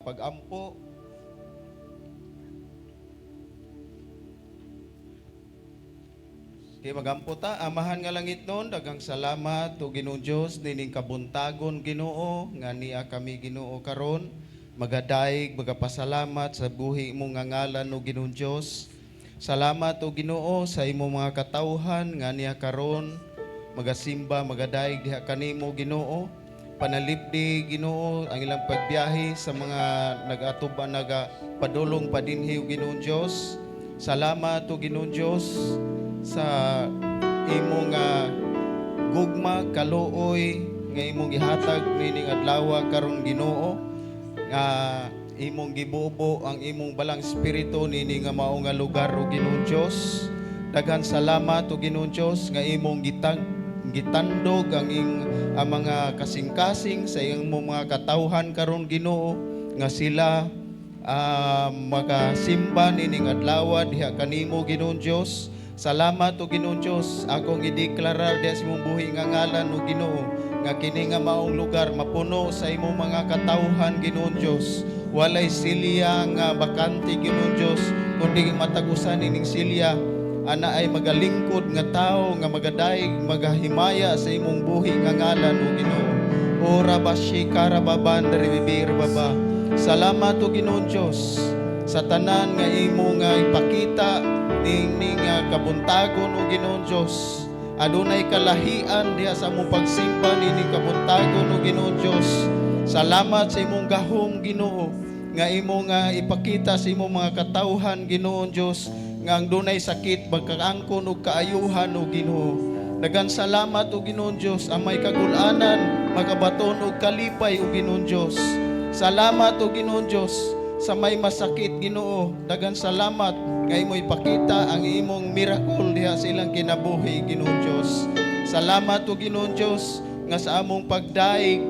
Pag-ampo. Kay magampo ta, amahan nga langit noon, daghang salamat o Ginoong Dios nining kabuntagon Ginoo nga niya kami Ginoo karon. Magadaig, magapasalamat sa buhi mo nga ngalan o Ginoong Dios. Salamat o Ginoo sa imo mga katawhan nga niya karon. Magasimba, magadaig diha kanimo Ginoo. Panalipdi Ginoo ang ilang pagbiyahe sa mga nag-atuban nagapadulong padinhi o Ginoong Dios. Salamat o Ginoong Dios sa imong gugma kaluoy nga imong gihatag nining adlaw karon Ginoo nga imong gibubo ang imong balang espiritu nini nga mao nga lugar o Ginoong Dios. Daghan salamat o Ginoong Dios nga imong gitandog ang mga kasing-kasing sa imong mga katawhan karon Ginoo nga sila magasimba nining adlaw diha kanimo Ginoong Dios. Salamat o Ginoong Dios, akong i-deklarar diha sa imong buhi nga ngalan o Ginoo nga kini nga maong lugar mapuno sa imong mga katawhan Ginoong Dios. Walay silya nga bakante Ginoong Dios, kundi matagusan nining silya ana ay magalingkod nga tao nga magadaig magahimaya sa imong buhi nga ngalan o Ginoo. Ora bashi karababan deribir baba. Salamat o Ginoong Dios sa tanan nga imo nga ipakita ning kabuntagon o Ginoong Dios. Adunay kalahian diha sa among pagsimba nining kabuntagon o Ginoong Dios. Salamat sa imong gahom Ginoo nga imo nga ipakita sa imong mga katawhan Ginoong Dios nga ang dunay sakit magkaangkon og kaayuhan o Ginoo. Daghang salamat o Ginoong Dios ang may kagul-anan magabaton og kalipay o Ginoong Dios. Salamat o Ginoong Dios sa may masakit Ginoo. Daghang salamat nga imo ipakita ang imong miracle diha sa ilang kinabuhi Ginoong Dios. Salamat o Ginoong Dios nga sa among pagdaig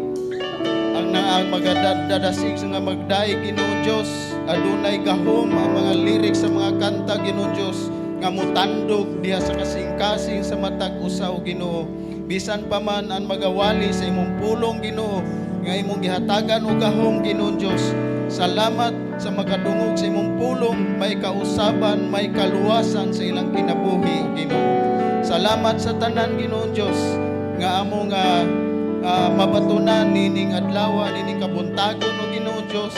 ang magadadasig nga magdaig Ginoong Dios. Adunay gahom ang mga lyrics sa mga kanta Ginoong Dios nga mutandog diha sa kasing-kasing sa matag usaw Ginoo. Bisan pa man ang magawali sa imong pulong Ginoo nga imong gihatagan og gahom Ginoong Dios. Salamat sa makadungog sa imong pulong, may kausaban, may kaluwasan sa ilang kinabuhi Ginoo. Salamat sa tanan Ginoong Dios nga among mabatunan nining adlaw nining kabuntagon o Ginoong Dios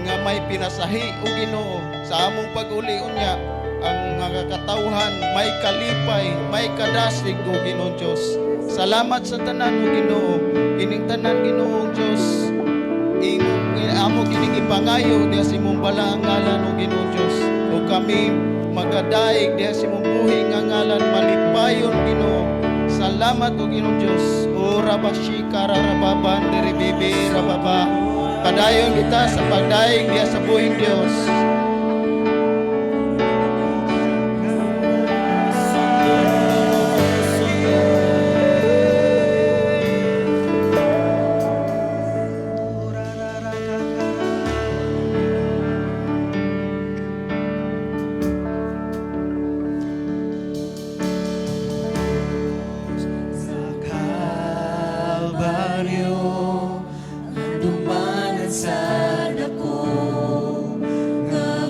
nga may pinasahi o Ginoo sa among pag-uli unya ang mga katawhan may kalipay, may kadasig o Ginoong Dios. Salamat sa tanan o Ginoo, kining tanan Ginoong Dios amo kining ipangayo diha sa imong balaang ngalan o Ginoong Dios. O kami magadaig diha sa imong buhi nga ngalan malipayon Ginoo. Salamat o Ginoong Dios. O rabashi kararababan deribibi rababa. Padayon kita sa pagdaig diha sa buhing Dios. Dumanan sa dako nga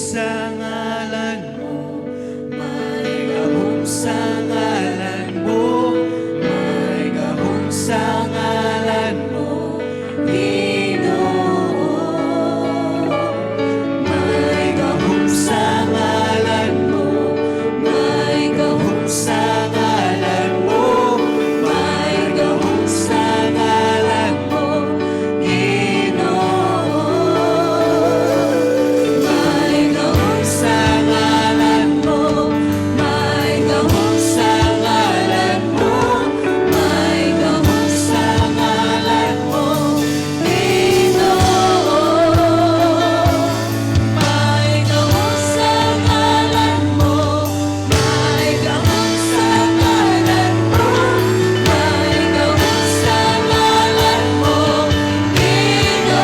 sa ngalan mo, may gahom sa ngalan mo, may gahom sa ngalan mo, Ginoo. May gahom sa ngalan mo, may gahom sa ngalan mo, may gahom sa ngalan mo, Ginoo. May gahom sa ngalan mo, may gahom sa ngalan mo, may gahom sa ngalan mo, Ginoo. May gahom sa ngalan mo, may gahom sa ngalan mo, may gahom sa ngalan mo, Ginoo.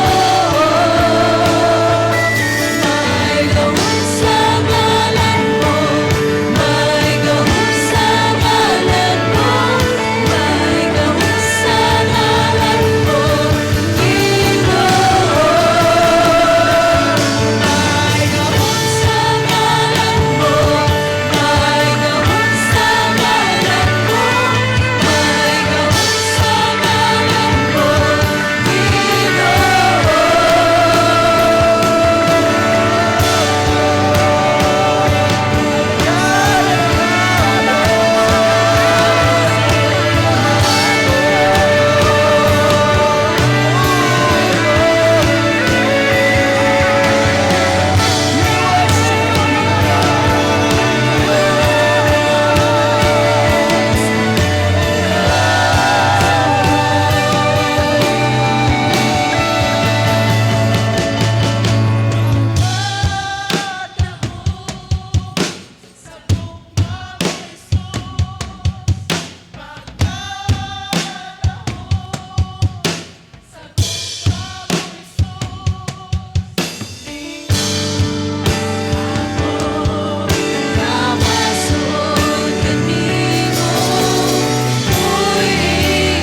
May gahom sa ngalan mo, may gahom sa ngalan mo, may gahom sa ngalan mo, Ginoo. May gahom sa ngalan mo, may gahom sa ngalan mo, may gahom sa ngalan mo, Namasod kanimo, uri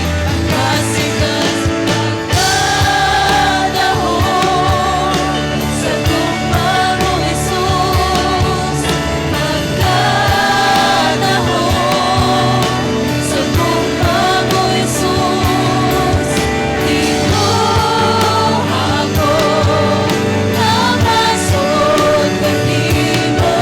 kasikas pagkadahon sa tugmang mo, Jesus. Pagkadahon sa tugmang mo, Jesus. Dito ako namasod kanimo,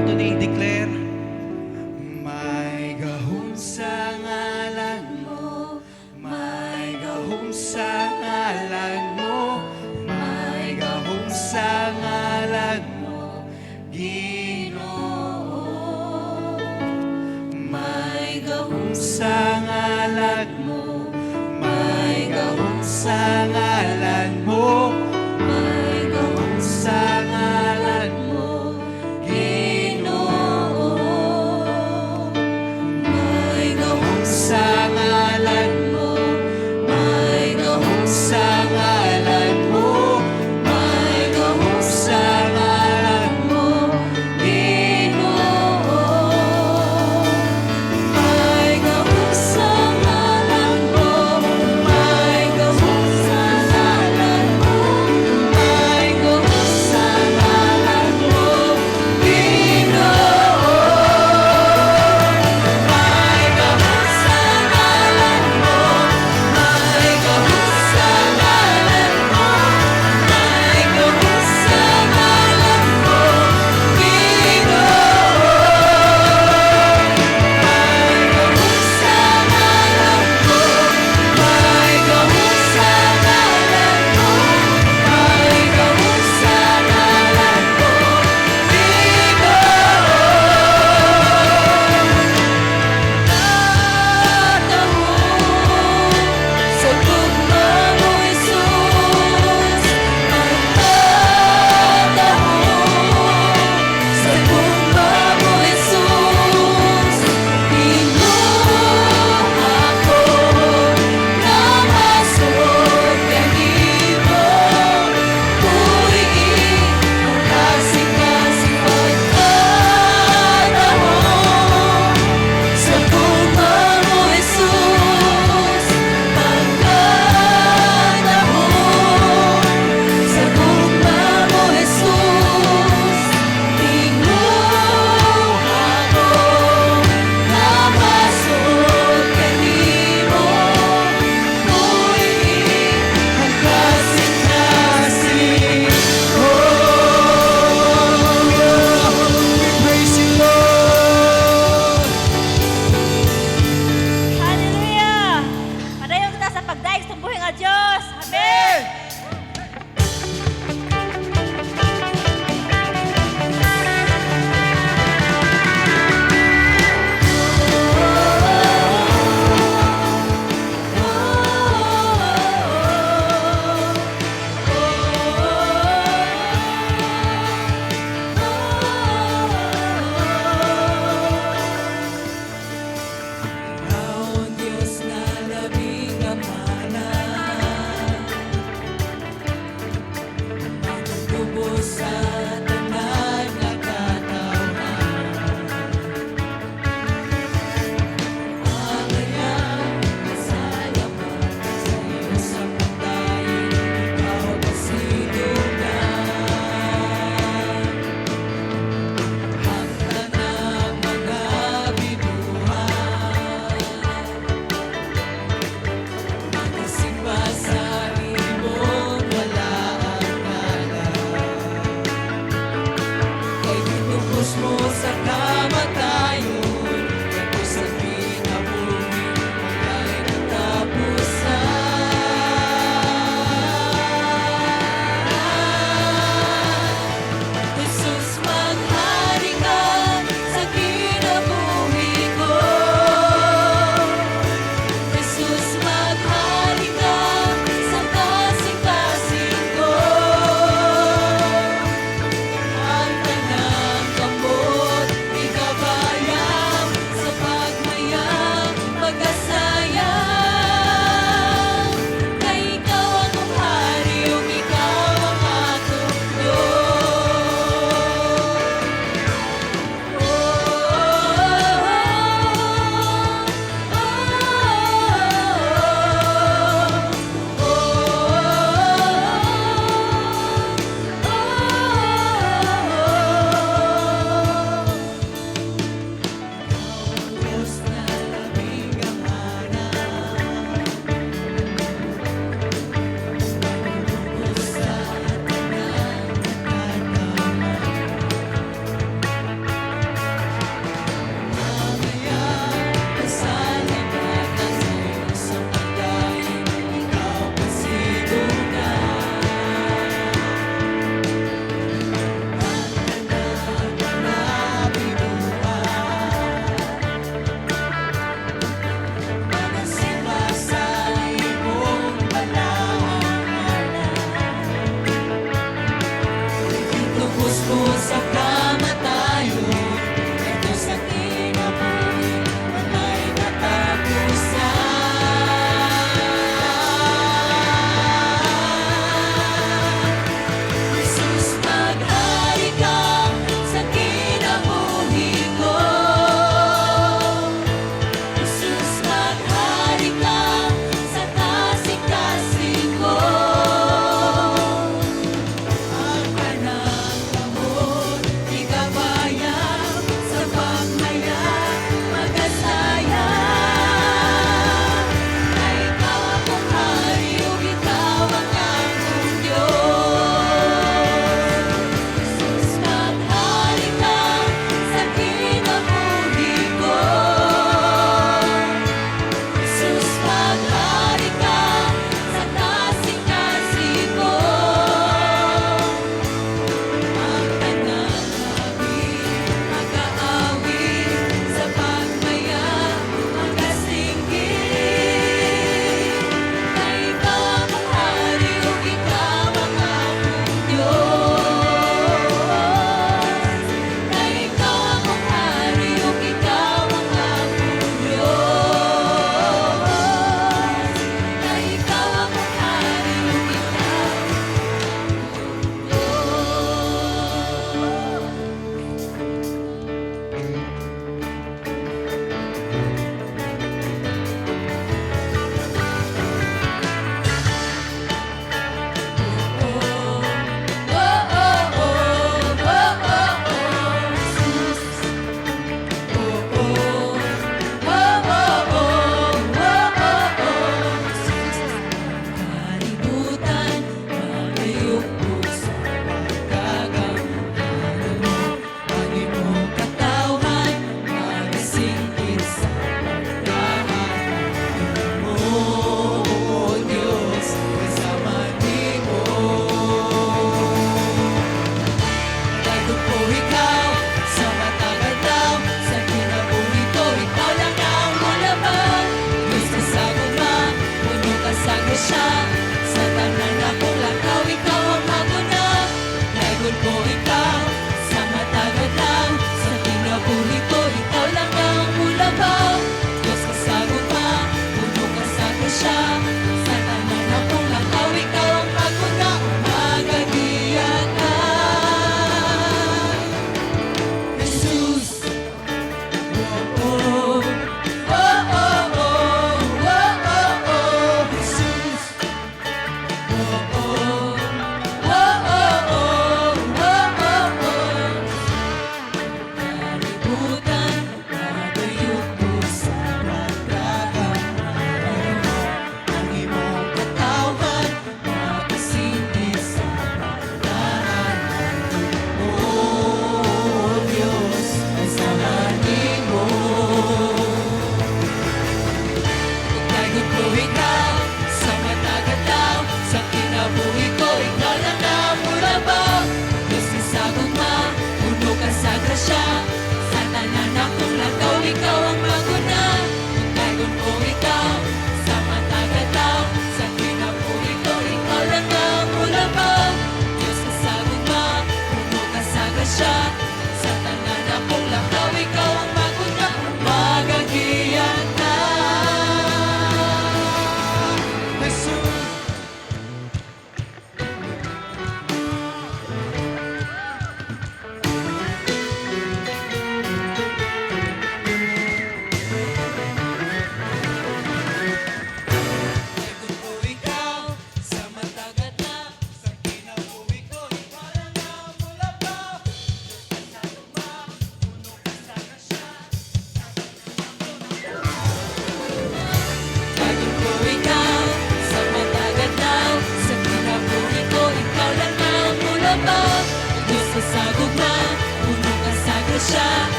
ato ni i-declare, may gahom sa ngalan mo, may gahom sa ngalan mo, may gahom sa ngalan mo, Ginoo. May gahom sa ngalan mo, may gahom sa ngalan mo, may gahom sa ngalan mo, Ginoo. May gahom sa ngalan mo, may gahom sa ngalan mo, may gahom sa ngalan mo, Ginoo. May gahom sa ngalan mo, may gahom sa ngalan mo,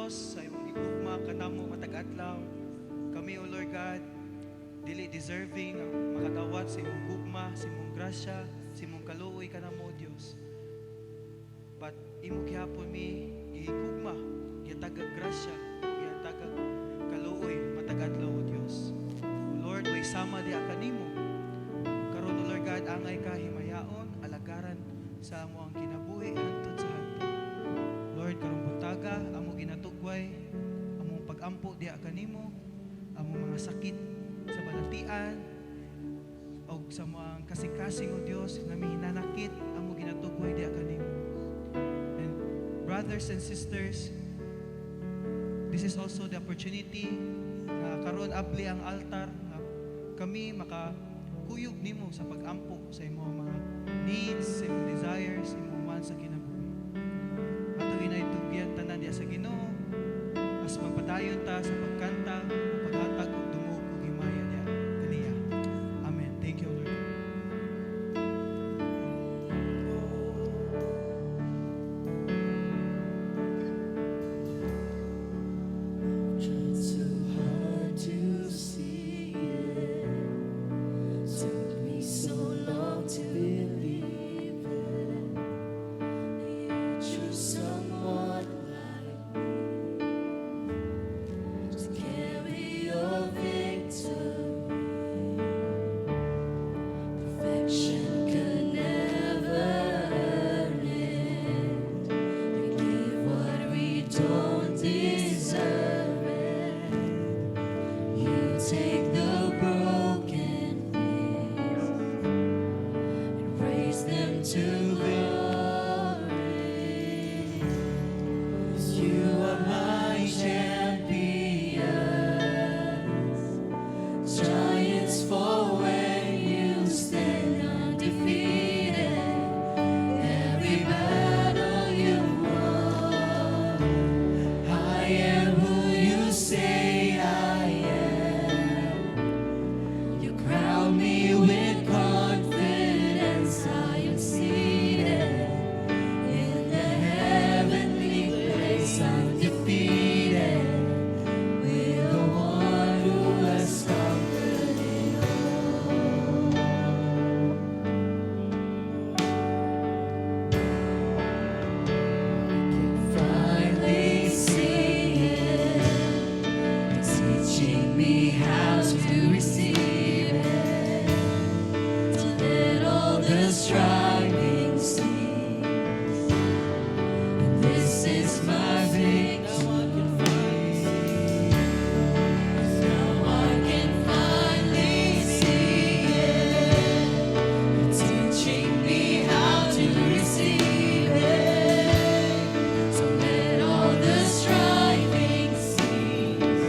Dios sa imong igugma kanamo matag adlaw. Kami, O Lord God, dili deserving ang makadawat sa imong gugma, sa imong grasya, sa imong kaluoy kanamo, Dios. But imo gihapon mi gigugma, gitagag grasya, gitagag kaluoy matag adlaw, O Dios. O Lord, way sama di kanimo. Karon, O Lord God, angay ka himayaon, alagaran sa amo ang kinabuhi hangtod sa hangtod. Lord, karong buntaga amo ginatugway, among pag-ampo diha kanimo, among mga sakit sa balatian o sa mga kasing-kasing, O Dios, na may hinanakit, amo ginatugway diha kanimo. And brothers and sisters, this is also the opportunity na karon abli ang altar na kami makakuyog nimo sa pag-ampo sa imong mga needs, sa imong desires, sa imong man sa kinabuhi. Matuwin na itugyan tanan diya sa Ginoo, as magpadayon ta sa pagkanta, paghatag ug dumuog ug himaya diya kaniya. Amen. Thank you, Lord. Tried so hard to see it. Took me so long to believe it. You choose someone like me to carry your victory. Perfection could never earn it. You give what we don't deserve it. You take the broken things and raise them to glory. 'Cause you are my champions. Giants fall when you stand undefeated. Every battle you won. I am who you say I am. You crown me with confidence. I am seated in the heavenly place. I'm defeated with the one who has conquered it all. Finally see it. It's teaching me how to receive it. To let all the striving cease. And this is my victory. Now I can finally see it. You're teaching me how to receive it. So let all the striving cease.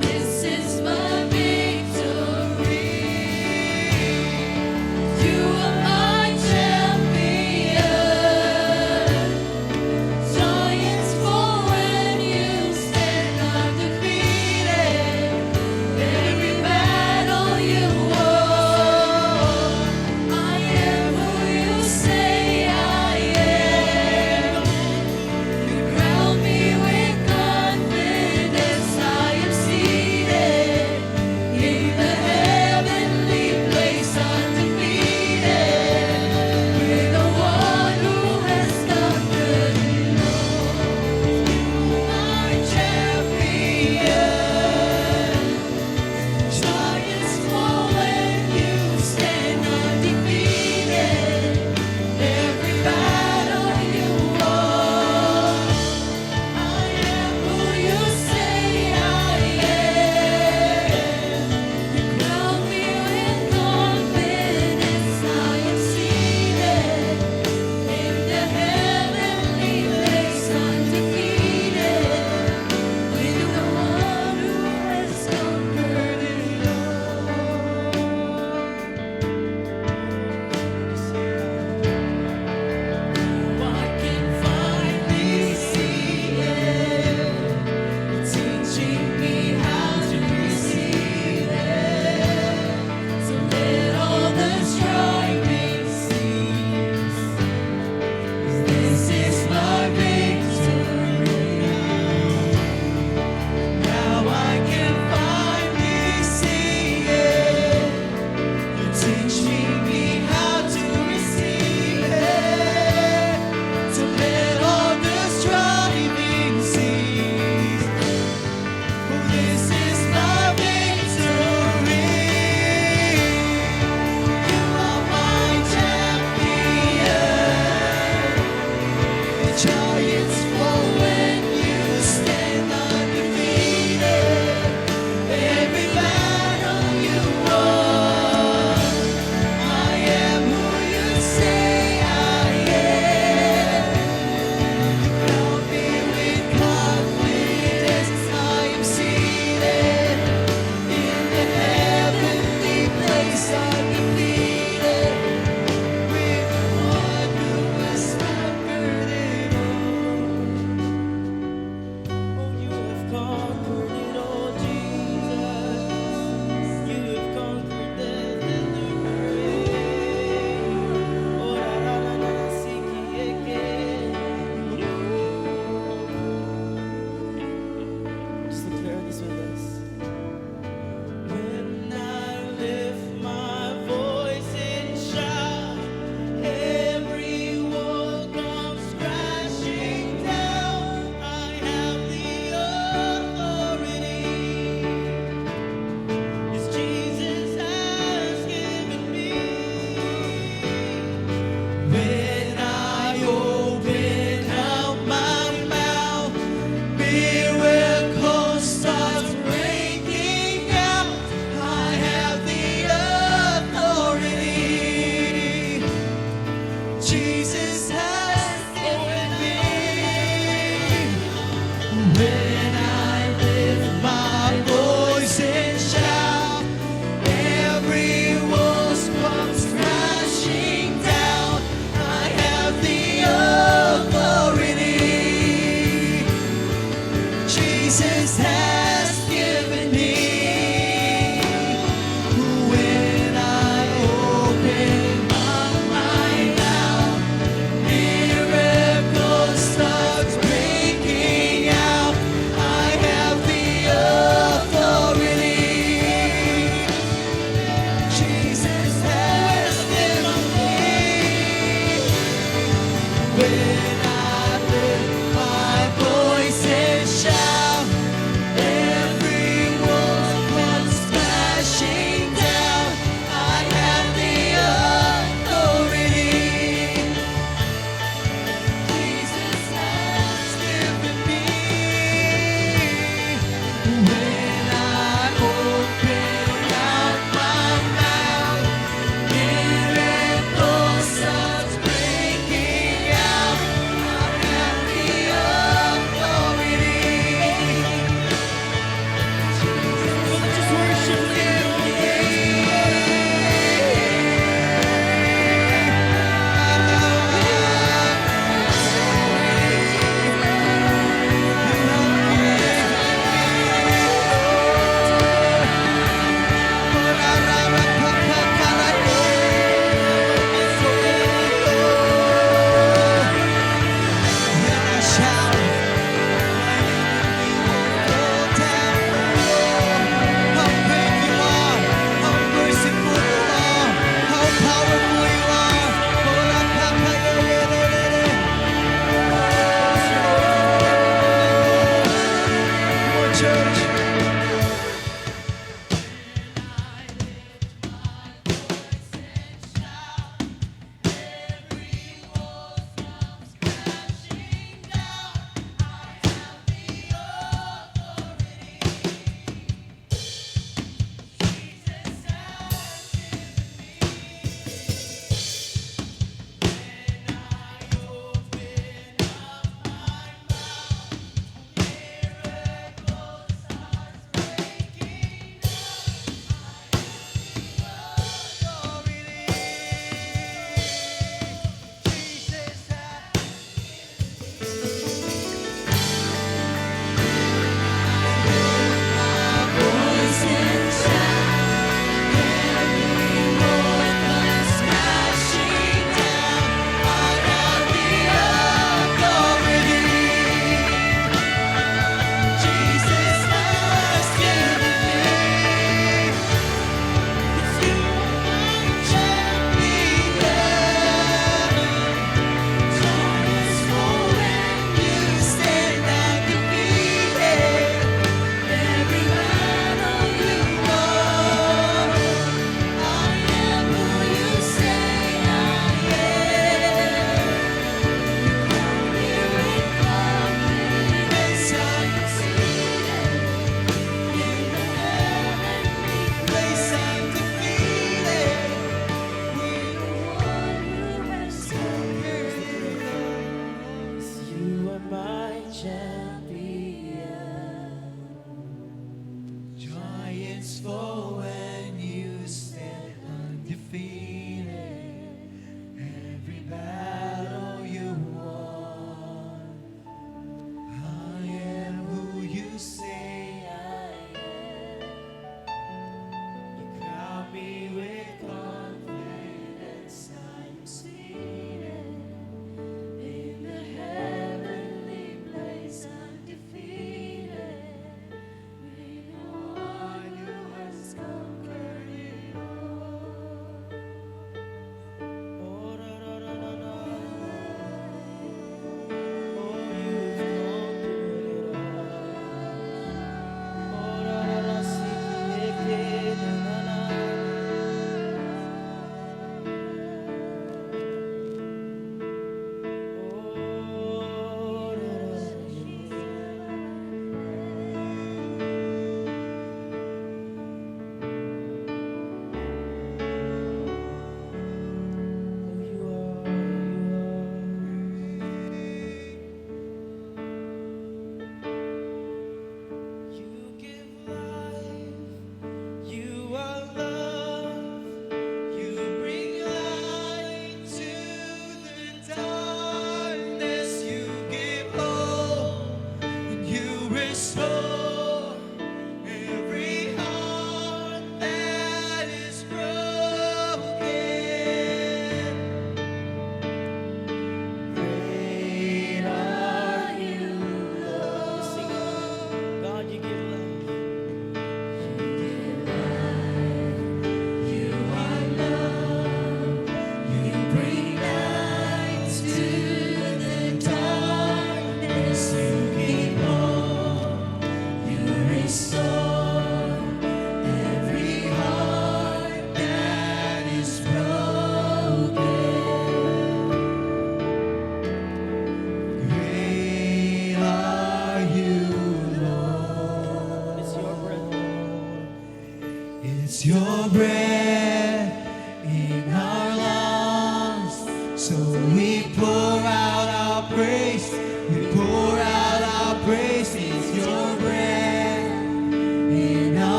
This is my victory. You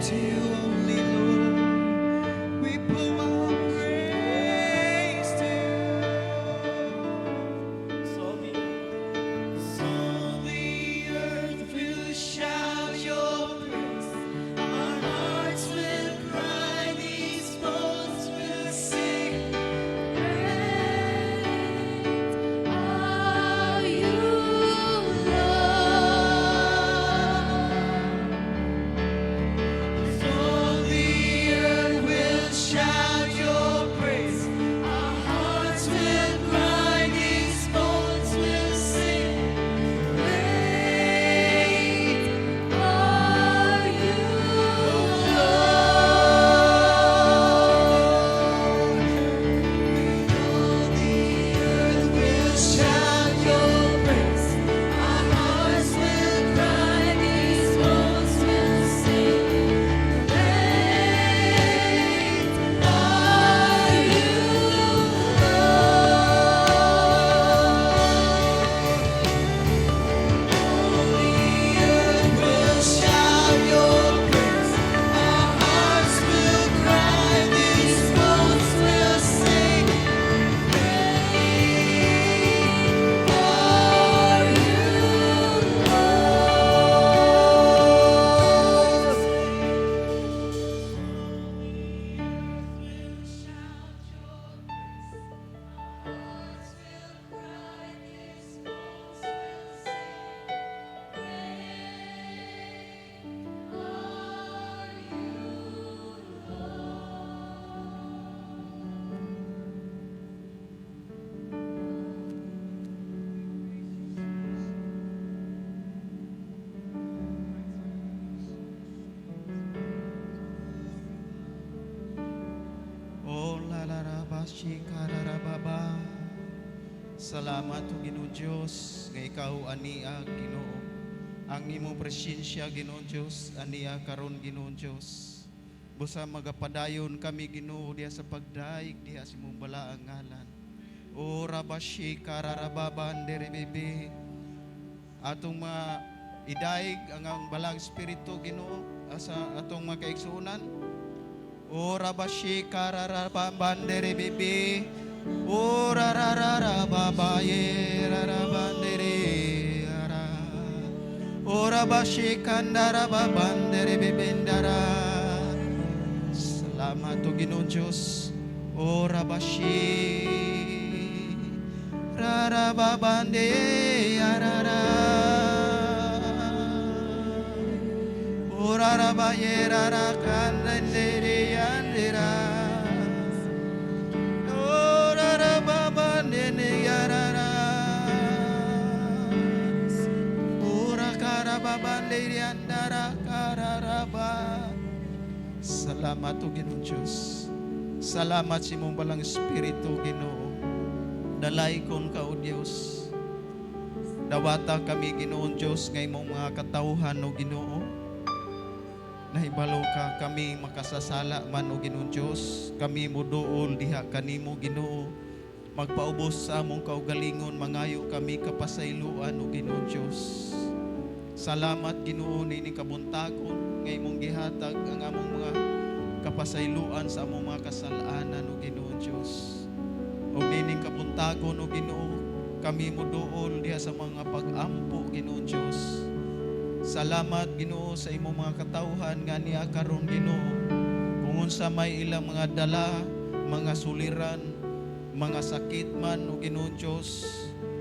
to you only, Lord. We pour our praise to you. So the earth will shout your praise. Our hearts will cry, these bones will sing. Are you, Lord? So the earth will shout your praise. Our hearts will cry, these bones will sing. Great are you, The earth will shout your praise. Our hearts will cry, these bones will sing. Great are you, The earth will shout your praise. Our hearts will cry, these bones will sing. are you, Oh lalarabashi kararababa. Salamat o Ginoo Dios nga ikaw ania Ginoo. Ang imong presensya Ginoo Dios ania karon Ginoo Dios. Busa magapadayon kami Ginoo diha sa pagdaig diha sa imong balaang ngalan. O rabashi kararababa anderebebe. Atong idaig ang balang espiritu Ginoo asa atong mga kaigsuonan. Ora bashi karara bandere bebe. Ora rara babaye rara bandere ara. Ora bashi kandara bandere bebendara. Salamat o Ginoo Dios. Ora bashi rara babande arara. Ora rabaye rara kandere andera. Ora rababa nene yarara. Ora karababa nere andara kararaba. Salamat o Ginoo Diyos. Salamat sa imong balang espiritu Ginoo. Dalay kon ka o Diyos. Dawata kami Ginoon Diyos nga imong mga katawhan o Ginoo. Nahibalo ka kami makasasala man o Ginoon Diyos. Kami muduol diha kanimo Ginoo. Magpaubos sa among kaugalingon, mangayo kami kapasayloan o Ginoon Diyos. Salamat Ginoo nini kabuntagon nga imong gihatag ang among mga kapasayloan sa among mga kasalanan o Ginoon Diyos. O nining kabuntagon o Ginoo, kami muduol diha sa mga pag-ampo Ginoon Diyos. Salamat Ginoo sa imong mga katawhan nga niya karon Ginoo. Kung unsa may ilang mga dala, mga suliran, mga sakit man o Ginoo Diyos,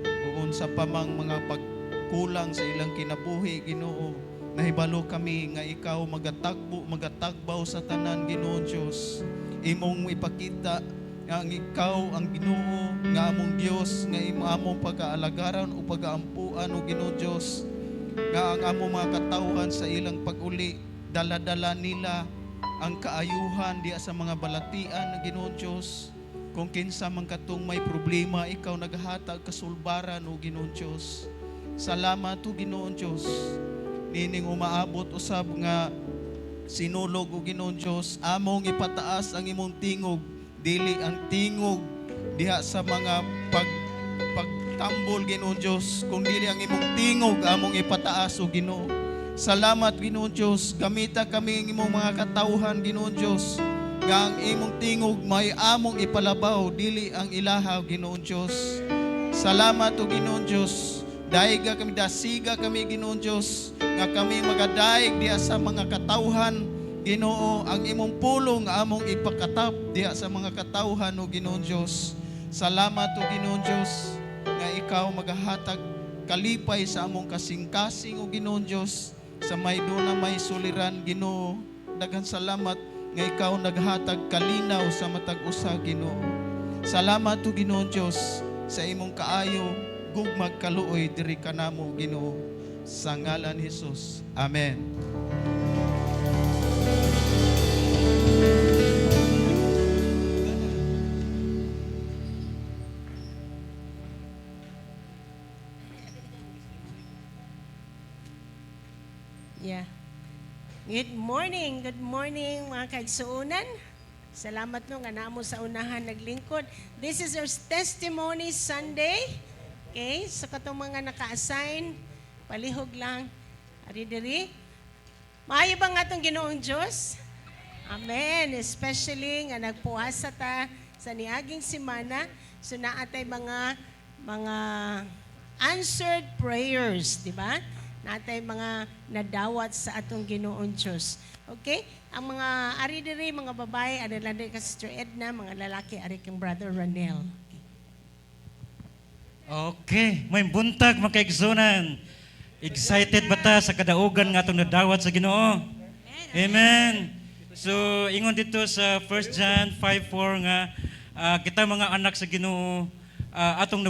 kung unsa pa mang mga pagkulang sa ilang kinabuhi Ginoo, nahibalo kami nga ikaw magatagbaw sa tanan Ginoo Diyos. Imong ipakita nga ang ikaw ang Ginoo nga among Dios nga among pag-aalagaran o pag-aampuan o Ginoo Diyos. Nga ang among mga katawhan sa ilang pag-uli, dala-dala nila ang kaayuhan diya sa mga balatian ng Ginoo Diyos. Kung kinsa man katong may problema, ikaw naghatag kasulbaran o Ginoo Diyos. Salamat o Ginoo Diyos. Nining umaabot usab nga sinulog o Ginoo Diyos, among ipataas ang imong tingog, dili ang tingog diha sa mga pagtambol Ginoo Diyos, kung dili ang imong tingog among ipataas o Ginoo. Salamat Ginoong Dios, gamita kami ang imong mga katawhan Ginoong Dios. Nga ang imong tingog may among ipalabaw dili ang ilahaw Ginoong Dios. Salamat o Ginoong Dios. Daiga kami, dasiga kami Ginoong Dios, nga kami magadaig diha sa mga katawhan Ginoo, ang imong pulong among ipakatap diha sa mga katawhan o Ginoong Dios. Salamat o Ginoong Dios nga ikaw magahatag kalipay sa among kasing-kasing o Ginoong Dios sa may duna may suliran Ginoo. Daghan salamat nga ikaw naghatag kalinaw sa matag usa Ginoo. Salamat o Ginoong Dios sa imong kaayo gugmag kaluoy diri kanamo Ginoo, sa ngalan ni Jesus. Amen. Yeah. Good morning mga kaigsuunan. Salamat no nga namo sa unahan naglingkod. This is our Testimony Sunday. Okay, so katong mga naka-assign, palihog lang. Ari diri. Maayo ba nga itong Ginoong Diyos? Amen. Especially nga nagpuasa ta sa niaging semana. So naatay mga answered prayers, di ba? Natay mga nadawat sa atong Ginoong Diyos. Okay? Ang mga ari diri, mga babae, ano lang din ka Sister Edna, mga lalaki, ari kang Brother Ranel. Okay, may buntag mga kaigsunan. Excited ba ta sa kadaugan nga atong nadawat sa Ginoo? Amen. So ingon dito sa 1 John 5:4 nga kita mga anak sa Ginoo atong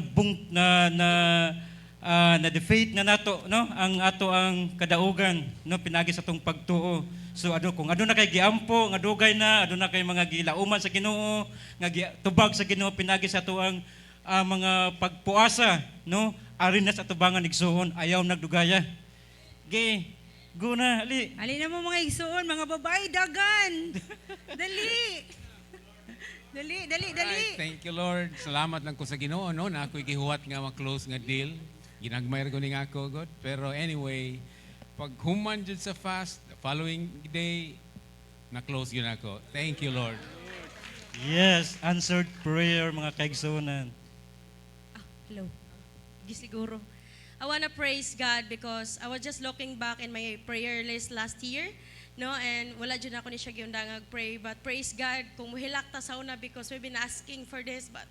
na defeat na nato no ang ato ang kadaugan no pinagi sa atong pagtuo. So kung na kay giampo nga dugay na na kay mga gilauman sa Ginoo nga tubag sa Ginoo pinagi sa ato ang mga pagpuasa no arin na sa tubangan igsuon ayaw nagdugaya. Guna ali. Ali na mo mga igsuon, mga babae, dagan. Dali. Dali. Alright, thank you Lord. Salamat lang ko sa Ginoo no na ako'y gihuwat nga ma-close nga deal. Ginagmayar ko ning ako God. Pero anyway, pag human jud sa fast, the following day na-close yun ako. Thank you Lord. Yes, answered prayer mga kaigsunan. Hello. Gisiguro. I want to praise God because I was just looking back in my prayer list last year, no, and wala dyan ako ni siya giundang pray, but praise God kung muhilak ta sa una because we've been asking for this, but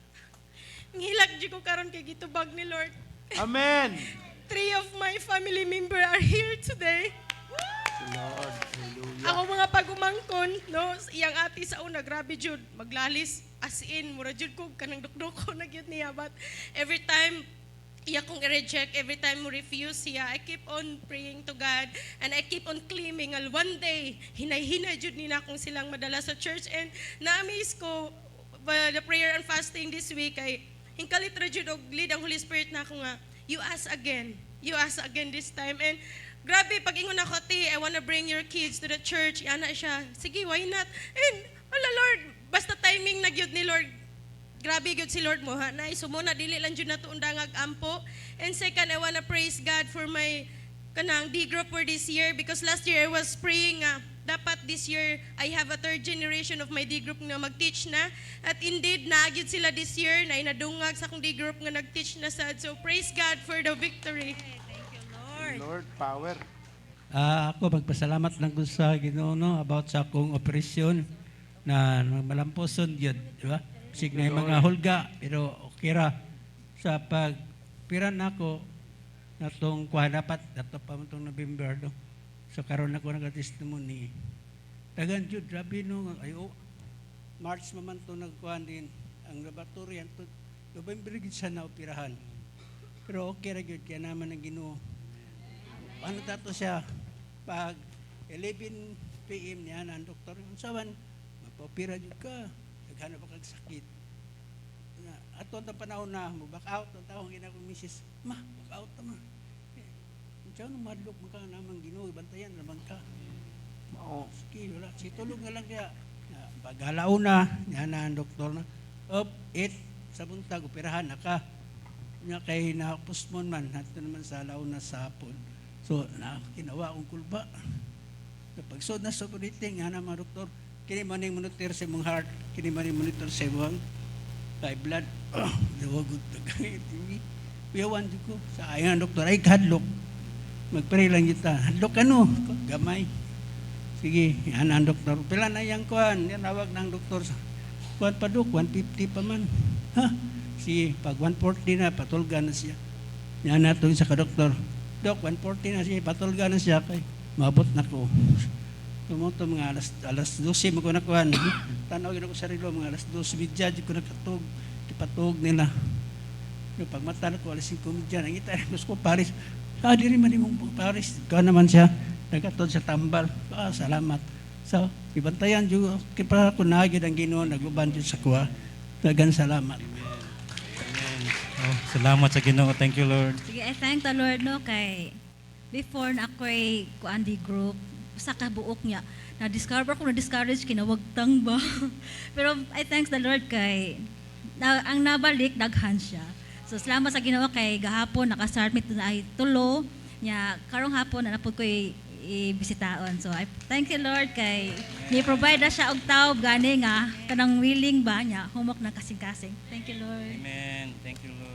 ngilak dyan ko karon kay gitubag ni Lord. Amen. 3 of my family member are here today. Lord, Ako mga pagumangkon, no, iyang ati sa una, grabe jud, maglalis, as in, mura jud ko, kanang dukdoko na gyud niya, but every time, iya kong i-reject, every time mo refuse siya, I keep on praying to God, and I keep on claiming, one day, hinay-hinay jud nila kung silang madala sa church, and na-amaze ko, the prayer and fasting this week, ay, hingkalit ra jud og lead ang Holy Spirit na ako nga, you ask again this time, and grabe, pag ingon ako, ati, I wanna bring your kids to the church. Yana siya, sige, why not? And, ala Lord, basta timing na gyud ni Lord. Grabe gyud si Lord mo, ha? Sumuna, dili lang jud na to undangag ampo. And second, I wanna praise God for my kanang D-group for this year because last year I was praying dapat this year I have a third generation of my D-group na mag-teach na. At indeed, naagyud sila this year na inadungag sa akong D-group nga nag-teach na sad. So, praise God for the victory. Lord, power. Ako magpasalamat lang ko sa Ginoo no, about sa akong operasyon na malamposon yun, di ba? Sig na yung mga hulga, pero okay ra. Sa pagpiran ako, natong dapat, dato pa mo itong November, no? So karon ako nag-testimony. Dagan yun, grabe no, ayo, March maman to nagkuhan din, ang laboratory, November gid siya na operahan. Pero okay ra yun, kaya naman ang Ginoo. Ano tato siya, pag 11 p.m. niya na ang doktor, yung saban, mapapira dyan ka, naghanap ka sakit. Ato ang panahon na, back out, ang taong ginakong misis, back out ma. Diyan, madlok mo ka naman Ginoo, bantayan naman ka. Sige, wala, situlog na lang kaya. Pag halauna, niya na ang doktor na, 8, sa buntag, operahan na ka. Nga kay na-postpone man, nato naman sa halauna sa hapon. So, kinawa akong kulba. Kapag sod na sa kuliting, nga na mga doktor, kini man yung monitor sa mong heart, kini man yung monitor sa mong high blood. Dawagod na kaya TV. Kuyawan ko sa ayan doktor, ay hadlok. Magpray lang kita. Hadlok ano? Gamay. Sige, yan ang doktor. Pila na yung kuhan. Yan awag ng doktor. Kuhan pa dok, 150 pa man. Ha? Sige, pag 140 na, patulga na siya. Yan na sa kadoktor. Dok, 140 na siya, patulga na siya. Kay, mabot na ko. Tumoto mga alas 12 mo ko nakuhan. Tanawin ako sa rilo, mga alas 12 midya, di ko nakatug. Ipatug nila. Pag mata na ko, alas 5 midya, nangita, gusto ko Paris. Di rin man yung Paris. Ikaw naman siya, nagkatod sa tambal. Salamat. So, ibantayan juga. Kaya ako nagid ang Ginoo, nagluban dyan sa kuha. Dagan salamat. Oh, salamat sa Ginoo. Thank you, Lord. Sige, I thank the Lord no kay before na ako'y kuan di group sa kabuok niya na-discover ko na-discourage kinawagtang ba. Pero I thanks the Lord kay ang nabalik daghan siya. So salamat sa Ginoo kay gahapon naka-start meet na ay tulo nya karong hapon na napud ko ibisitaon. So I thank you Lord kay ni-provide na siya og taob gani nga kanang willing ba niya humok na kasing-kasing. Thank you Lord. Amen. Thank you, Lord.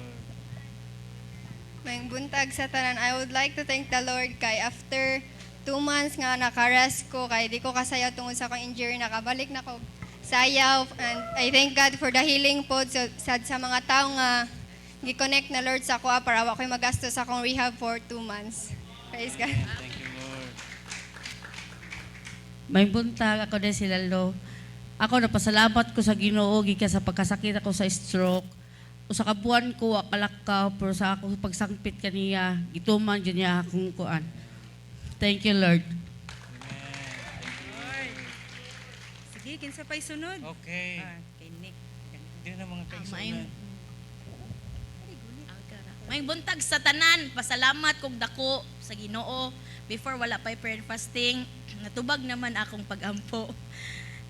May buntag sa tanan. I would like to thank the Lord kay after 2 months nga naka-rest ko kay di ko kasayaw tungod sa akong injury nakabalik na ko sayaw and I thank God for the healing pod sa mga tao nga gi-connect na Lord sa kuha para wa ko'y magastos sa akong rehab for 2 months. Praise God. Thank you, Lord. May buntag ako din si Lalo. Ako napasalamat ko sa Ginoo gikan sa pagkasakit ako sa stroke. Usa ka buwan ko akalakaw pero sa ako pagsangpit kaniya gituman jud niya akong kuan. Thank you Lord. Sige, kinsa pa'y sunod? Okay. Kay Nick. Hindi na mga kaisunan. May buntag sa tanan, pasalamat kog dako sa Ginoo. Before wala pa'y prayer fasting, natubag naman akong pagampo.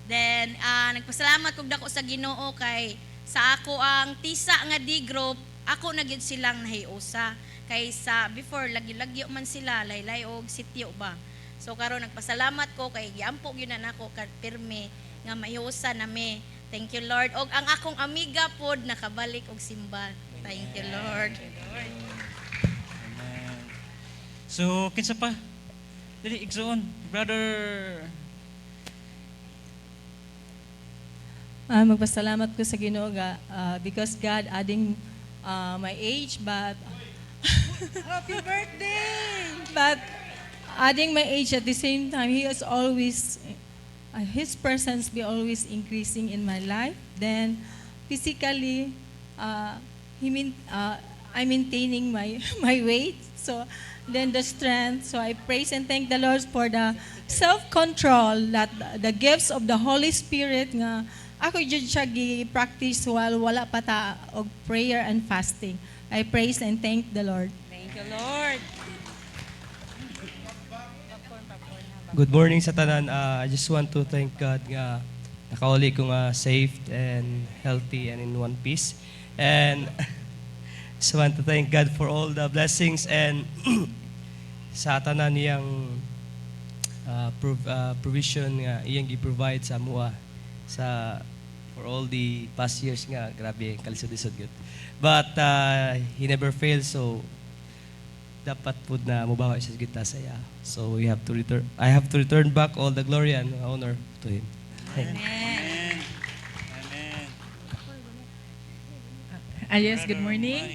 Then, nagpasalamat kog dako sa Ginoo kay sa ako ang tisa nga di group, ako na gyud silang nahiusa. Kay sa before lagi-lagyo man sila, laylay og sityo ba. So karon nagpasalamat ko kay giampo gyud na nako kad pirme nga mahiusa nami. Thank you Lord. Og ang akong amiga pod nakabalik og simba. Thank you Lord. Amen. So, kinsa pa? Dili, igsoon. Brother. Magpasalamat ko sa Ginoo because God adding my age but Happy birthday! but adding my age at the same time He is always His presence be always increasing in my life. Then physically I'm maintaining my my weight. So then the strength. So I praise and thank the Lord for the self-control that the gifts of the Holy Spirit nga ako jud siya gi-practice while wala pa ta og prayer and fasting. I praise and thank the Lord. Thank you, Lord. Good morning sa tanan. I just want to thank God nga nakauli ko nga safe and healthy and in one piece. And just want to thank God for all the blessings and sa tanan niyang provision nga iyang gi-provide sa mua sa for all the past years nga grabe kalisod-isod gyud. But he never fails, so dapat pud na mubawa siya kita saya. So we have to return. I have to return back all the glory and honor to him. Thank you. Amen. Amen. Yes, good morning.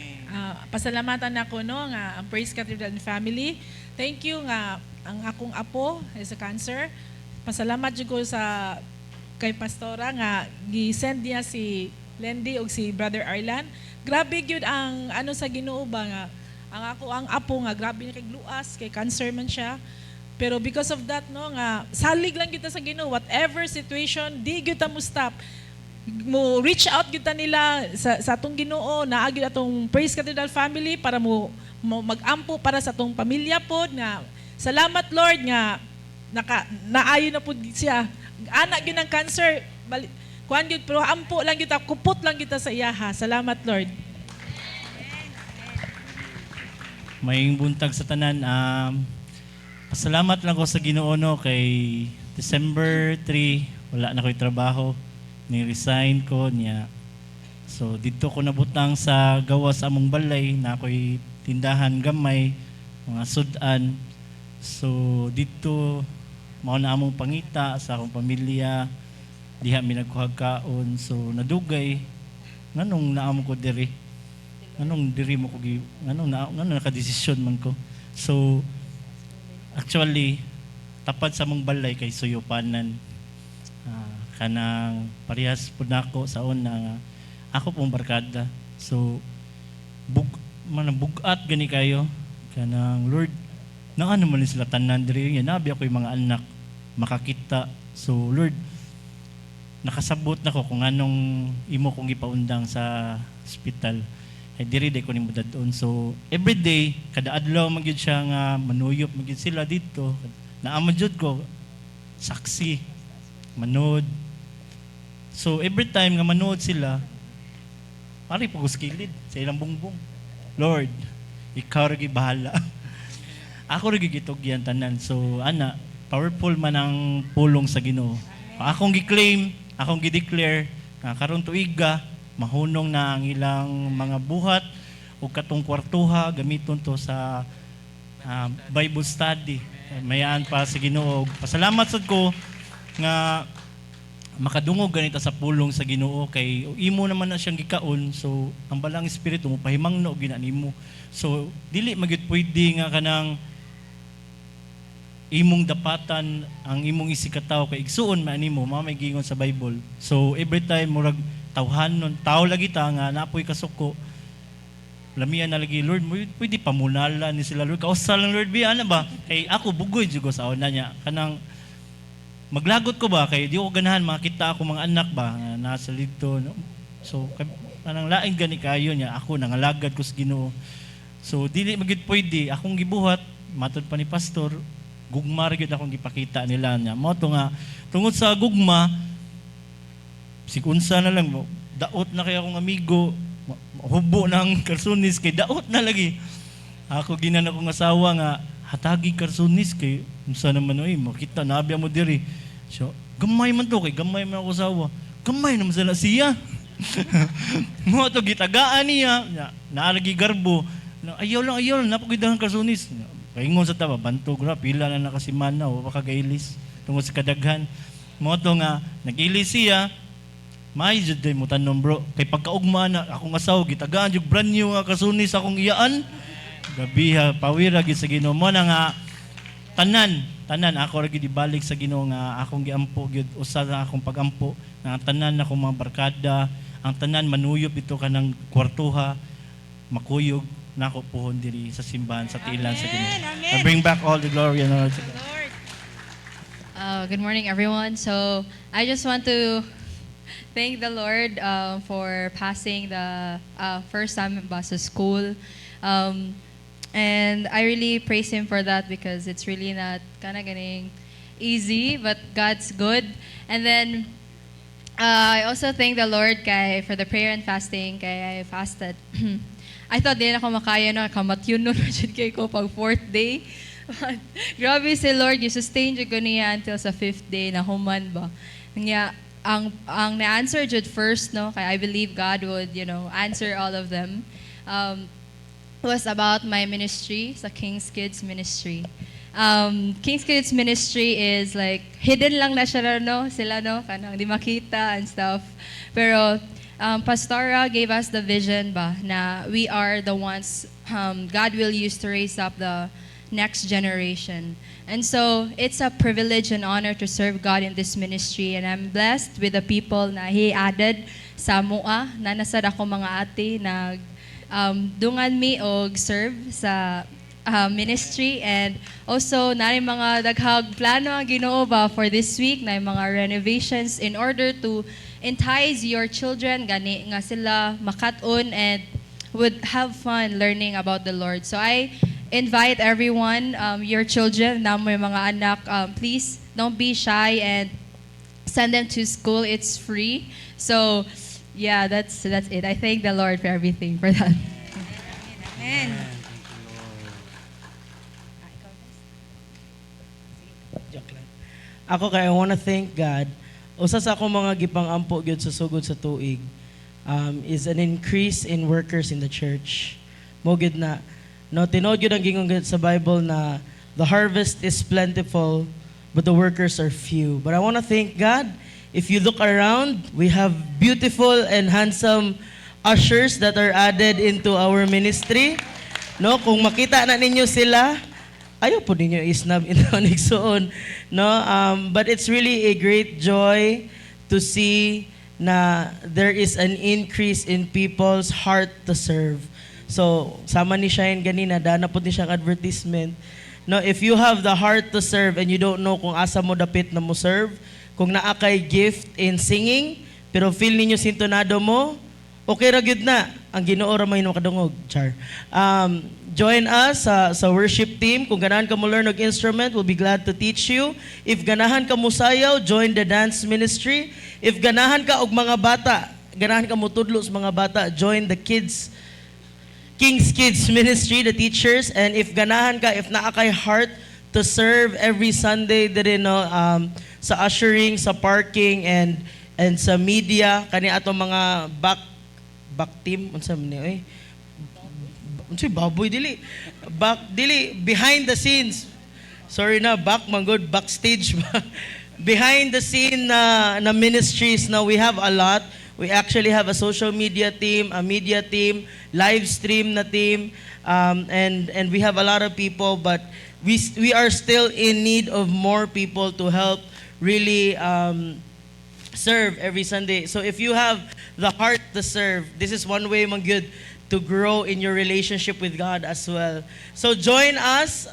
Pasalamatan ako no nga ang Praise Cathedral family. Thank you nga ang akong apo is a cancer. Pasalamat jud ko sa kay pastora nga gi-send niya si Lendy og si Brother Arlan. Grabe gyud ang ano sa Ginoo ba nga ang ako ang apo nga grabe niya kay luas kay cancer man siya. Pero because of that no nga salig lang kita sa Ginoo whatever situation di gyud ta mo stop. Mo reach out gyud ta nila sa atong Ginoo naa gyud atong Praise Cathedral family para mo mag-ampo para sa atong pamilya pod nga salamat Lord nga naayo na pod siya. Anak gyud ng cancer kuan gyud pero ampo lang kita kupot lang kita sa iyaha. Salamat Lord. May buntag sa tanan. Pasalamat lang ko sa Ginoo no kay December 3 wala na ko'y trabaho. Ni-resign ko niya. So dito ko nabutang sa gawas among balay na ako'y tindahan gamay, mga sudan. So dito mao na among pangita sa akong pamilya. Diha mi nagkuhag kaon. So nadugay nganong naamo ko diri. Nganong diri mo ko nganong nakadesisyon man ko. So actually tapat sa mong balay kay suyupanan. Kanang parehas pud nako sa una nga ako pong barkada. So bugat gani kayo kanang Lord na ano man sila tanan diri nga nabi ako yung mga anak makakita. So Lord nakasabot nako kung anong imo kong gipaundang sa ospital. Ay diri day ko nimo dadon. So every day kada adlaw magyud siya nga manuyop magyud sila dito. Naamad jud ko saksi manood. So every time nga manood sila pare pagkuskilid sa ilang bungbong. Lord, ikaw ra gyud bahala. Ako ra gyud gitugyan tanan. So ana powerful man ang pulong sa Ginoo. Akong gi-claim, akong gi-declare nga karon tuiga mahunong na ang ilang mga buhat o katong kwartuha gamiton to sa Bible study. Mayaan pa sa Ginoo. Pasalamat sad ko nga makadungog ganita sa pulong sa Ginoo kay imo naman na siyang gikaon. So ang balang espiritu mo pahimangno ginanimo. So dili magyud pwede nga kanang imong dapatan ang imong isikataw kay igsuon man nimo may gingon sa Bible. So every time murag tawhanon, tao lagi ta nga napoy kasuko. Lamian na lagi, Lord, pwede pamunala ni sila, Lord. Kausal lang, Lord, biya na ba? Kay ako bugoy jugo sa una niya. Kanang maglagot ko ba kay di ko ganahan makita ako mga anak ba nga nasa dito. No? So kanang laing gani kayo niya ako nangalagad ko sa Ginoo. So dili magid pwede akong gibuhat matud pa ni pastor gugma ra gyud akong gipakita nila niya. Mao to nga tungod sa gugma sikunsa na lang mo daot na kay akong amigo hubo ng karsunis kay daot na lagi ako ginan akong asawa nga hatagi karsunis kay unsa naman oy makita nabiya mo diri so gamay man to kay gamay man ako asawa gamay naman sila siya mo to gitagaan niya naalagi garbo ayaw lang napagidahan karsunis kaingon sa taba bantog ra pila na nakasimana o makagailis tungod sa kadaghan mo to nga nagilis siya. May jud day mo tanom bro kay pagkaugma na akong asawa gitagaan jud brand new nga kasunis akong iyaan gabiha pawira gid sa Ginoo mo na nga tanan ako ra gid ibalik sa Ginoo nga akong giampo gyud usa sa akong pagampo nga tanan akong mga barkada ang tanan manuyop ito kanang kwartuha makuyog nako puhon diri sa simbahan sa tiilan sa Ginoo. I bring back all the glory and honor to God. Good morning everyone. So I just want to thank the Lord for passing the first time bus to school. And I really praise Him for that because it's really not kind of getting easy, but God's good. And then I also thank the Lord for the prayer and fasting. Kaya I fasted. I thought di na ako makaya na kamatyon nun kay ko pag 4th day. But grabe si Lord, you sustain ko niya until sa 5th day na human ba. Nga, ang na-answer jud first, no, kaya I believe God would, answer all of them, was about my ministry, sa King's Kids Ministry. King's Kids Ministry is like, hidden lang na siya, no, sila, no, kanang di makita and stuff. Pero, Pastora gave us the vision ba, na we are the ones God will use to raise up the next generation. And so, it's a privilege and honor to serve God in this ministry. And I'm blessed with the people na He added sa MUA, na nasad ako mga ate na dungan mi og serve sa ministry. And also, na mga daghag plano ang Ginoo ba for this week, na mga renovations in order to entice your children, gani nga sila makat-on and would have fun learning about the Lord. So I invite everyone, your children, na may mga anak, please don't be shy and send them to school. It's free. So, yeah, that's it. I thank the Lord for everything, for that. Amen. ako kay I wanna thank God. Usa sa akong mga gipang-ampo gyud sa sugod sa tuig is an increase in workers in the church. Mo gyud na no tinuod gyud ang gingon gyud sa Bible na the harvest is plentiful but the workers are few. But I wanna thank God. If you look around, we have beautiful and handsome ushers that are added into our ministry. No, kung makita na ninyo sila, ayaw po ninyo isnab ito nigsoon. No, but it's really a great joy to see na there is an increase in people's heart to serve. So, sama ni Shine ganina, dana po ni siyang advertisement. No, if you have the heart to serve and you don't know kung asa mo dapit na mo serve, kung naa kay gift in singing, pero feel ninyo sintonado mo, okay ra gyud na. Ang Ginoo ra may makadungog, char. Join us sa worship team. Kung ganahan ka mo learn og instrument, we'll be glad to teach you. If ganahan ka mo sayaw, join the dance ministry. If ganahan ka og mga bata, ganahan ka mo tudlo sa mga bata, join the King's Kids Ministry, the teachers. And if ganahan ka, if naa kay heart to serve every Sunday din no, sa ushering, sa parking, and sa media, kani atong mga back team, unsa man ni unsay baboy dili behind the scenes, sorry na, back man good, backstage behind the scene na ministries na we have a lot. We actually have a social media team, a media team, live stream na team, and we have a lot of people, but we are still in need of more people to help really serve every Sunday. So if you have the heart to serve, this is one way man good to grow in your relationship with God as well. So join us.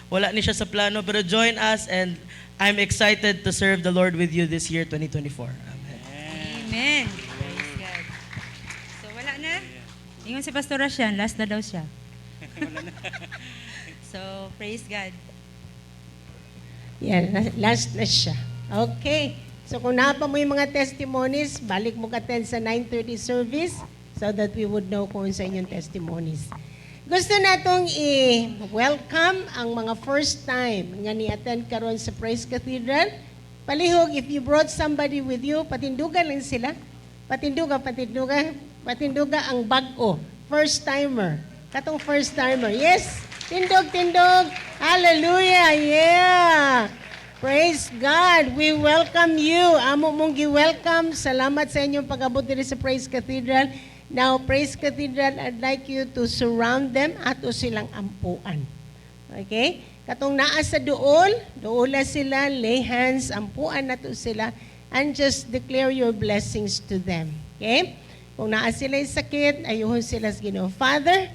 Wala ni siya sa plano, pero join us, and I'm excited to serve the Lord with you this year, 2024. Amen. Praise God. So wala na? Ingon si Pastor Rashan, last na daw siya. So praise God. Yan, last na siya. Okay. So kung napa mo yung mga testimonies, balik mo ka-attend sa 9:30 service so that we would know kung sa inyong testimonies. Gusto natong i-welcome ang mga first time nga ni-attend karon sa Praise Cathedral. Palihog, if you brought somebody with you, patinduga lang sila. Patinduga ang bag-o. First timer. Katong first timer. Yes, tindog. Hallelujah, yeah. Praise God. We welcome you. Amo mong gi-welcome. Salamat sa inyong pag-abot diri sa Praise Cathedral. Now, Praise Cathedral, I'd like you to surround them ato silang ampuan. Okay? Katong naa sa duola sila, lay hands, ampuan nato sila, and just declare your blessings to them. Okay? Kung naa sila sakit, ayuhon sila sa Ginoo. Father,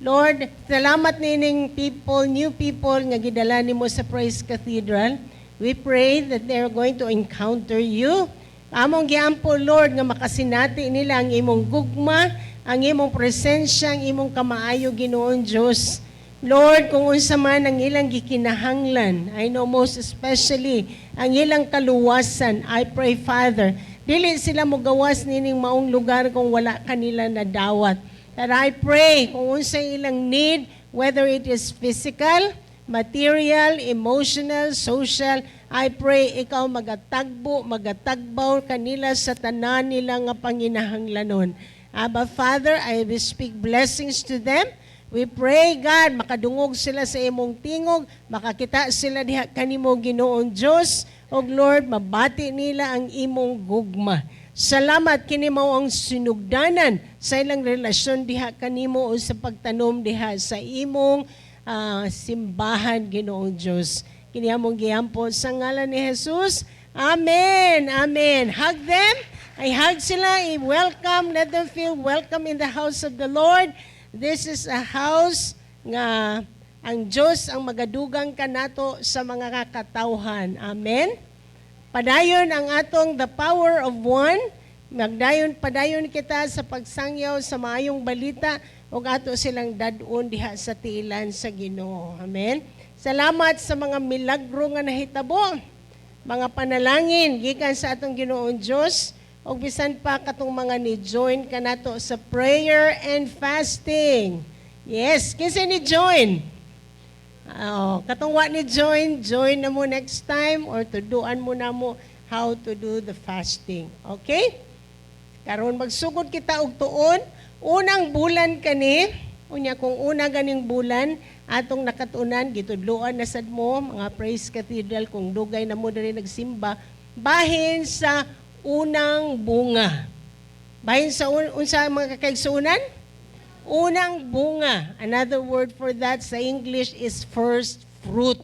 Lord, salamat nining people, new people nga gidala nimo sa Praise Cathedral. We pray that they're going to encounter you. Among giampo, Lord, nga makasinati nila ang imong gugma, ang imong presensya, ang imong kamaayo, Ginoon Diyos. Lord, kung unsa man ang ilang gikinahanglan, I know most especially ang ilang kaluwasan, I pray, Father, dili sila mo gawas nining maong lugar kung wala kanila na dawat. That I pray, kung unsa ilang need, whether it is physical, material, emotional, social, I pray ikaw magatagbaw kanila sa tanan nila nga panginahanglanon. Abba Father, I will speak blessings to them. We pray, God, makadungog sila sa imong tingog, makakita sila diha kanimo Ginoong Diyos, o Lord, mabati nila ang imong gugma. Salamat kini mao ang sinugdanan sa ilang relasyon diha kanimo o sa pagtanom diha sa imong simbahan, Ginoong Diyos. Kini among giampo sa ngalan ni Jesus. Amen. Amen. Hug them. I hug sila. I-welcome. Let them feel welcome in the house of the Lord. This is a house nga ang Diyos ang magadugang kanato sa mga kakatawhan. Amen. Padayon ang atong the power of one. Padayon kita sa pagsangyaw sa maayong balita o ato silang dadon diha sa tiilan sa Ginoo. Amen. Salamat sa mga milagro nga nahitabo, mga panalangin gikan sa atong Ginoong Diyos, o bisan pa katong mga ni-join kanato sa prayer and fasting. Yes, kinsa ni-join? Katong wa ni join na mo next time or tuduan mo na mo how to do the fasting. Okay? Karon magsugod kita og tuon, unang bulan kani, unya kung una ganing bulan, atong nakatunan, gitudloan na sad mo, mga Praise Cathedral, kung dugay na mo diri nagsimba, bahin sa unang bunga. Bahin sa unsa mga kakaigsunan? Unang bunga. Another word for that sa English is first fruit.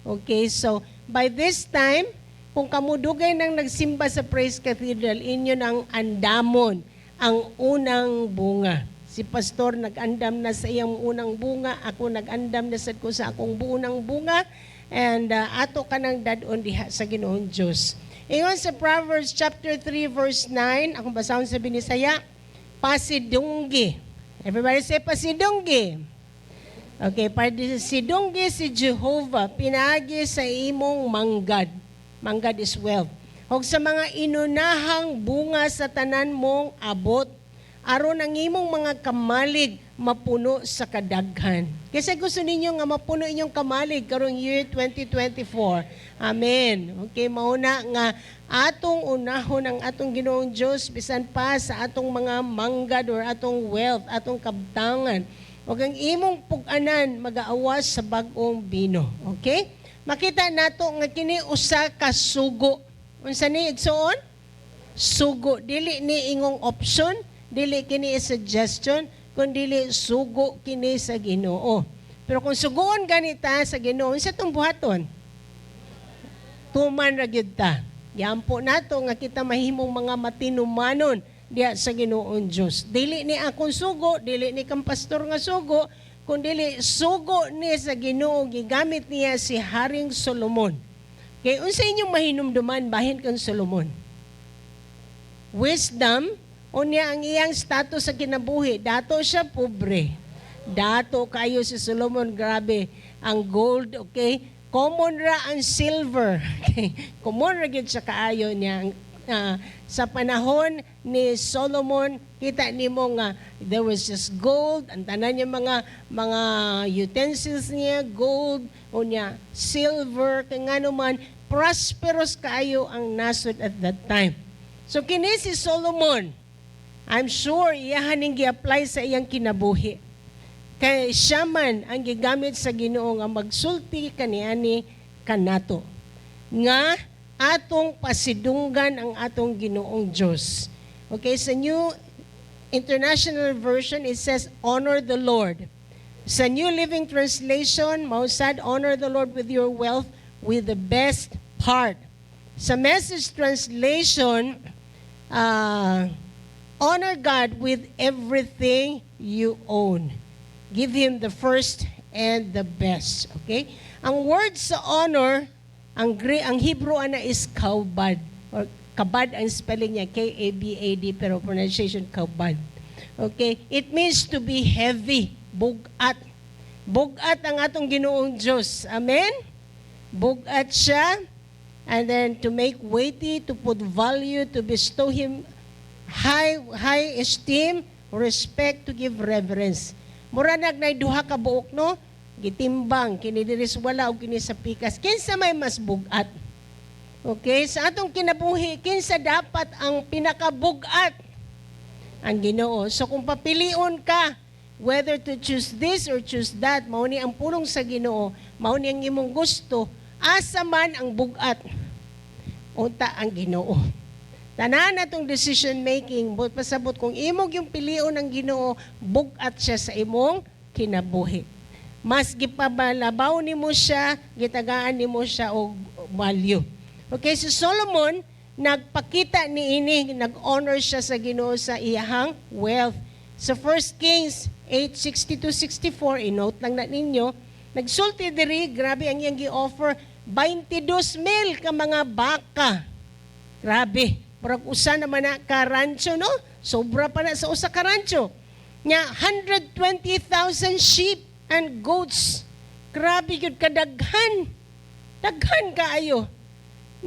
Okay, so by this time, kung kamudugay nang nagsimba sa Praise Cathedral, inyo nang andamon ang unang bunga. Si pastor nag-andam na sa iyang unang bunga, ako nag-andam na sad ko sa akong unang bunga, and ato ka nang dadon diha sa Ginoong Diyos. Ingon sa Proverbs chapter 3 verse 9, akong basahon sa Binisaya, pasidunggi. Everybody say pasidunggi. Okay, pasidunggi si Jehovah, pinagi sa imong manggad. Manggad is wealth. Hog sa mga inunahang bunga sa tanan mong abot, aron ang imong mga kamalig mapuno sa kadaghan. Kasi gusto ninyo nga mapuno inyong kamalig karong year 2024. Amen. Okay, mauna nga atong unahon ang atong Ginoong Diyos bisan pa sa atong mga manggad or atong wealth, atong kabtangan. O ang imong pug-anan mag-aawas sa bag-ong bino. Okay? Makita nato nga kini usa ka sugo. Unsa ni igsoon? Sugo. Dili ni ingong option, dili kini suggestion, kundi sugo kini sa Ginoo. Pero kung sugoon ganita sa Ginoo, unsa tong buhaton? Tuman ra gyud ta. Yampo nato nga kita mahimong mga matinumanon diha sa Ginoong Dios. Dili ni akong sugo, dili ni kang pastor nga sugo, kundi sugo ni sa Ginoo gigamit niya si Haring Solomon. Kay unsa inyong mahinumduman bahin kang Solomon? Wisdom, unya ang iyang status sa kinabuhi, dato siya pobre. Dato kayo si Solomon, grabe, ang gold, okay? Common ra ang silver. Okay? Common ra gyud sa kaayo niya. Sa panahon ni Solomon, kita nimo nga there was just gold, ang tanan niya mga utensils niya, gold, unya silver, kay ngano man prosperous kaayo ang nasod at that time. So kini si Solomon, I'm sure iyahan ning gi-apply sa iyang kinabuhi. Kay siya man ang gigamit sa Ginoo nga magsulti kaniani kanato. Nga atong pasidunggan ang atong Ginoong Diyos. Okay, sa New International Version, it says, honor the Lord. Sa New Living Translation, mausad, honor the Lord with your wealth, with the best part. Sa Message Translation, honor God with everything you own. Give Him the first and the best. Okay? Ang word sa honor, ang Hebrew ana is kaubad. Or kabad ang spelling niya, K-A-B-A-D, pero pronunciation kaubad. Okay? It means to be heavy, bugat. Bugat ang atong Ginoong Diyos. Amen? Bugat siya. And then to make weighty, to put value, to bestow Him high esteem, respect, to give reverence. Mura nagnay duha ka buok, no? Gitimbang, kini diris wala o kini sa pikas. Kinsa may mas bugat? Okay? Sa atong kinabuhi, kinsa dapat ang pinakabugat? Ang Ginoo. So kung papilion ka, whether to choose this or choose that, mao ni ang pulong sa Ginoo, mao ni ang imong gusto, asa man ang bugat. Unta ang Ginoo. Tanan natong decision making, but pasabot kung imong yung pilion ng Ginoo, bugat siya sa imong kinabuhi. Mas gipabalabaw nimo siya, gitagaan nimo siya og value. Okay, si Solomon nagpakita niini, nag-honor siya sa Ginoo sa iyahang wealth. Sa 1 Kings 8:60-64, inote lang na ninyo, nagsulti diri, grabe ang iyang gi-offer, 22,000 ka mga baka. Grabe. Parang usa naman na ka-rancho, no? Sobra pa na sa usa ka-rancho. Nya, 120,000 sheep and goats. Grabe yun, kadaghan. Daghan kaayo.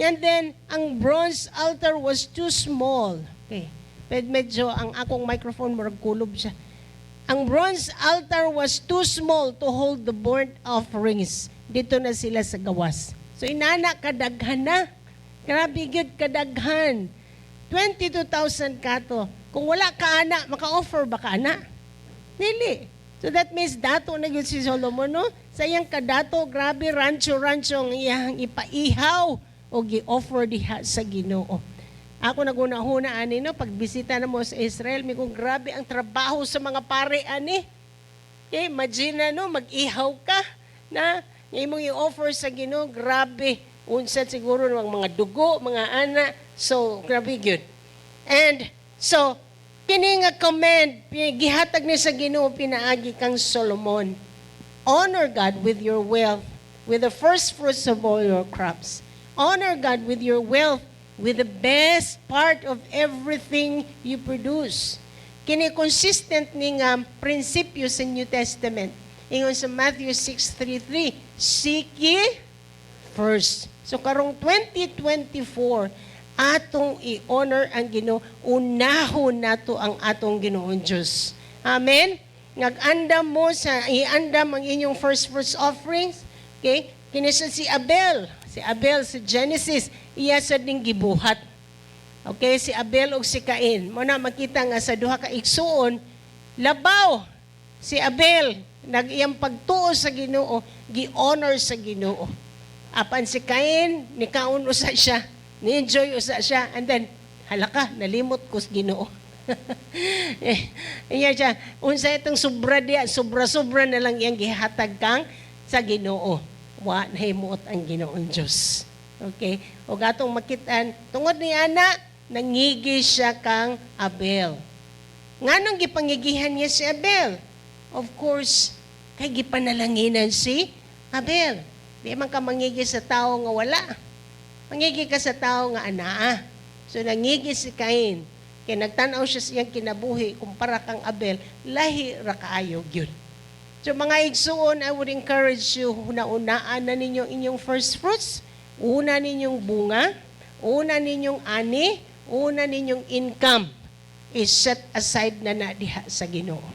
And then, ang bronze altar was too small. Okay. Medyo ang akong microphone, marag kulob siya. ang bronze altar was too small to hold the burnt offerings. Dito na sila sa gawas. So inana kadaghan na. Grabe gyud kadaghan. 22,000 kato. Kung wala ka ana, maka-offer ba ka ana? Dili. So that means dato na gyud si Solomon, no? Sa iyang kadato, grabe rancho-rancho ang iyang ipaihaw o gi-offer diha sa Ginoo. Ako naguna-huna ani no, pagbisita na mo sa Israel, may kung grabe ang trabaho sa mga pare ani. Okay, imagine na no, mag-ihaw ka na imong i-offer sa Ginoo, grabe. Unsa siguro ng mga dugo, mga ana. So, grabe gyud. And so, kini nga command, gihatag ni sa Ginoo pinaagi kang Solomon. Honor God with your wealth, with the first fruits of all your crops. Honor God with your wealth, with the best part of everything you produce. Kini consistent ni nga prinsipyo sa New Testament. Ingon sa Matthew 6:33, seek ye first. So karong 2024, atong i-honor ang Ginoo, unahon nato ang atong Ginoong Diyos. Amen? Nag-andam mo sa i-andam ang inyong first fruits offerings. Okay? Kinisa si Abel. Si Abel sa Genesis, iya sa ning gibuhat. Okay, si Abel ug si Cain. Mo na makita nga sa duha ka igsuon, labaw si Abel nag-iyang pagtuo sa Ginoo, gi-honor sa Ginoo. Apan si Cain, nikaon usa siya, ni-enjoy usa siya, and then halaka nalimot ko sa Ginoo. Iya siya, unsa itong sobra diya, sobra-sobra na lang iyang gihatag kang sa Ginoo. Wa nahimuot ang Ginoong Diyos. Okay? O gatong makitaan, tungod ni ana, nangigi siya kang Abel. Nganong gipangigihan niya si Abel? Of course, kay gipanalanginan si Abel. Di man ka mangigi sa tao nga wala. Mangigi ka sa tao nga anaa. So nangigi si Cain. Kaya nagtanaw siya siyang kinabuhi kumpara kang Abel, lahi ra kaayo gyud. So mga igsuon, I would encourage you na unaan na ninyo inyong first fruits, una ninyong bunga, una ninyong ani, una ninyong income is set aside na diha sa Ginoo.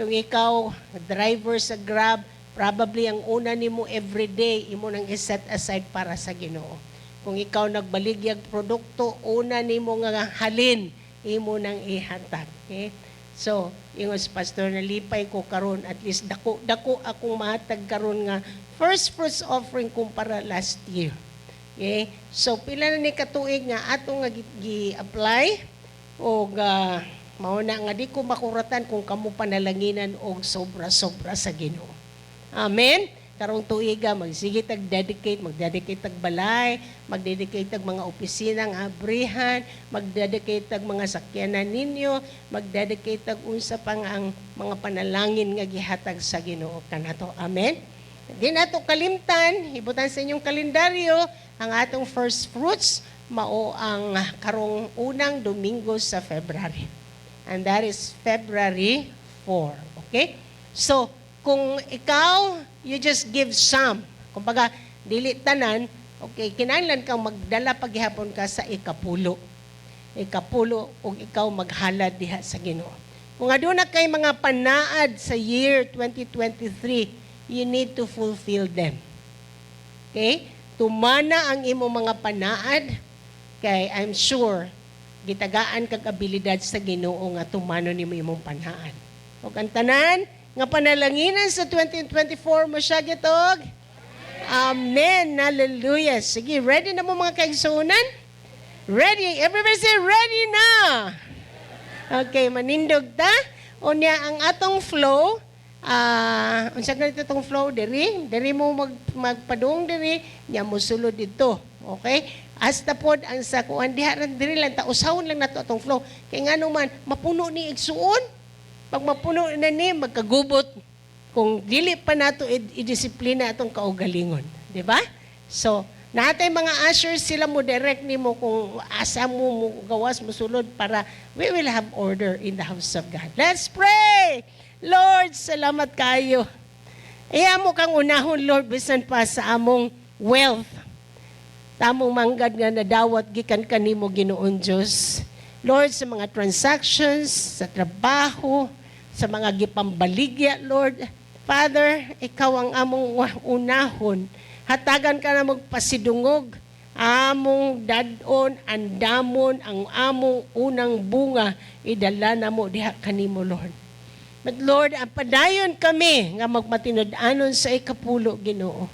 Kung ikaw, driver sa Grab, probably ang una nimo everyday, imo nang i-set aside para sa Ginoo. Kung ikaw nagbaligyag produkto, una nimo nga halin, imo nang ihatag. Okay? So, ingon si Pastor, nalipay ko karon at least dako akong mahatag karon nga first fruits offering kumpara last year. Okay? So, pila na ni katuig nga ato nga gi-apply o mauna nga di ko makuratan kung kamo panalanginan og sobra-sobra sa Ginoo. Amen? Karong tuiga, magsige tag-dedicate, mag-dedicate tag-balay, mag-dedicate tag mga opisina nga abrihan, mag-dedicate tag mga sakyanan ninyo, mag-dedicate tag unsa pang ang mga panalangin nga gihatag sa Ginoo kanato. Amen? Di nato kalimtan, ibutan sa inyong kalendaryo, ang atong first fruits, mao ang karong unang Domingo sa February. And that is February 4. Okay? So, kung ikaw, you just give some. Kumbaga, dili tanan, okay, kinahanglan kang magdala paghihapon ka sa ikapulo. Ikapulo, o ikaw maghalad diha sa Ginoo. Kung aduna kay mga panaad sa year 2023, you need to fulfill them. Okay? Tumana ang imo mga panaad, kay I'm sure, gitagaan kag abilidad sa Ginoo nga tumano nimo imong panaad. O ang tanan, nga panalanginan sa 2024 mo siya gitog. Amen. Hallelujah. Sige, ready na mo mga kaigsunan? Ready. Everybody say, ready na. Okay, manindog ta. O niya, ang atong flow, unsa ganito itong flow, diri mo magpadung diri, niya mo sulod dito. Okay? Hasta pod ang sa kuan diharan diri lang ta usawon lang nato atong flow. Kay ngano man mapuno ni igsuon. Pag mapuno na ni, magkagubot. Kung dili pa nato i-disiplina atong kaugalingon. Di ba? So, natay mga ushers, sila mo direct ni mo kung asa mo gawas mo sulod para we will have order in the house of God. Let's pray! Lord, salamat kayo. Iya mo kang unahon, Lord, bisan pa sa among wealth. Tamong manggad nga nadawat gikan kanimo Ginoon Diyos. Lord, sa mga transactions, sa trabaho, sa mga gipambaligya, Lord. Father, ikaw ang among unahon. Hatagan ka na magpasidungog. Among dadon, andamon, ang among unang bunga, idala na mo diha kanimo, Lord. But Lord, padayon kami nga magmatinud-anon sa ikapulo, Ginoo.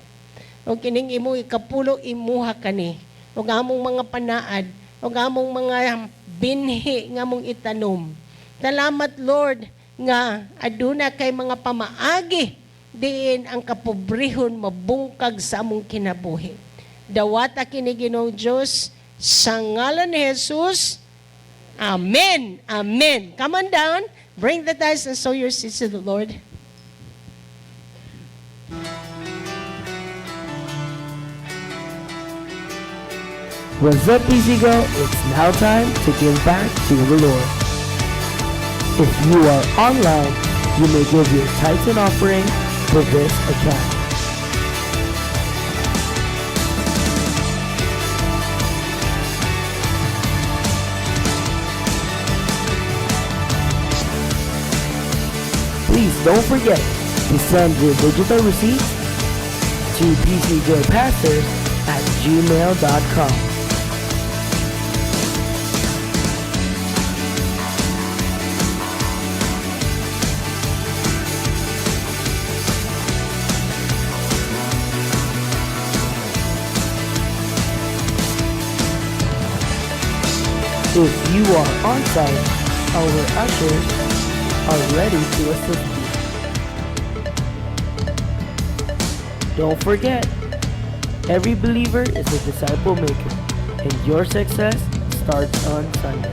O kining imo ikapulo, imuha kani. O among mga panaad, o among mga binhi nga mong itanom. Salamat, Lord, nga aduna kay mga pamaagi diin ang kapobrehon mabungkag sa among kinabuhi. Dawata kini Ginoong Diyos sa ngalan ni Jesus. Amen. Amen. Come on down. Bring the tithes and sow your seeds to the Lord. What's up, Easy Go? It's now time to give back to the Lord. If you are online, you may give your tithes and offering to this account. Please don't forget to send your digital receipts to pcjpastors@gmail.com. If you are on site, our ushers are ready to assist you. Don't forget, every believer is a disciple maker, and your success starts on Sunday.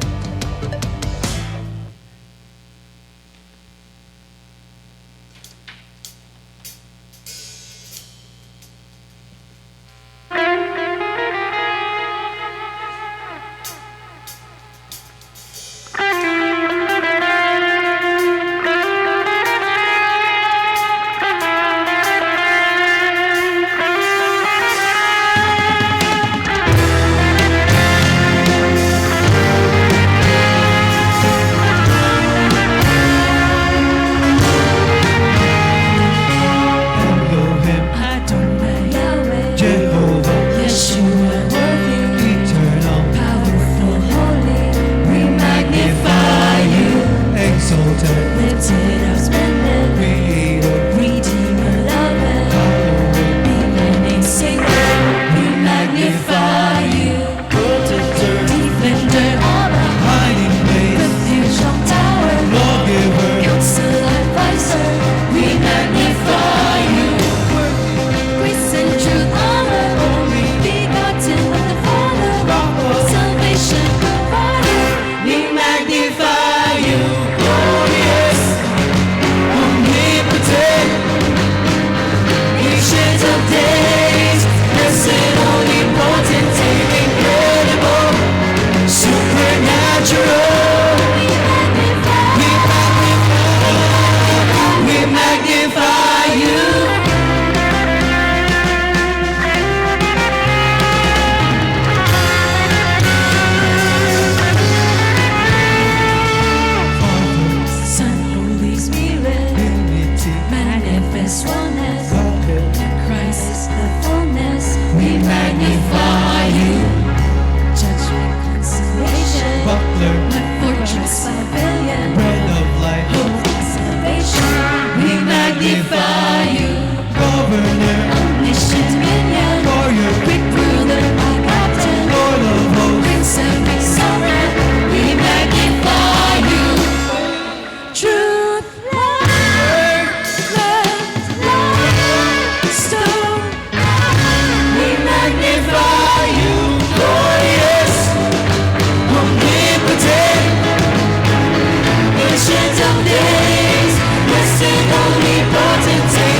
Ancient of days, blessed, omnipotent.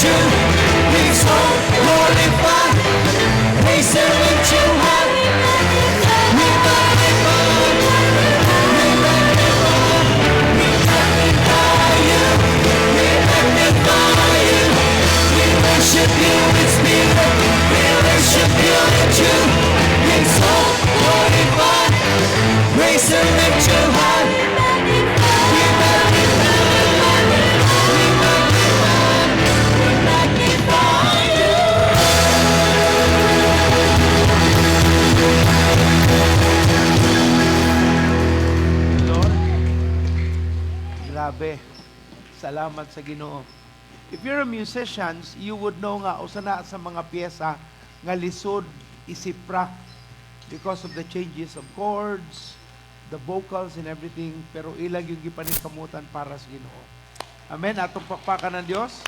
you, exalt, glorify, praise and lift you high. We magnify, we magnify, we magnify you, we magnify you, we worship you in spirit, we worship you in truth, exalt, glorify, praise and lift you high. We magnify, we magnify, we magnify you. Lord, grabe. Salamat sa Ginoo. If you're a musician, you would know nga usa na sa mga piyesa nga lisod isipra because of the changes of chords, the vocals and everything, pero ilag yung gipaningkamutan para sa Ginoo. Amen. Atong pakpakan ng Dios.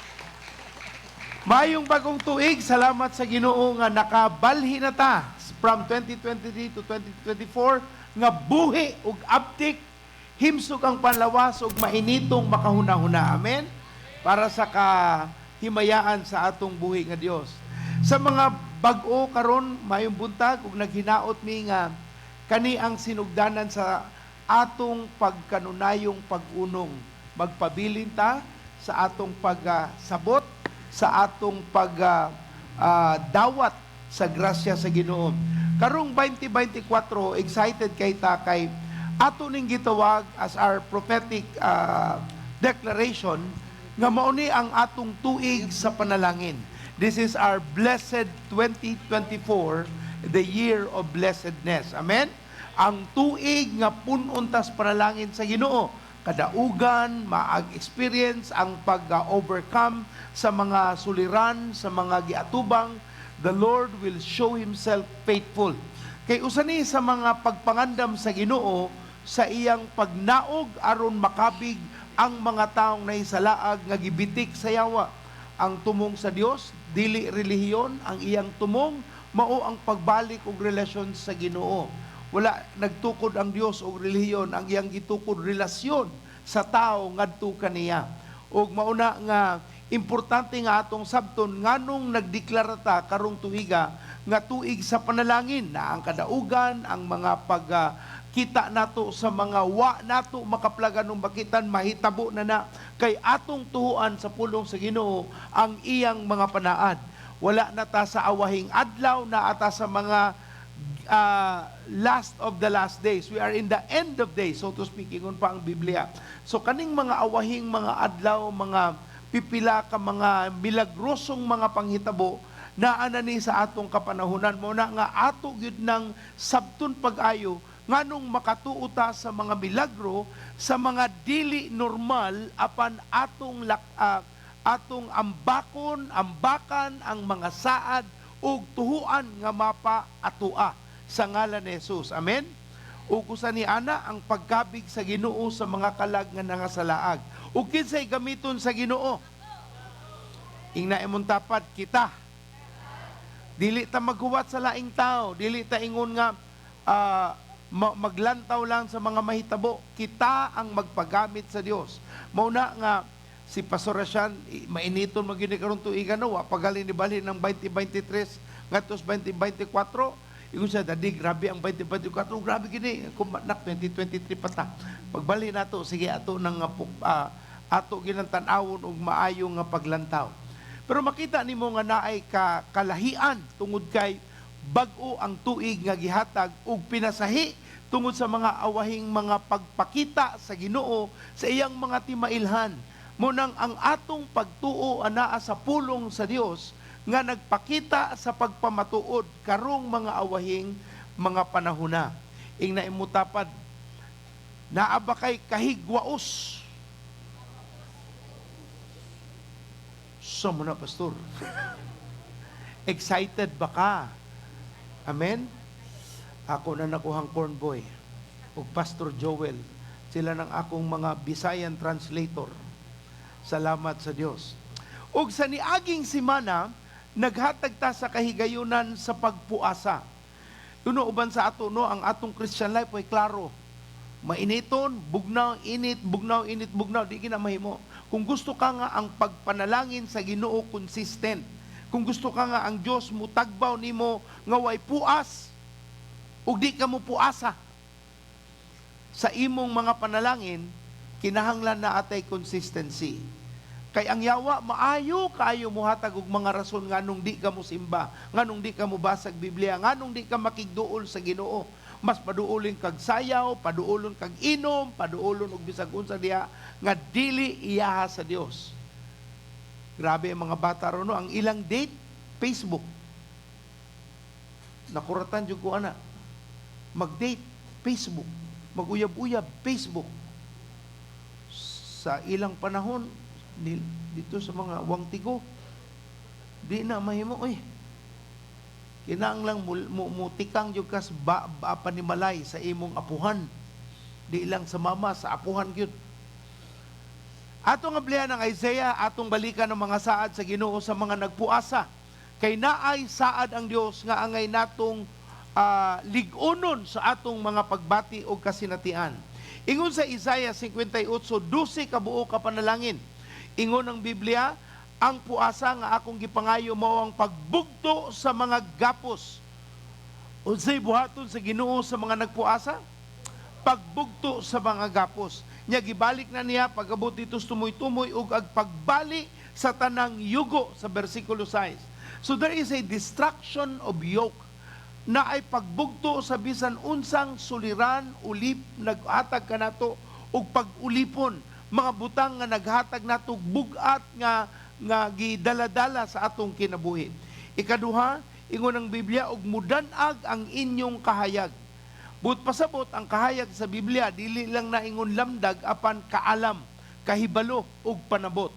Mayong bagong tuig, salamat sa Ginoo nga nakabalhi na ta from 2023 to 2024 nga buhi ug uptick, himsog ang panlawas ug mainitong makahuna-huna. Amen. Para sa kahimayaan sa atong buhi nga Dios. Sa mga bag-o karon mayong buntag ug naghinaot mi nga kani ang sinugdanan sa atong pagkanunayong pag-unong. Magpabilin ta sa atong pagsabot, sa atong pagdawat sa grasya sa Ginoo. Karong 2024, excited kay ta kay ato ning gitawag as our prophetic declaration nga mao ni ang atong tuig sa panalangin. This is our blessed 2024, the year of blessedness. Amen? Ang tuig nga pununtas panalangin sa Ginoo, kadaugan, maag-experience ang pag-overcome sa mga suliran, sa mga giatubang. The Lord will show Himself faithful. Kay usa ni sa mga pagpangandam sa Ginoo sa iyang pagnaog aron makabig ang mga taong naisalaag nga gibitik sa yawa. Ang tumong sa Dios dili relihiyon, ang iyang tumong mao ang pagbalik og relasyon sa Ginoo. Wala nagtukod ang Dios og relihiyon, ang iyang gitukod relasyon sa tao ngadto kaniya. Og mauna nga importante nga atong sabton nganong nagdeklara ta karong tuiga nga tuig sa panalangin na ang kadaugan, ang mga kita nato sa mga wa nato makaplagan ng bakitan mahitabo na kay atong tuhuan sa pulong sa Ginoo ang iyang mga panaad. Wala na ta sa awahing adlaw, na ata sa mga last of the last days. We are in the end of days, so to speak, ingon pa ang Biblia. So kaning mga awahing mga adlaw, mga pipila ka mga milagrosong mga panghitabo na anani sa atong kapanahunan mo na nga ato gyud ng sabton pag-ayo nganong makatuuta sa mga milagro sa mga dili normal apan atong atong ambakan ang mga saad ug tuhuan nga mapa atua sa ngalan ni Jesus. Amen. Ug usa ni ana ang pagkabig sa Ginoo sa mga kalag nga nangasalaag. Ug kinsay gamiton sa Ginoo? Ingna imong tapat kita. Dili ta maghuwat sa laing tao, dili ta ingon nga maglantaw lang sa mga mahitabo. Kita ang magpagamit sa Dios. Mauna nga si Pastor Rashan, mainiton magyud karon tuiga na wa pagali ni bali ng 2023 ngadto 2024. Igon siya, Daddy, grabe ang 2024. Grabe gini. Kumanak, 2023 pa ta. Pagbali nato, sige, ato nang ato ginantanawon og maayong nga paglantaw. Pero makita nimo nga naay kalahian tungod kay bag-o ang tuig nga gihatag ug pinasahi tungod sa mga awahing mga pagpakita sa Ginoo sa iyang mga timailhan. Munang ang atong pagtuo anaa sa pulong sa Dios nga nagpakita sa pagpamatuod karong mga awahing mga panahuna. Ing naimutapad, naaba kay kahigwaos. So muna, Pastor. Excited ba ka? Amen? Ako na nakuhang corn boy o Pastor Joel. Sila ng akong mga Bisayan translator. Salamat sa Dios. Ug sa niaging simana, naghatag ta sa kahigayunan sa pagpuasa. Tuno uban sa ato no, ang atong Christian life ay klaro. Mainiton, bugnaw, init, bugnaw, init, bugnaw, di gina mahimo. Kung gusto ka nga ang pagpanalangin sa Ginoo consistent, kung gusto ka nga ang Dios mo tagbaw nimo nga way puas, ug di ka mo puasa sa imong mga panalangin, kinahanglan na atay consistency. Kay ang yawa, maayo kayo muhatag og mga rason nganong di ka mo simba, nganong di ka mo basag Biblia, nganong di ka makigduol sa Ginoo. Mas paduolin kag sayaw, paduolon kag inom, paduolon og bisag unsa diha nga dili iyaha sa Dios. Grabe ang mga bata ron, no? Ang ilang date, Facebook. Nakuratan jud ko ana. Mag-date, Facebook. Mag-uyab-uyab, Facebook. Sa ilang panahon, dito sa mga wangtigo, di na mahimo, kinahanglang mutikang yung kas panimalay sa imong apuhan. Di lang sa mama, sa apuhan yun. Atong ablihan ng Isaiah, atong balikan ng mga saad sa Ginoo sa mga nagpuasa. Kay naay saad ang Dios nga angay natong ligunon sa atong mga pagbati o kasinatian. Ingon sa Isaiah 58, 12 kabuo ka panalangin. Ingon ang Biblia, ang puasa nga akong gipangayo mao ang pagbugto sa mga gapos. Unsay buhaton sa Ginoo sa mga nagpuasa? Pagbugto sa mga gapos. Nya gibalik na niya pag-abot dito tumoy-tumoy ug ag pagbali sa tanang yugo sa bersikulo 6. So there is a destruction of yoke na ay pagbugto sa bisan unsang suliran, ulip, naghatag ka nato og pag-ulipon, mga butang nga naghatag nato bugat nga gidala-dala sa atong kinabuhi. Ikaduha, ingon ng Biblia, og mudanag ang inyong kahayag. But pasabot ang kahayag sa Biblia, dili lang na ingon lamdag apan kaalam, kahibalo ug panabot.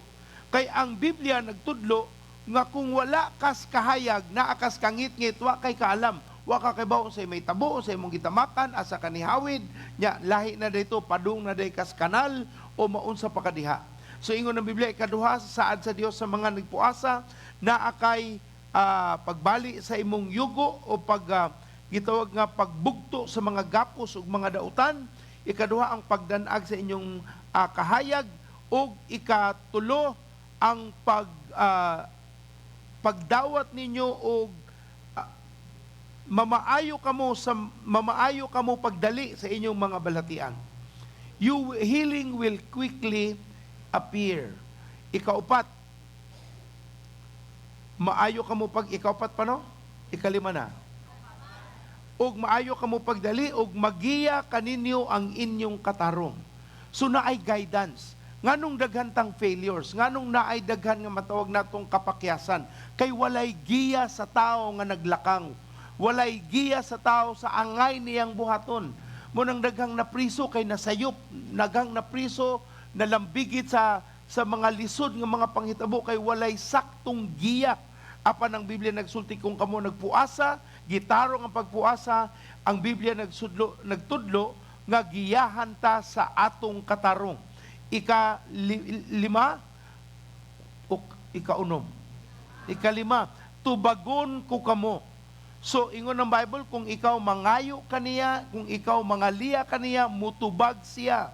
Kay ang Biblia nagtudlo nga kung wala kas kahayag, naa kas kangit-ngit, wa kay kaalam, wa ka kay bawo sa may tabo, sa imong gitamakan, asa kanihawid, nya lahi na dito, padung na day kas kanal o maunsa pa kadiha. So ingon ng Biblia, ikaduha saad sa Dios sa mga nagpuasa na akay pagbali sa imong yugo o gitawag nga pagbugto sa mga gapos ug mga dautan. Ikaduha ang pagdanag sa inyong kahayag ug ikatulo ang pagdawat ninyo og mamaayo kamo pagdali sa inyong mga balatian. Healing will quickly appear. Ikaupat, maayo ka mo pag ikaupat pa no? Ikalima na. Og maayo ka mo pagdali, og magiya kaninyo ang inyong katarong. So naay guidance. Nganong daghantang failures, nganong naay daghan nga matawag natong kapakyasan, kay walay giya sa tao nga naglakang. Walay giya sa tao sa angay niyang buhaton. Munang daghang napriso kay nasayop, naghang napriso nalambigit sa mga lisod ng mga panghitabo kay walay saktong giya. Apan ang Biblia nagsulti kung kamo nagpuasa, gitarong ang pagpuasa, ang Biblia nagtudlo nga giyahan ta sa atong katarong. Ikalima, Ikalima, tubagon ko kamo. So, ingon ng Bible, kung ikaw mangayo kaniya, kung ikaw mangaliya kaniya, mutubag siya.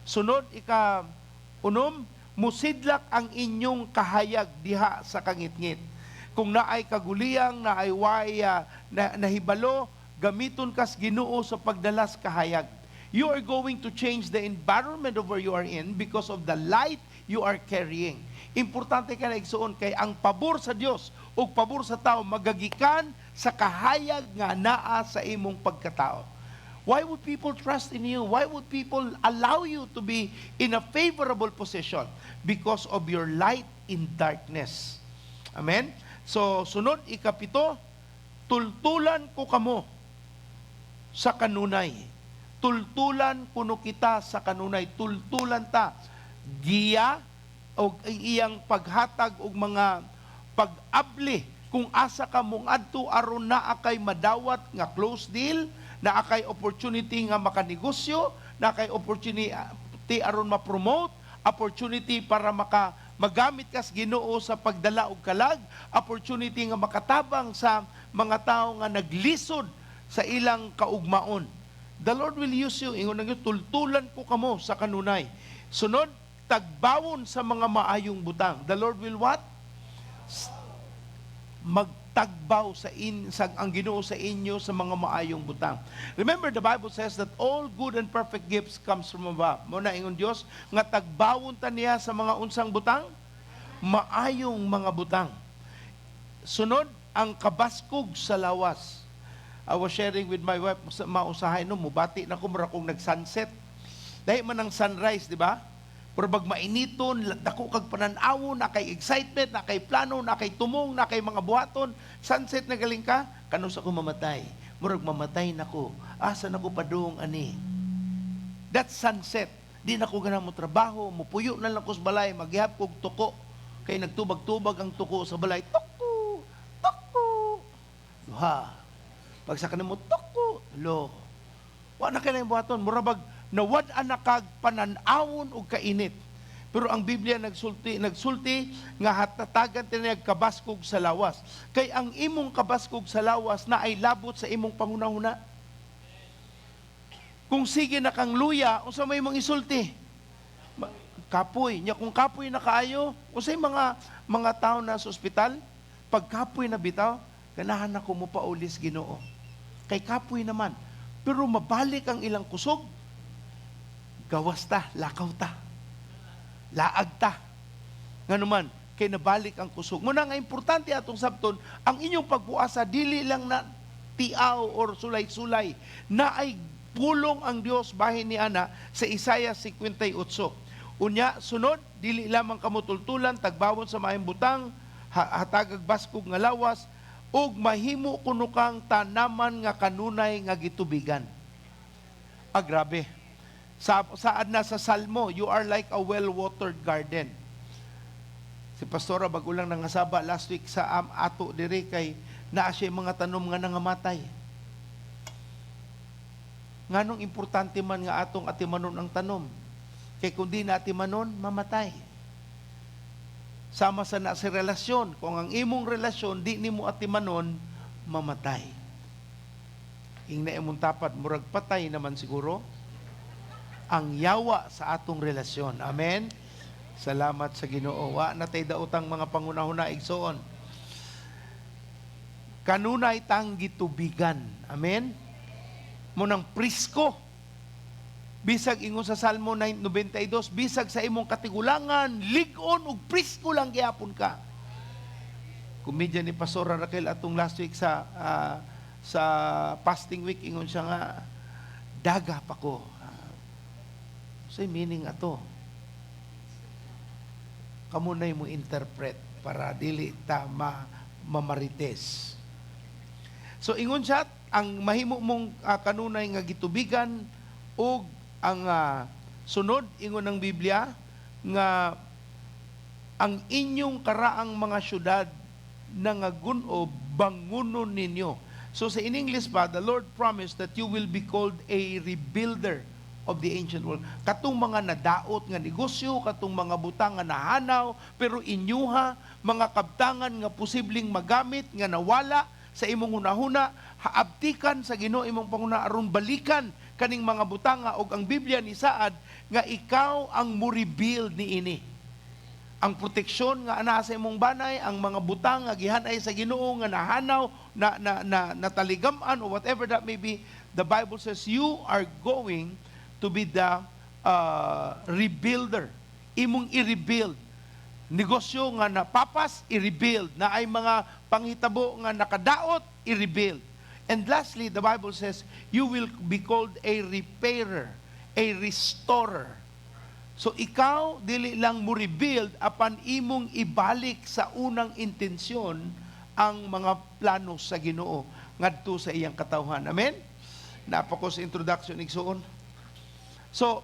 Sunod, ika-unom, musidlak ang inyong kahayag diha sa kangit-ngit. Kung naay kaguliyang, naay nahibalo, gamiton kas Ginoo sa pagdalas kahayag. You are going to change the environment of where you are in because of the light you are carrying. Importante ka na igsuon kay ang pabor sa Dios o pabor sa tao magagikan sa kahayag nga naa sa imong pagkatao. Why would people trust in you? Why would people allow you to be in a favorable position? Because of your light in darkness. Amen? So, sunod, ikapito, tultulan ko kamo sa kanunay. Tultulan kuno kita sa kanunay. Tultulan ta. Giya o iyang paghatag og mga pag-abli kung asa ka mong adto aron naa kay madawat nga close deal, naa kay opportunity nga makanegosyo, naa kay opportunity aron ma-promote, opportunity para magamit kas Ginoo sa pagdala og kalag, opportunity nga makatabang sa mga tao nga naglisod sa ilang kaugmaon. The Lord will use you. Ingon nga tultulan ko kamo sa kanunay. Sunod, magtagbawon sa mga maayong butang. The Lord will what? Magtagbaw ang Ginoo sa inyo sa mga maayong butang. Remember, the Bible says that all good and perfect gifts comes from above. Muna ingon Dios nga tagbawon ta niya sa mga unsang butang? Maayong mga butang. Sunod, ang kabaskog sa lawas. I was sharing with my wife, mausahay no, mubati na ko, mura kong nag-sunset. Dahil man ang sunrise, di ba? Pero pag mainiton, dako kag pananawon, na kay excitement, na kay plano, na kay tumong, na kay mga buhaton, sunset na galing ka, kanus ako mamatay. Murag mamatay na ko. Asa na ko padung ani. That's sunset. Di na ko ganang mo trabaho, mupuyo na lang ko sa balay, maghihap kog tuko. Kay nagtubag-tubag ang tuko sa balay. Tuko! Tuko! Luha. Pag sa kanimo, tuko! Lo. Wala na ka na yung buhaton. Murabag, nawad anakag pananawon o kainit. Pero ang Biblia nagsulti nga hatatagan tinayag kabaskog sa lawas. Kay ang imong kabaskog sa lawas na ay labot sa imong pangunahuna. Kung sige na kang luya, unsa may mong isulti? Kapoy. Nya kung kapoy na kaayo, unsay mga tao na sa ospital, pag kapoy na bitaw, ganahan ako mo paulis Ginoo. Kay kapoy naman. Pero mabalik ang ilang kusog, gawas ta, lakaw ta, laag ta. Nga naman, kay nabalik ang kusog. Muna nga importante atong sabton, ang inyong pagpuasa, dili lang na tiaw or sulay-sulay, na ay pulong ang Dios bahin ni Ana sa Isaiah 58. Unya, sunod, dili lamang kamutultulan, tagbawon sa maayong butang, hatagag baskog nga lawas, ug mahimo kuno kang tanaman nga kanunay nga gitubigan. Grabe. Saad na sa Salmo, you are like a well-watered garden. Si Pastora bagulang nangasaba last week sa ato diri kay naa siya mga tanom nga nangamatay. Nganong importante man nga atong atimanon ang tanom. Kay kung di na atimanon, mamatay. Sama sa na sa relasyon. Kung ang imong relasyon, di nimo atimanon, mamatay. Ing na imong tapat, murag patay naman siguro ang yawa sa atong relasyon. Amen? Salamat sa Ginoo. Wa natay daotang mga pangunahuna igsoon. Kanunay tang gitubigan. Amen? Munang prisko. Bisag ingon sa Salmo 9:92, bisag sa imong katigulangan, ligon ug prisko lang gyapon ka. Komedya ni Pastor Raquel atong last week sa fasting week, ingon siya nga, daga pa ko. Say meaning ato. Kamo na mo interpret para dili ta mamarites. So ingon siya, ang mahimo mong kanunay nga gitubigan o ang sunod, ingon ng Biblia, nga ang inyong karaang mga syudad na nga guno, bangunon ninyo. So sa in English ba, the Lord promised that you will be called a rebuilder of the ancient world. Katong mga nadaot nga negosyo, katong mga butang nga nahanaw, pero inyuha, mga kabtangan nga posibleng magamit, nga nawala sa imong hunahuna, haabtikan sa Ginoo imong panguna aron balikan kaning mga butanga og ang Biblia ni saad nga ikaw ang mo-rebuild niini. Ang proteksyon nga ana sa imong banay, ang mga butang nga gihanay sa Ginoo nga nahanaw, nataligaman or whatever that may be, the Bible says you are going to be the rebuilder. Imong i-rebuild. Negosyo nga napapas, i-rebuild. Na ay mga panghitabo nga nakadaot, i-rebuild. And lastly, the Bible says, you will be called a repairer, a restorer. So ikaw, dili lang mo rebuild, apan imong ibalik sa unang intensyon ang mga plano sa Ginoo ngadto sa iyang katawhan. Amen? Napako sa introduction, igsoon. So,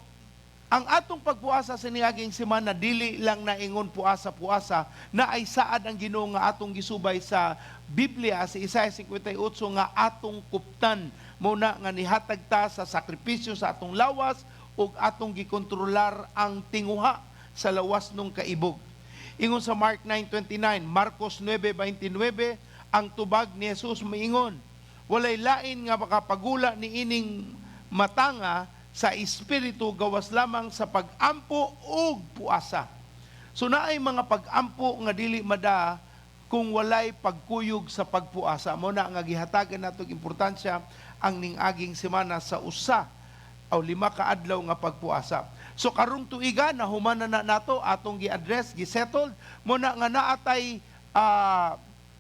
ang atong pagpuasa sa niaging semana, dili lang naingon puasa-puasa, na ay saad ang Ginoo nga atong gisubay sa Biblia, sa Isaiah 58, nga atong kuptan, muna nga nihatag ta sa sakripisyo sa atong lawas, o atong gikontrolar ang tinguha sa lawas nung kaibog. Ingon sa Mark 9:29, Marcos 9:29, ang tubag ni Jesus maingon, walay lain nga makapagula ni ining matanga, sa espiritu gawas lamang sa pag-ampo ug puasa. So naay mga pag-ampo nga dili mada kung walay pagkuyog sa pagpuasa. Mo na nga gihatagan natong importansya ang ning-aging semana sa usa o 5 ka adlaw nga pagpuasa. So karong tuiga na humana na nato atong gi-address, gi-settled mo na nga naatay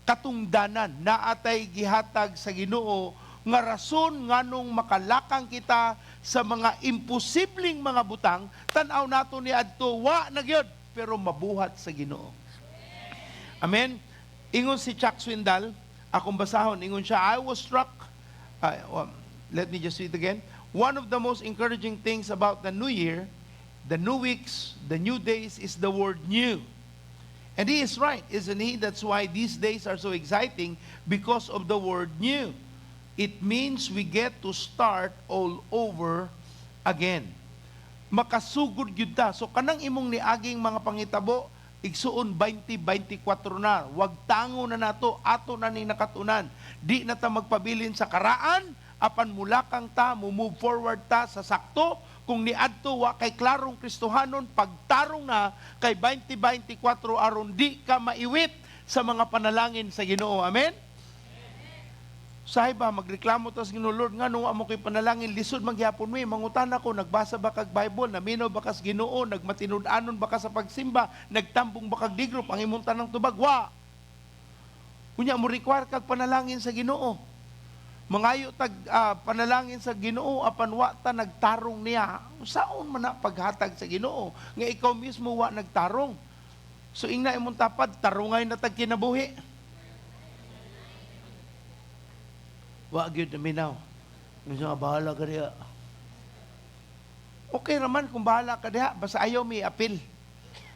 katungdanan, naatay gihatag sa Ginoo nga rason nganong makalakang kita sa mga imposibleng mga butang, tan-aw nato ni adto wa na gyud pero mabuhat sa Ginoo. Amen. Ingon si Chuck Swindoll, akong basahon, ingon siya, I was struck, let me just read again. One of the most encouraging things about the new year, the new weeks, the new days is the word new. And he is right, isn't he? That's why these days are so exciting because of the word new. It means we get to start all over again. Makasugod yun ta. So kanang imong niaging mga pangitabo, igsuon 2024 na. Wag tango na nato, ato na ni nakatunan. Di na ta magpabilin sa karaan, apan mulakang ta, move forward ta sa sakto. Kung niadto wa kay klarong Kristohanon, pagtarong na kay 2024 aron di ka maiwit sa mga panalangin sa Ginoo. Amen? Sahay ba, magreklamo tas Ginoo, Lord, nga nung amo ko'y panalangin, lisod magyapon mo, mangutan ako, nagbasa ba kag Bible, naminaw ba kas Ginoo, nagmatinud-anon ba ka sa pagsimba, nagtambong ba kag digrop, ang imong tanang tubag, wa. Kunya mo require kag panalangin sa Ginoo. Mangayo tag panalangin sa Ginoo, apan wa ta nagtarong niya. Saon man na paghatag sa Ginoo? Nga ikaw mismo wa nagtarong. So ingna imong tapad, tarungay na tag kinabuhi. Wa gyud na minaw. Minsan bahala ka diha. Okay raman kung bahala ka diha, basta ayaw mi apil.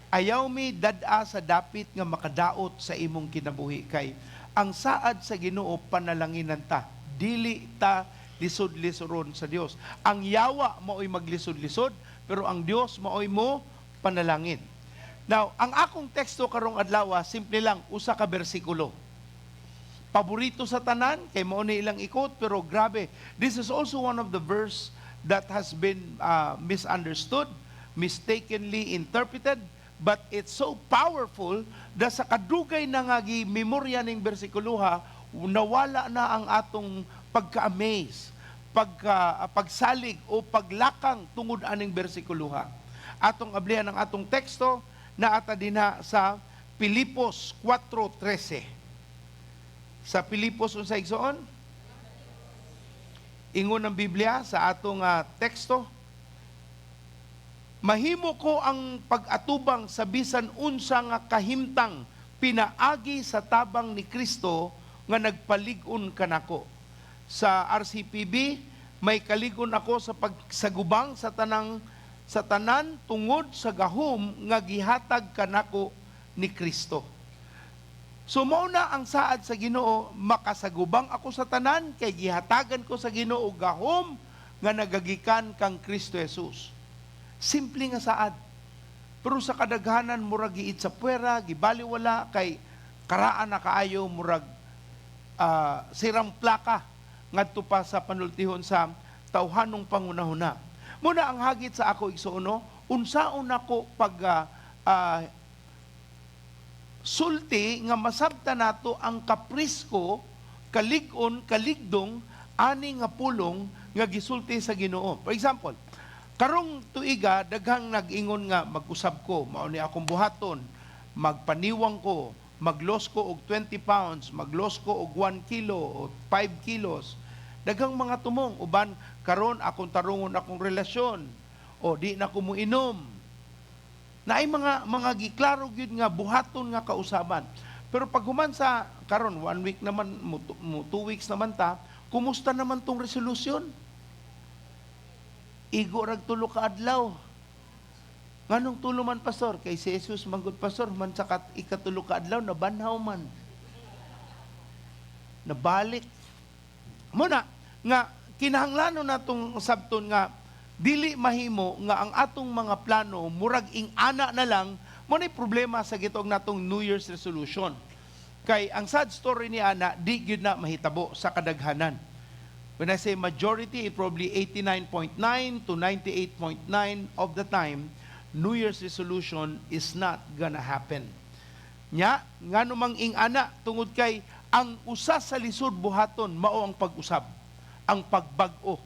Ayaw mi dad-a sa dapit nga makadaot sa imong kinabuhi kay ang saad sa Ginoo panalanginan ta. Dili ta lisod-lisoron sa Dios. Ang yawa mao'y maglisod-lisod, pero ang Dios mao'y mo panalangin. Now, ang akong teksto karong adlaw, simple lang, usa ka bersikulo. Paborito sa tanan, kay mao ni ilang ikot, pero grabe. This is also one of the verse that has been misunderstood, mistakenly interpreted, but it's so powerful na sa kadugay na nga memorya ning bersikuloha, nawala na ang atong pagka-amaze, pagsalig o paglakang tungod aning bersikuloha. Atong ablihan ang atong teksto na ata dinha sa Pilipos 4:13. Sa Pilipos unsa igsoon? Ingon ng Biblia sa atong teksto, mahimo ko ang pag-atubang sa bisan unsa nga kahimtang pinaagi sa tabang ni Kristo nga nagpalig-on kanako. Sa RCPB, may kaligon ako sa pagsagubang sa tanan tungod sa gahom nga gihatag kanako ni Kristo. So mao na ang saad sa Ginoo, makasagubang ako sa tanan kay gihatagan ko sa Ginoo gahom nga nagagikan kang Kristo Jesus. Simple nga saad. Pero sa kadaghanan murag giit sa puwera, gibaliwala kay karaan na kaayo murag sirang plaka ngadto pa sa panultihon sa tawhanong pangunahuna. Muna ang hagit sa ako igsuono, unsaon ako pag sulti nga masabta nato ang kaprisko, kalig-on, kaligdong, ani nga pulong nga gisulti sa Ginoo. For example, karong tuiga, daghang nag-ingon nga mag-usab ko, mao ni akong buhaton, magpaniwang ko, mag-loss ko og 20 pounds, mag-loss ko og 1 kilo o 5 kilos. Daghang mga tumong, uban karon akong tarungon akong relasyon, o di na ko muinom. Na ay mga giklaro gyud nga buhaton nga kausaban. Pero pag human sa karon 1 week naman 2 weeks naman ta, kumusta naman tong resolusyon? Igo rag tulo ka adlaw. Nganong tulo man pastor kay si Jesus manggod pastor man sa ikatulo ka adlaw nabanhaw man. Nabalik. Muna nga kinahanglanon natong sabton nga dili mahimo nga ang atong mga plano murag ing-ana na lang, mo na problema sa gitog natong New Year's resolution. Kay ang sad story ni ana, di gyud na mahitabo sa kadaghanan. When I say majority, it probably 89.9 to 98.9 of the time, New Year's resolution is not gonna happen. Nya, nga numang ing-ana, tungod kay, ang usa sa lisod buhaton, mao ang pag-usab, ang pagbag-o.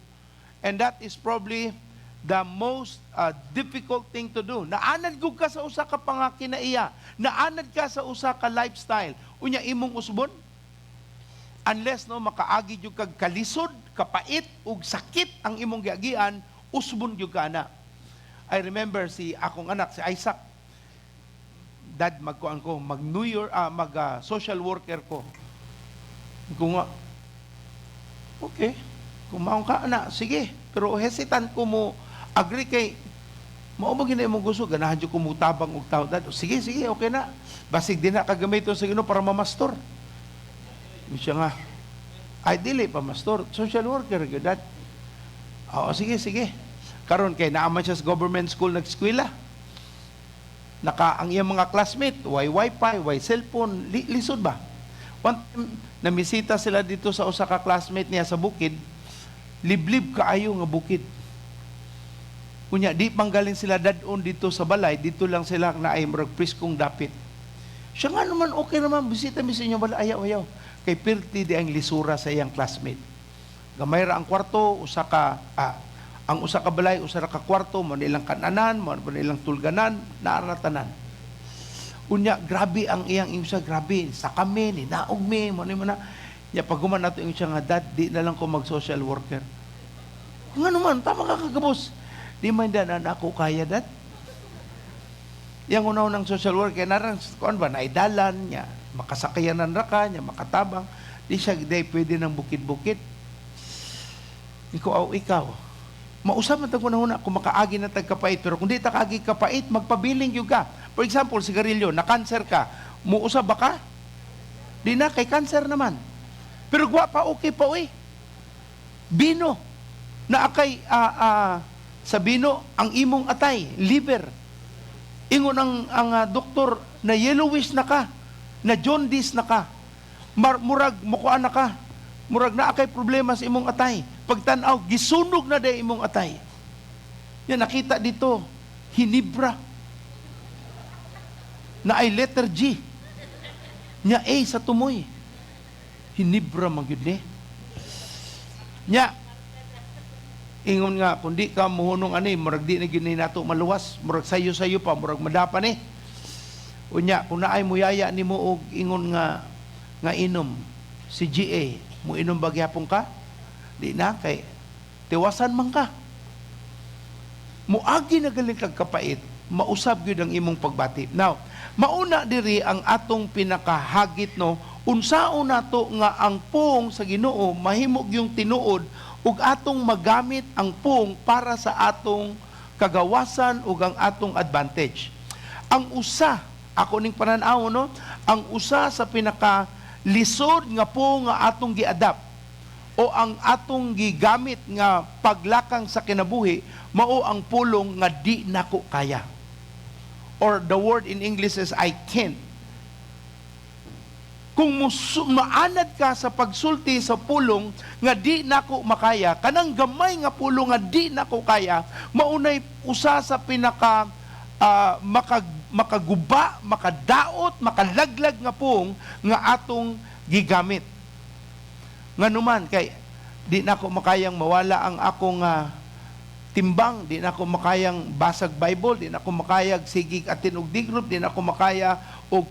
And that is probably the most difficult thing to do. Naanad gud ka sa usa ka pangakinaiya, naanad ka sa usa ka lifestyle, unya imong usbon, unless no makaagi jud kag kalisod, kapait ug sakit ang imong giagian, usbon jud ka na. I remember si akong anak, si Isaac, dad, magkuan ko, mag-New Year, social worker ko. Kung nga, okay, kumaon ka, anak, sige, pero hesitant ko mo, agree kay, maumagin na imong gusto, ganahan dyo kumutabang og tao, dad, sige, sige, okay na, basig din na kagamay ito sa Ginoo para mamastor. Siya nga, ay dili pa mastor, social worker, dad. Oo, sige, sige. Karon kay naaman siya sa government school nag-eskwela. Ang iyang mga classmate, way wifi, way cellphone, lisod ba? One time, namisita sila dito sa usa ka classmate niya sa bukid, liblib kaayo nga bukid. Kunya, di panggaling sila dadon dito sa balay, dito lang sila na ay murag priskong dapit. Siya nga naman, okay naman, bisita mi sa inyo balay, ayaw. Kay pirti di ang lisura sa iyang classmate. Gamay ra ang kwarto, ang usa ka balay, usa ra ka kwarto, mo nilang kananan, mo nilang tulganan, naaratanan. Unya, grabe ang iyang imsa, grabe, sa kami, ni naog mi, mo ni mo na. Ya, pag guman nato yung siya nga, dad, di na lang ko mag-social worker. Nga naman, tama ka kagabos. Di man na ako kaya, dad. Yang una-unang social worker, narang, kuan ba, naidalan niya, makasakayanan ra ka, niya, makatabang, di siya, di pwede ng bukid-bukid. Ikaw, mausap na taguna-una kung makaagi na tagkapait, pero kung di takagi kapait, magpabiling yung ka. For example, sigarilyo, na-cancer ka, muusap ba ka? Di na, kay cancer naman. Pero guwapa, okay pa, Bino, na akay, sa bino, ang imong atay, liver. Ingon ang doktor na yellowish na ka, na jaundice na ka, murag mukuan na ka, murag na akay problema sa imong atay. Pagtanaw, gisunog na day imong atay. Yan, nakita dito, hinibra, na ay letter G, nya A sa tumoy. Hinibra magyud ni. Nya, ingon nga, kung di ka muhunong murag di na gini nato maluwas, murag sayo-sayo pa, murag madapa ni. Unya, kung naay muyaya ni mo og ingon nga inom, si GA, mo inom bagyapon ka? Di na, kay tiwasan man ka. Muagi na galing kag kapait, mausab gyud ang imong pagbati. Now, mauna diri ang atong pinakahagit no, unsaon nato nga ang pung sa Ginoo mahimog yung tinuod ug atong magamit ang pung para sa atong kagawasan ug ang atong advantage. Ang usa, ako ning pananaw no, ang usa sa pinaka lisod nga pung nga atong giadapt o ang atong gigamit nga paglakang sa kinabuhi mao ang pulong nga di nako kaya. Or the word in English is I can't. Kung maanad ka sa pagsulti sa pulong nga di nako makaya, kanang gamay nga pulong nga di nako kaya, maunay usa sa pinaka makaguba, makadaot, makalaglag nga pung nga atong gigamit. Nga naman, kay di nako makayang mawala ang akong timbang, di na ako makayang basag Bible, di na ako makayang sigig atin og digrop, di na ako makaya og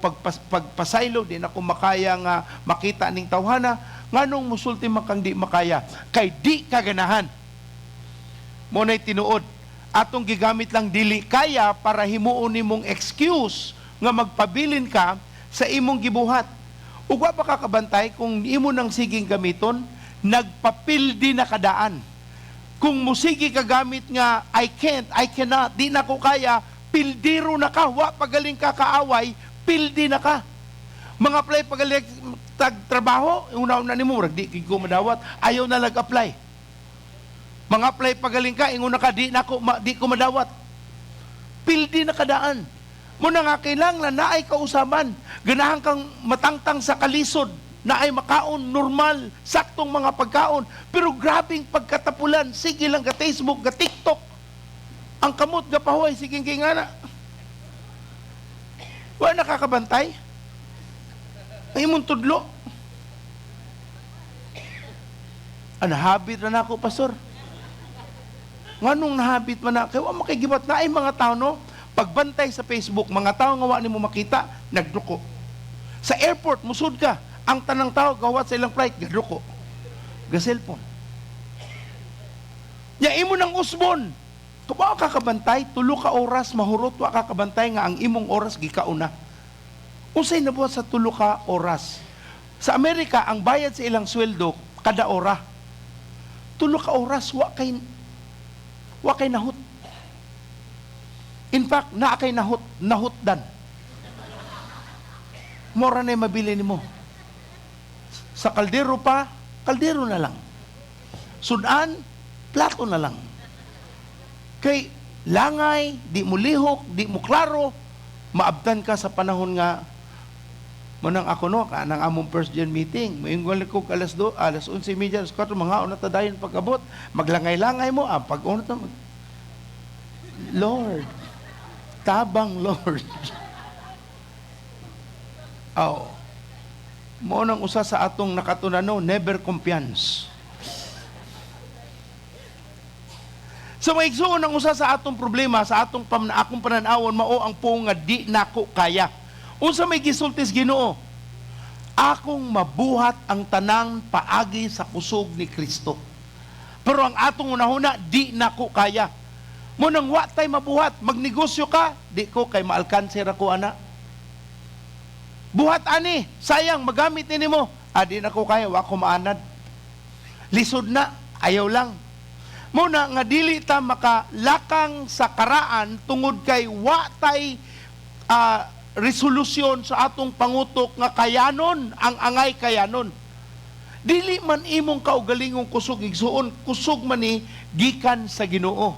pagpasaylo, di na ako makayang makita ning tawhana. Nganong musulti man kang di makaya? Kay di kaganahan. Mo nay tinuod, atong gigamit lang dili kaya para himuon nimong excuse nga magpabilin ka sa imong gibuhat. Ug wa pa kakabantay kung imo nang siging gamiton, nagpapildi na kadaan. Kung musigi ka gamit nga, I can't, I cannot, di na ko kaya, pildiro na ka, wa pagaling ka kaaway, pildi na ka. Mga apply pagaling tagtrabaho, una-una ni mo, di ko madawat, ayaw na lag-apply. Mga apply pagaling ka, inguna ka, di ko madawat. Pildi na kadaan. Muna nga kailangan na naay kausaban, ganahan kang matangtang sa kalisod, na ay makaon, normal, saktong mga pagkaon. Pero grabing pagkatapulan, sige lang ka Facebook, ka TikTok. Ang kamot, gapahoy, sige kingana. Wala nakakabantay. Ay mong tudlo. Nahabit na ako, pastor. Nganong nahabit man na, kaya makigibat na ay mga tao, no? Pagbantay sa Facebook, mga tao nga wa nimo makita, nagduko. Sa airport, musud ka, ang tanang tao, gawat sa ilang flight, nagduko. Ga-cellphone. Ya imo ng usbon. Kung ba kakabantay, 3 ka oras, mahurot, wa kakabantay nga ang imong oras, gikauna. Unsay nabuhat sa 3 ka oras. Sa Amerika, ang bayad sa ilang sweldo, kada ora. 3 ka oras, wa kay nahut. In fact, naa kay nahutdan. Mora na mabili nimo. Sa kaldero pa, kaldero na lang. Sudan, plato na lang. Kay langay, di mo lihok, di mo klaro, maabtan ka sa panahon nga manang ako no, kanang among first gen meeting, maingwal ko alas 11:30, alas 4, mga una tadayon pagabot, maglangay-langay mo, pag-una ta, Lord, tabang Lord. Mo nang usa sa atong nakatunano, never confiance. So maigsuon ang usa sa atong problema, sa atong akong pananawon, mao ang po nga di nako kaya. Unsa may gisultis Ginoo? Akong mabuhat ang tanang paagi sa kusog ni Kristo. Pero ang atong unahuna, di nako kaya. Munang wa tay mabuhat, magnegosyo ka, di ko kay maalkanser ako ana. Buhat ani, sayang magamit nimo. Di nako kaya, wa ko maanad. Lisod na, ayaw lang. Muna nga dili ta makalakang sa karaan tungod kay wa tay resolusyon sa atong pangutok nga kayanon, ang angay kayanon. Dili man imong kaugalingong kusog igsuon, kusog man ni gikan sa Ginoo.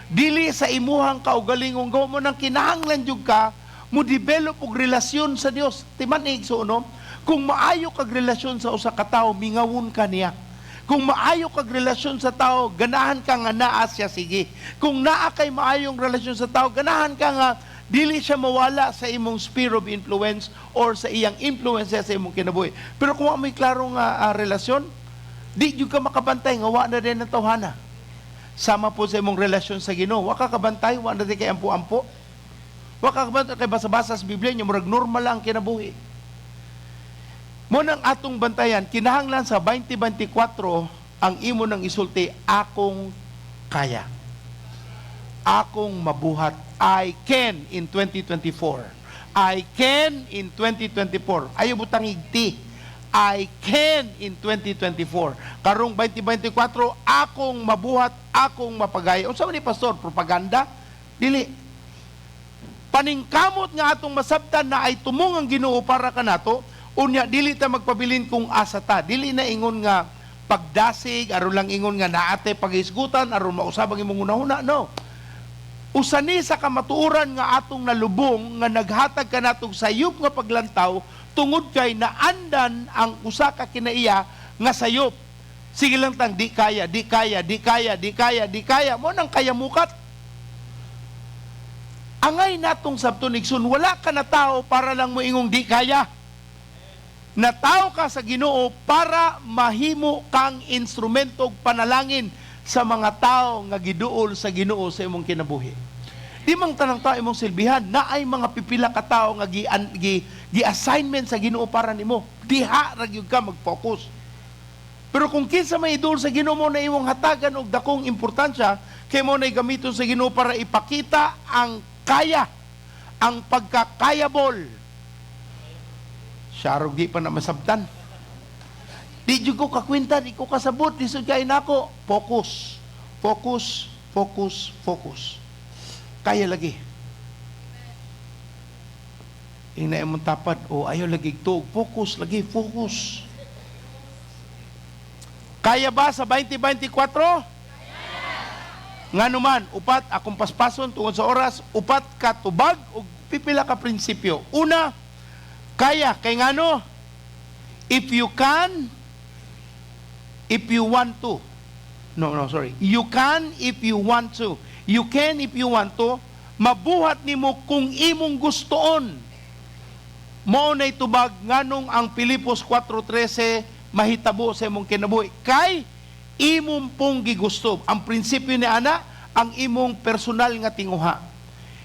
Dili sa imuhang kaugalingong gawa mo nang kinahanglan jud ka mo develop og relasyon sa Dios. Timan igsuon no? Kung maayo kag relasyon sa usa ka tawo, mingawon ka niya. Kung maayo kag relasyon sa tao, ganahan ka nga naa siya sige. Kung naa kay maayong relasyon sa tao, ganahan ka nga dili siya mawala sa imong sphere of influence or sa iyang influence sa imong kinabuhi. Pero kung may klarong relasyon, di jud ka makabantay nga wa na din ang tawhana. Sama po sa imong relasyon sa Ginoo, wa ka kabantay, wa na din kay ampo-ampo. Wa ka kabantay kay basa-basa sa Biblia, nya murag normal lang ang kinabuhi. Mo nang atong bantayan, kinahanglan sa 2024 ang imo nang isulti, akong kaya. Akong mabuhat. I can in 2024. I can in 2024. Ayaw butang igti. I can in 2024. Karong 2024, akong mabuhat, akong mapagaya. Unsa man ni pastor, propaganda? Dili. Paningkamot nga atong masabtan na ay tumong ang Ginoo para kanato, unya dili ta magpabilin kung asa ta. Dili na ingon nga pagdasig, aron lang ingon nga naate paghisgutan, aron mausab ang imong unahuna. No. Usani sa kamatuoran nga atong nalubong nga naghatag kanatong sayop nga paglantaw tungod kay naandan ang usa ka kinaiya nga sayop. Sige lang tang di kaya, di kaya, di kaya, di kaya, di kaya. Mo nang kaya mukat. Angay natong sabton igsoon, wala ka na tao para lang moingong di kaya. Natao ka sa Ginoo para mahimo kang instrumento og panalangin sa mga tao nga giduol sa Ginoo sa imong kinabuhi. Di mang tanang tao imong silbihan, naay mga pipila ka tao nga gi-assignment sa Ginoo para nimo. Diha ra gyud ka mag-focus. Pero kung kinsa may idol sa Ginoo mo na imong hatagan og dakong importansya, kay mo na gamiton sa Ginoo para ipakita ang kaya, ang pagkakayable. Siya rugi pa na masabtan. Di jud ko kakwinta, di ko kasabot, di sud kay nako. Focus. Focus, focus, focus. Kaya lagi. Ina imong tapad, ayaw lagi tug. Focus lagi, focus. Kaya ba sa 2024? Nga naman, upat akong paspason tungod sa oras, upat ka tubag o pipila ka prinsipyo. Una, kaya, kay ngano, If you can, if you want to. No, sorry. You can if you want to. You can if you want to. Mabuhat nimo kung imong gustoon. Mao nay tubag nganong ang Filipos 4:13 mahitabo sa imong kinabuhi. Kay imong pong gigusto. Ang prinsipyo ni ana, ang imong personal nga tinguha.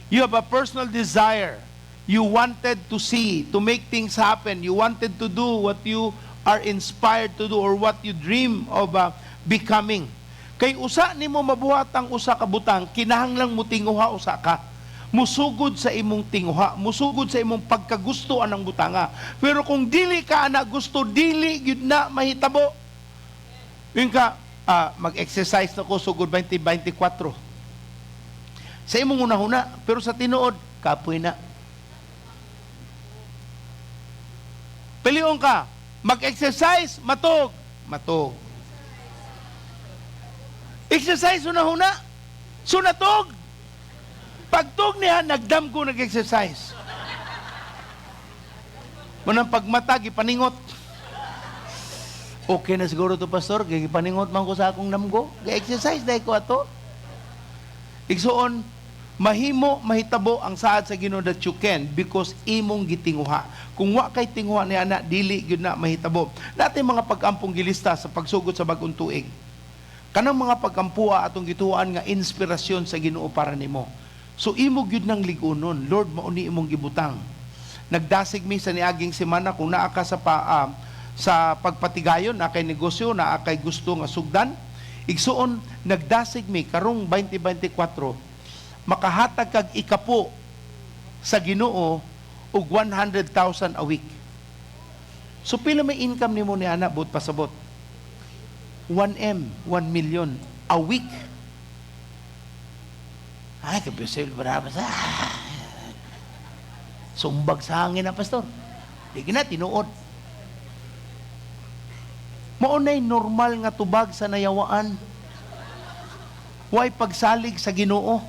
You have a personal desire. You wanted to see, to make things happen. You wanted to do what you are inspired to do or what you dream of becoming. Kay usa nimo mabuhat ang usa ka butang, kinahanglang mo tinguha usa ka. Musugod sa imong tinguha, musugod sa imong pagkagusto anang butanga. Pero kung dili ka ana gusto, dili gyud na mahitabo. Yun ka, mag-exercise na ko sugod 2024. Sa imong una-una, pero sa tinuod, kapoy na. Pilion ka, mag-exercise, matog. Exercise una-una, sunatog. Pagtog niya, nagdam ko nag-exercise. Manang pagmata, gipaningot. Okay na siguro to pastor, gipaningot man ko sa akong namgo. Ga-exercise dahil ko ato. Igsoon, mahimo, mahitabo ang saad sa Ginoo that you can because imong gitinguha. Kung wa kay tinguha niya na, dili yun na mahitabo. Natin mga pag-ampong gilista sa pagsugod sa bagong tuig. Kanang mga pag-ampua atong gituan nga inspirasyon sa Ginoo para nimo. So imo gyud nang ligunon, Lord mauni imong gibutang. Nagdasig mi sa niaging semana kung naa ka sa pagpatigayon, na kay negosyo, na kay gusto nga sugdan. Igsuon, nagdasig mi karong 2024, makahatag kag ikapo sa Ginoo og 100,000 a week. So pila may income nimo ni ana buot pasabot? 1M, 1 million a week. Ay, kapisil baraba sa sumbag sa hangin na pastor. Di gina tinuod. Maunay normal nga tubag sa nayawaan. Way pagsalig sa Ginoo.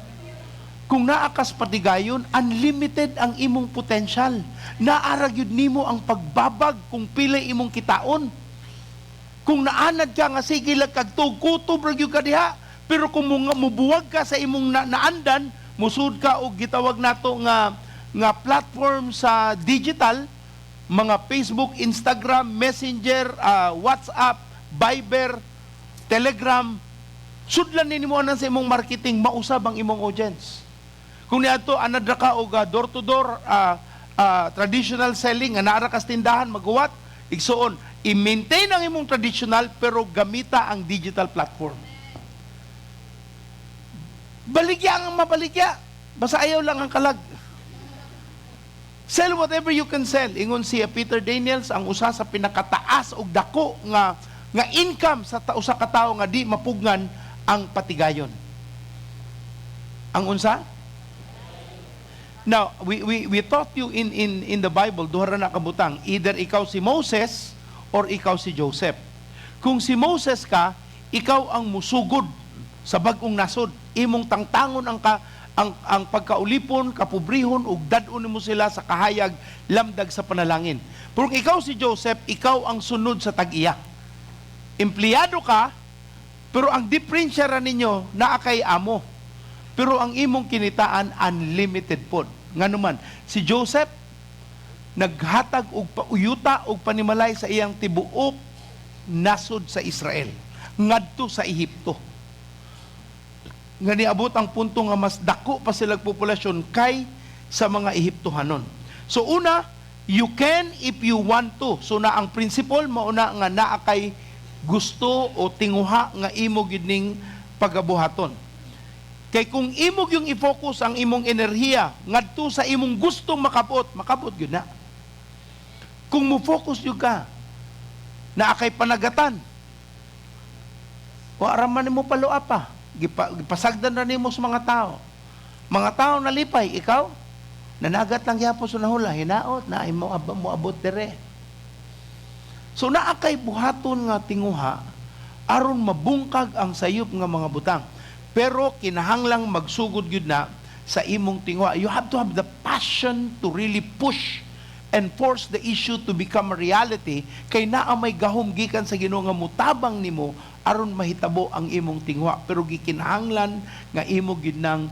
Kung naakas patigayon, unlimited ang imong potential. Naara gyud nimo ang pagbabag kung pilay imong kitaon. Kung naanad ka nga sige lang kag kutob ra gyud ka diha, pero kung mubuwag ka sa imong naandan, musud ka og gitawag nato nga platform sa digital, mga Facebook, Instagram, Messenger, WhatsApp, Viber, Telegram, sudlan nimo anan sa imong marketing, mausab ang imong audience. Kung niadto anad ra ka og door to door traditional selling nga naara ka sa tindahan maghuwat, igsuon i-maintain ang imong traditional pero gamita ang digital platform. Baligya ang mabaligya, basta ayaw lang ang kalag. Sell whatever you can sell. Ingon siya Peter Daniels, ang usa sa pinakataas og dako nga income sa usa ka tawo nga di mapugnan ang patigayon. Ang unsa? Now, we taught you in the Bible, duha ra na kabutang, either ikaw si Moses or ikaw si Joseph. Kung si Moses ka, ikaw ang musugod sa bag-ong nasod. Imong tangtangon ang pagkaulipon, kapobrihon, ug dadon mo sila sa kahayag, lamdag sa panalangin. Pero kung ikaw si Joseph, ikaw ang sunod sa tag-iya. Empleyado ka, pero ang diferensya ra ninyo, naa kay amo. Pero ang imong kinitaan, unlimited pod. Nga naman, si Joseph, naghatag og pauyuta og panimalay sa iyang tibuok nasod sa Israel. Ngadto sa Ehipto. Nga niabot ang punto nga mas dako pa silang populasyon kay sa mga Ehiptohanon. So una, you can if you want to. So na ang principle mauna nga naa kay gusto o tinguha nga imo gyud ning pagabuhaton. Kay kung imo yung i-focus ang imong enerhiya ngadto sa imong gustong makabot gyud na. Kung mo focus yung ka na akay panagatan, o araman mo paluap pa, gipasagdan na nimo sa mga tao. Mga tao nalipay, ikaw, nanagat lang yapon sa nahula, hinaot, na mo abot dire. So naakay buhaton nga tinguha, aron mabungkag ang sayop nga mga butang. Pero kinahanglang magsugod gyud na sa imong tinguha. You have to have the passion to really push and force the issue to become a reality, kay naa may gahom gikan sa Ginoo nga mutabang nimo aron mahitabo ang imong tingwa, pero gikinahanglan nga imo gid nang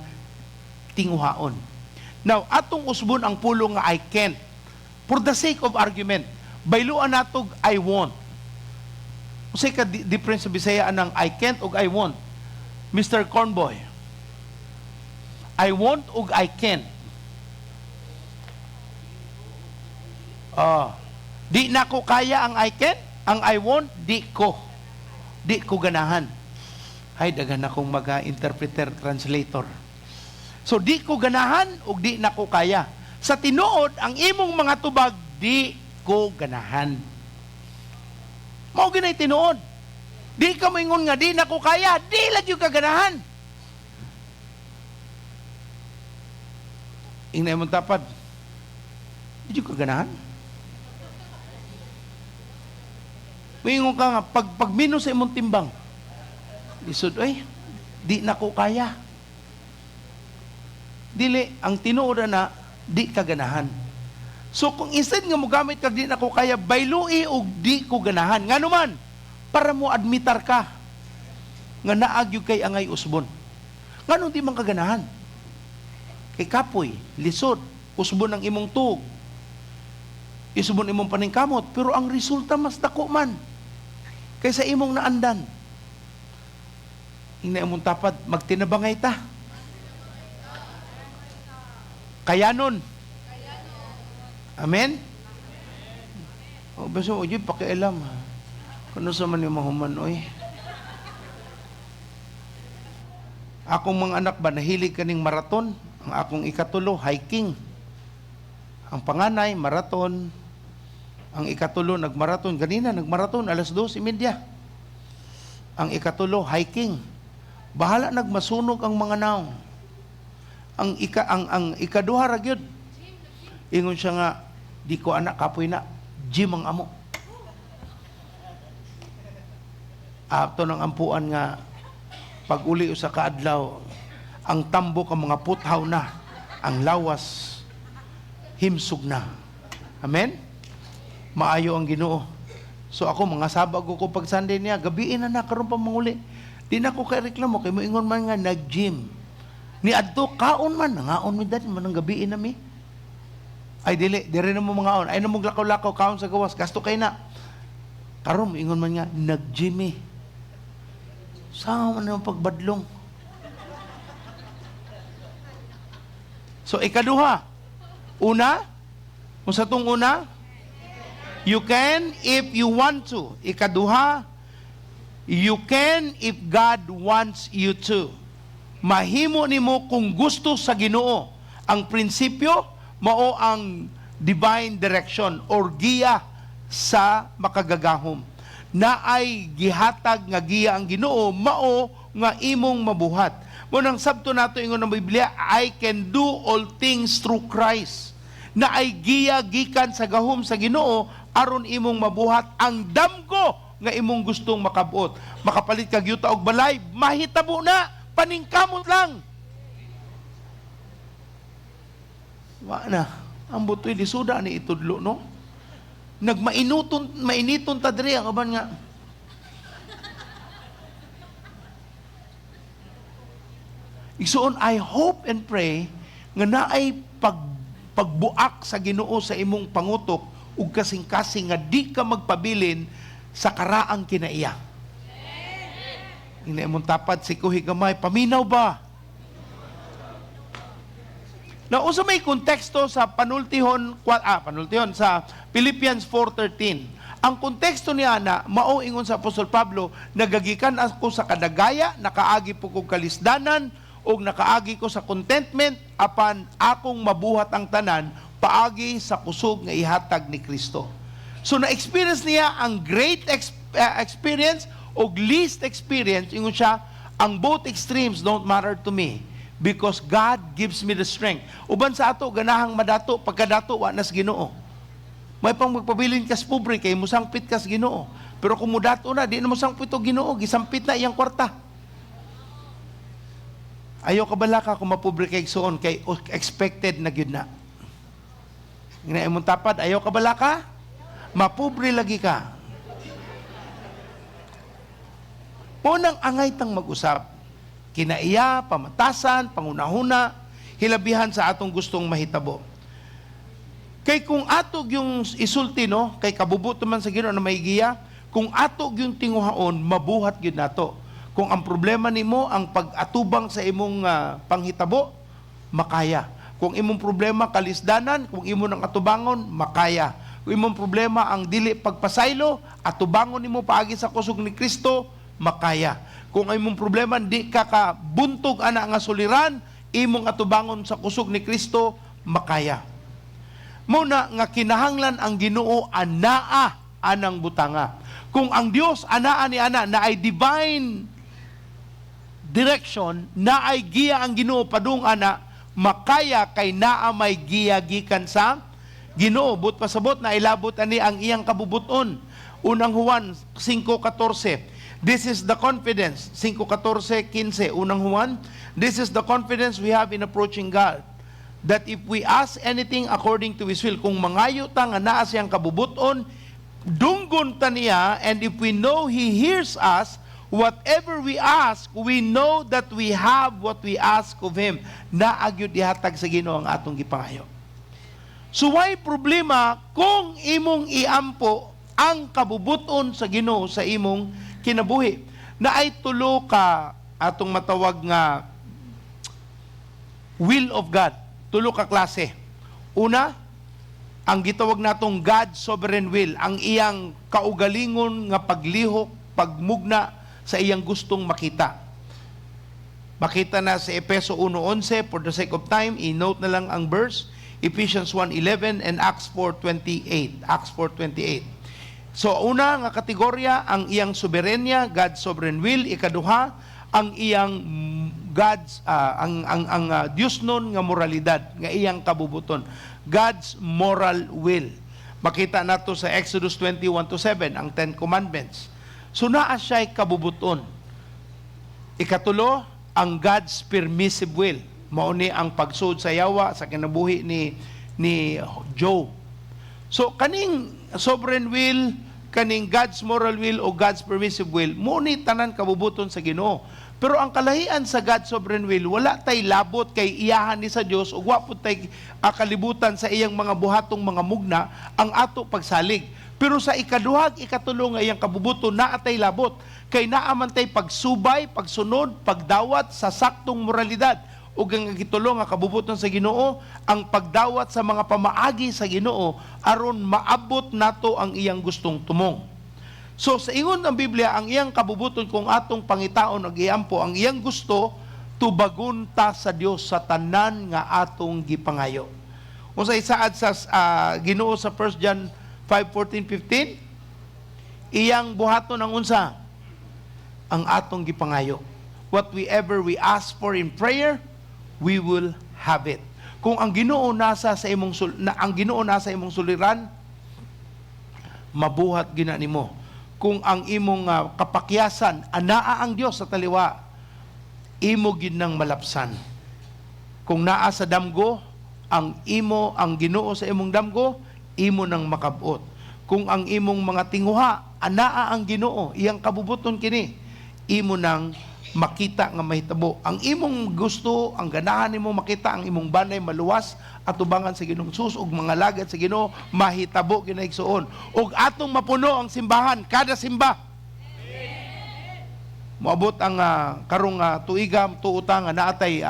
tingwaon. Now, atong usbon ang pulo nga I can't. For the sake of argument, bayluan natog I won't. Usay ka difference sa Bisaya anang I can't ug I won't. Mr. Cornboy, I won't ug I can't. Di na ko kaya ang I can't, ang I won't, di ko ganahan. Hay, dagan akong mag-interpreter, translator. So, di ko ganahan o di na ko kaya. Sa tinuod, ang imong mga tubag, di ko ganahan. Mao ginay tinuod. Di ka moingon nga, di na ko kaya, di lagi ka ganahan. Ingna imong tapad, di ka ganahan. Moingon ka nga, pag minus sa imong timbang, lisod, di na ko kaya. Dili, ang tinuod na, di ka ganahan. So, kung instead nga mo gamit kag di na ko kaya, baylui o di ko ganahan. Nga naman, para mo admitar ka, nga naagyo kay angay usbon. Nga nung di man kaganahan. Kay kapoy, lisod, usbon ang imong tug, isubon imong paningkamot, pero ang resulta mas dako man kaysa imong naandan. Hingna imong tapad, magtinabangay ta. Kayanon. Amen? O, basta mo, yun, pakialam, ha? Kano sa man yung mahuman, oy? Akong mga anak ba, nahilig kaning maraton? Ang akong ikatulo, hiking. Ang panganay, maraton. Ang ikatulo, nagmaraton. Ganina, nagmaraton, 2:30. Ang ikatulo, hiking. Bahala nagmasunog ang mga naong. Ang ikaduha ra gyud. Ingon siya nga, di ko anak kapoy na, gym ang amo. Ato ng ampuan nga, pag uli sa kaadlaw, ang tambo ka mga puthaw na, ang lawas, himsog na. Amen? Maayo ang Ginoo. So ako, mga sabag ko pag Sunday niya, gabiin na karon pa manguli. Di na ko kay reklamo, kay moingon man nga, nag-gym. Ni adto kaon man, nangaon mi dati man ang gabiin na mi. Ay dili, dire na mo mga on. Ay na mo lakaw-lakaw kaon sa gawas, gasto kay na. Karon ingon man nga nag-gym. Saan man ang pagbadlong? So ikaduha. Una, kung sa tong una, you can if you want to. Ikaduha, you can if God wants you to. Mahimo nimo kung gusto sa Ginoo. Ang prinsipyo mao ang divine direction or giya sa makagagahom. Naay gihatag nga giya ang Ginoo mao nga imong mabuhat. Mo nang sabto nato ingon ng Biblia, I can do all things through Christ. Naay giya gikan sa gahom sa Ginoo aron imong mabuhat ang damgo nga imong gustong makabuot. Makapalit kag yuta og balay, mahitabo na. Paningkamot lang. Wa na. Ang butoy lisuda ni itudlo, no? Mainiton ta diri ang aban nga. Igsoon, I hope and pray nga naay pagbuak sa Ginoo sa imong pangutok ug kasing-kasing nga di ka magpabilin sa karaang kinaiya. Hindi mong tapat, sikuhi gamay, paminaw ba? Na usa may konteksto sa panultihon sa Philippians 4:13. Ang konteksto niya na mao ingon sa Apostol Pablo, nagagikan ako sa kadagaya, nakaagi po ko kalisdanan, o nakaagi ko sa contentment, apan akong mabuhat ang tanan, paagi sa kusog nga ihatag ni Kristo. So na-experience niya ang great experience o least experience, ingon siya, ang both extremes don't matter to me because God gives me the strength. Uban sa ato, ganahang madato, pagkadato, wanas Ginoo. May pang magpabilin kas pobre, kay musangpit kas Ginoo. Pero kung mudato na, di na musangpit o Ginoo, gisampit na iyang kwarta. Ayaw ka bala ka kung mapobre kay igsoon, kay expected na gyud na. Nga imong tapad, ayaw ka bala ka? Mapobre lagi ka. Unang angay tang mag-usap, kinaiya, pamatasan, pangunahuna, hilabihan sa atong gustong mahitabo. Kay kung atog yung isulti, no, kay kabubuto man sa Ginoo na may giya, kung atog yung tinguhaon, mabuhat yun nato. Kung ang problema nimo ang pag-atubang sa imong panghitabo, makaya. Kung imong problema kalisdanan, kung imo nang atubangon, makaya. Kung imong problema ang dili pagpasaylo, atubangon nimo paagi sa kusog ni Kristo, makaya. Kung imong problema di ka kabuntog ana nga suliran, imong atubangon sa kusog ni Kristo, makaya. Muna nga kinahanglan ang Ginoo anaa anang butanga. Kung ang Dios anaa ni ana na ay divine direction, na ay giya ang Ginoo padung ana, makaya kay naa may giya gikan sa Ginoo. But pasabot na ilabot ani ang iyang kabubuton. Unang Juan 5:14. This is the confidence. 5:14-15. Unang Juan, this is the confidence we have in approaching God, that if we ask anything according to His will, kung mangayo ta nga naa siyang kabubuton, dunggon ta niya, and if we know He hears us, whatever we ask, we know that we have what we ask of Him. Naagyod ihatag sa Ginoo ang atong gipangayo. So why problema kung imong iampo ang kabubuton sa Ginoo sa imong kinabuhi? Na ay tulo ka atong matawag nga will of God. Tulo ka klase. Una, ang gitawag natong God's sovereign will, ang iyang kaugalingon nga paglihok, pagmugna sa iyang gustong makita. Makita na sa Efeso 1:11, for the sake of time, i-note na lang ang verse, Ephesians 1:11 and Acts 4:28. Acts 4:28. So una nga kategorya, ang iyang soberenya, God's sovereign will. Ikaduha, ang iyang God's Diyos nun nga moralidad, nga iyang kabubuton, God's moral will. Makita nato sa Exodus 21:7, ang 10 Commandments. So naa siya'y kabubuton. Ikatulo, ang God's permissive will. Mauni ang pagsud sa yawa sa kinabuhi ni Job. So kaning sovereign will, kaning God's moral will o God's permissive will, muni tanan kabubuton sa Ginoo. Pero ang kalahian sa God's sovereign will, wala tay labot kay iyahan ni sa Dios ug wa pud tay kalibutan sa iyang mga buhatong mga mugna ang ato pagsalig. Pero sa ikaduhag, ikatulo nga iyang kabubuton, naa tay labot kay naa man tay pagsubay, pagsunod, pagdawat sa saktong moralidad. Ug ang gitulo nga kabubuton sa Ginoo, ang pagdawat sa mga pamaagi sa Ginoo aron maabot nato ang iyang gustong tumong. So sa ingon ng Biblia, ang iyang kabubuton kung atong pangitaon ug iampo, ang iyang gusto tubagon ta sa Dios sa tanan nga atong gipangayo. Unsay saad sa Ginoo sa 1 John 5:14-15, iyang buhaton ang unsa? Ang atong gipangayo. What we ever we ask for in prayer, we will have it. Kung ang Ginoo nasa sa imong suliran, mabuhat gina nimo. Kung ang imong kapakyasan anaa ang Dios sa taliwa, imo gid nang malapsan. Kung naa sa damgo ang Ginoo sa imong damgo, imo nang makabot. Kung ang imong mga tinguha anaa ang Ginoo, iyang kabubuton kini, imo nang makita nga mahitabo. Ang imong gusto, ang ganahan nimo makita ang imong banay maluwas at tubangan sa Ginoong Sus ug mga lagad sa Ginoo mahitabo ginaigsuon. Ug atong mapuno ang simbahan kada simba. Moabot ang karong tuiga tuuta nga naatay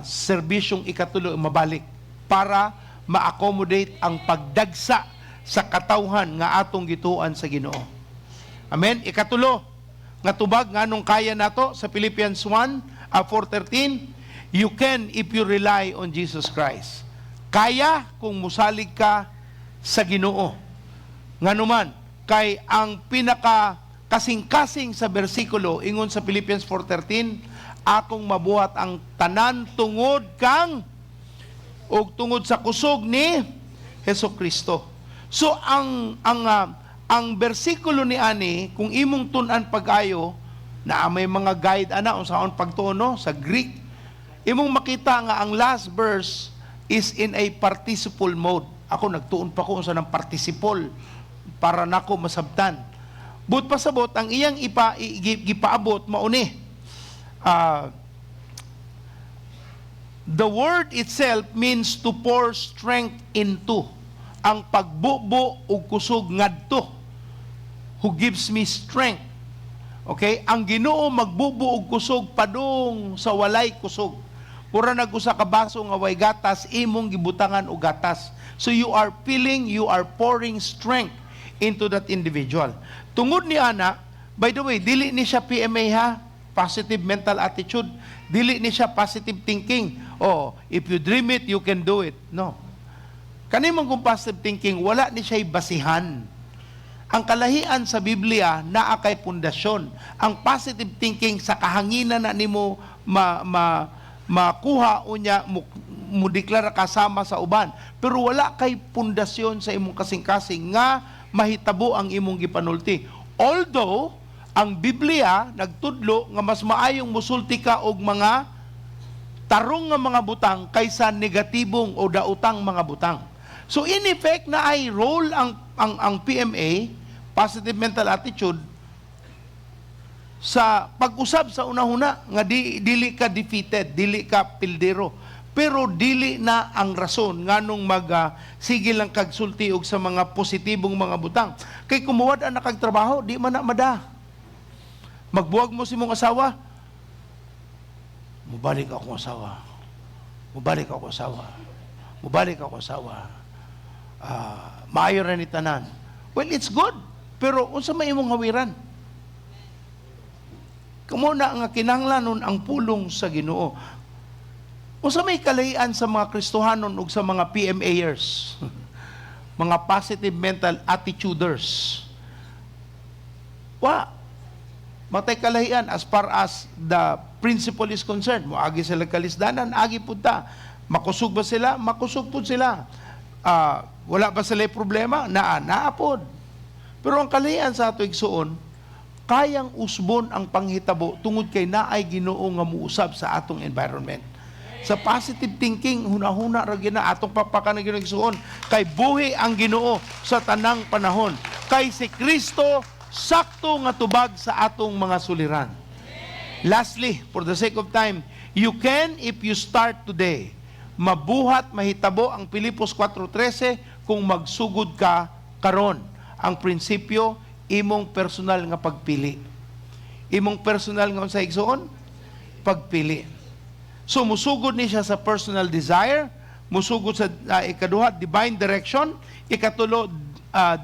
serbisyong ikatulo mabalik para ma-accommodate ang pagdagsa sa katawhan nga atong gituan sa Ginoo. Amen. Ikatulo nga tubag nganong kaya nato sa Philippians 4:13, you can if you rely on Jesus Christ. Kaya kung musalig ka sa Ginoo. Nganuman kay ang pinaka kasing-kasing sa bersikulo ingon sa Philippians 4:13, akong mabuhat ang tanan tungod kang ug tungod sa kusog ni Hesukristo. So ang bersikulo ni ani, kung imong tun-an pag-ayo, na may mga guide ana unsaon pagtuon sa Greek, imong makita nga ang last verse is in a participle mode. Ako nagtuon pa ko sa ng partisipol para nako masabtan. But pasabot ang iyang gipaabot mauni. The word itself means to pour strength into. Ang pagbubo ug kusog ngadto. Who gives me strength. Okay? Ang Ginoo magbubo og kusog padung sa walay kusog. Pura nag-usa ka baso nga way gatas, imong gibutangan og gatas. So you are filling, you are pouring strength into that individual. Tungod ni ana, by the way, dili ni siya PMA ha, positive mental attitude. Dili ni siya positive thinking. Oh, if you dream it, you can do it. No. Kani man kung positive thinking, wala ni siya basihan. Ang kalahian sa Biblia naa kay pundasyon. Ang positive thinking sa kahanginan na nimo makuha unya mo deklara kasama sa uban, pero wala kay pundasyon sa imong kasing-kasing nga mahitabo ang imong gipanulti. Although ang Biblia nagtudlo nga mas maayong musulti ka og mga tarong nga mga butang kaysa negatibong o daotang mga butang. So in effect na ay role ang PMA, positive mental attitude, sa pag-usab sa unahuna nga dili ka defeated, dili ka pildero. Pero dili na ang rason nganong sige lang kagsulti og sa mga positibong mga butang. Kay kumuwad ang nakagtrabaho, di man na mada. Magbuwag mo si mong asawa, mubalik ako asawa. Mubalik ako asawa. Mubalik ako asawa. Maayo ra ni tanan. Well, it's good. Pero unsa may imong hawiran? Kamo na nga kinahanglanon ang pulong sa Ginoo. Unsa may kalahian sa mga Kristohanon ug sa mga PMAers? Mga positive mental attituders. Matay kalahian as far as the principle is concerned. Moagi sila kalisdanan, agi punta. Makusog ba sila? Makusog po sila. Wala ba sila problema? Naapod. Pero ang kalahian sa ato igsuon, kayang usbon ang panghitabo tungod kay naay Ginoo nga muusab sa atong environment. Sa positive thinking, hunahuna ra gina atong papakan ng Ginoo kay buhi ang Ginoo sa tanang panahon. Kay si Kristo sakto nga tubag sa atong mga suliran. Lastly, for the sake of time, you can, if you start today, mabuhat, mahitabo ang Pilipos 4:13 kung magsugod ka karon. Ang prinsipyo, imong personal nga pagpili. Imong personal nga sa igsoon, pagpili. So, musugod ni siya sa personal desire, musugod sa ikaduha, divine direction, ikatulo,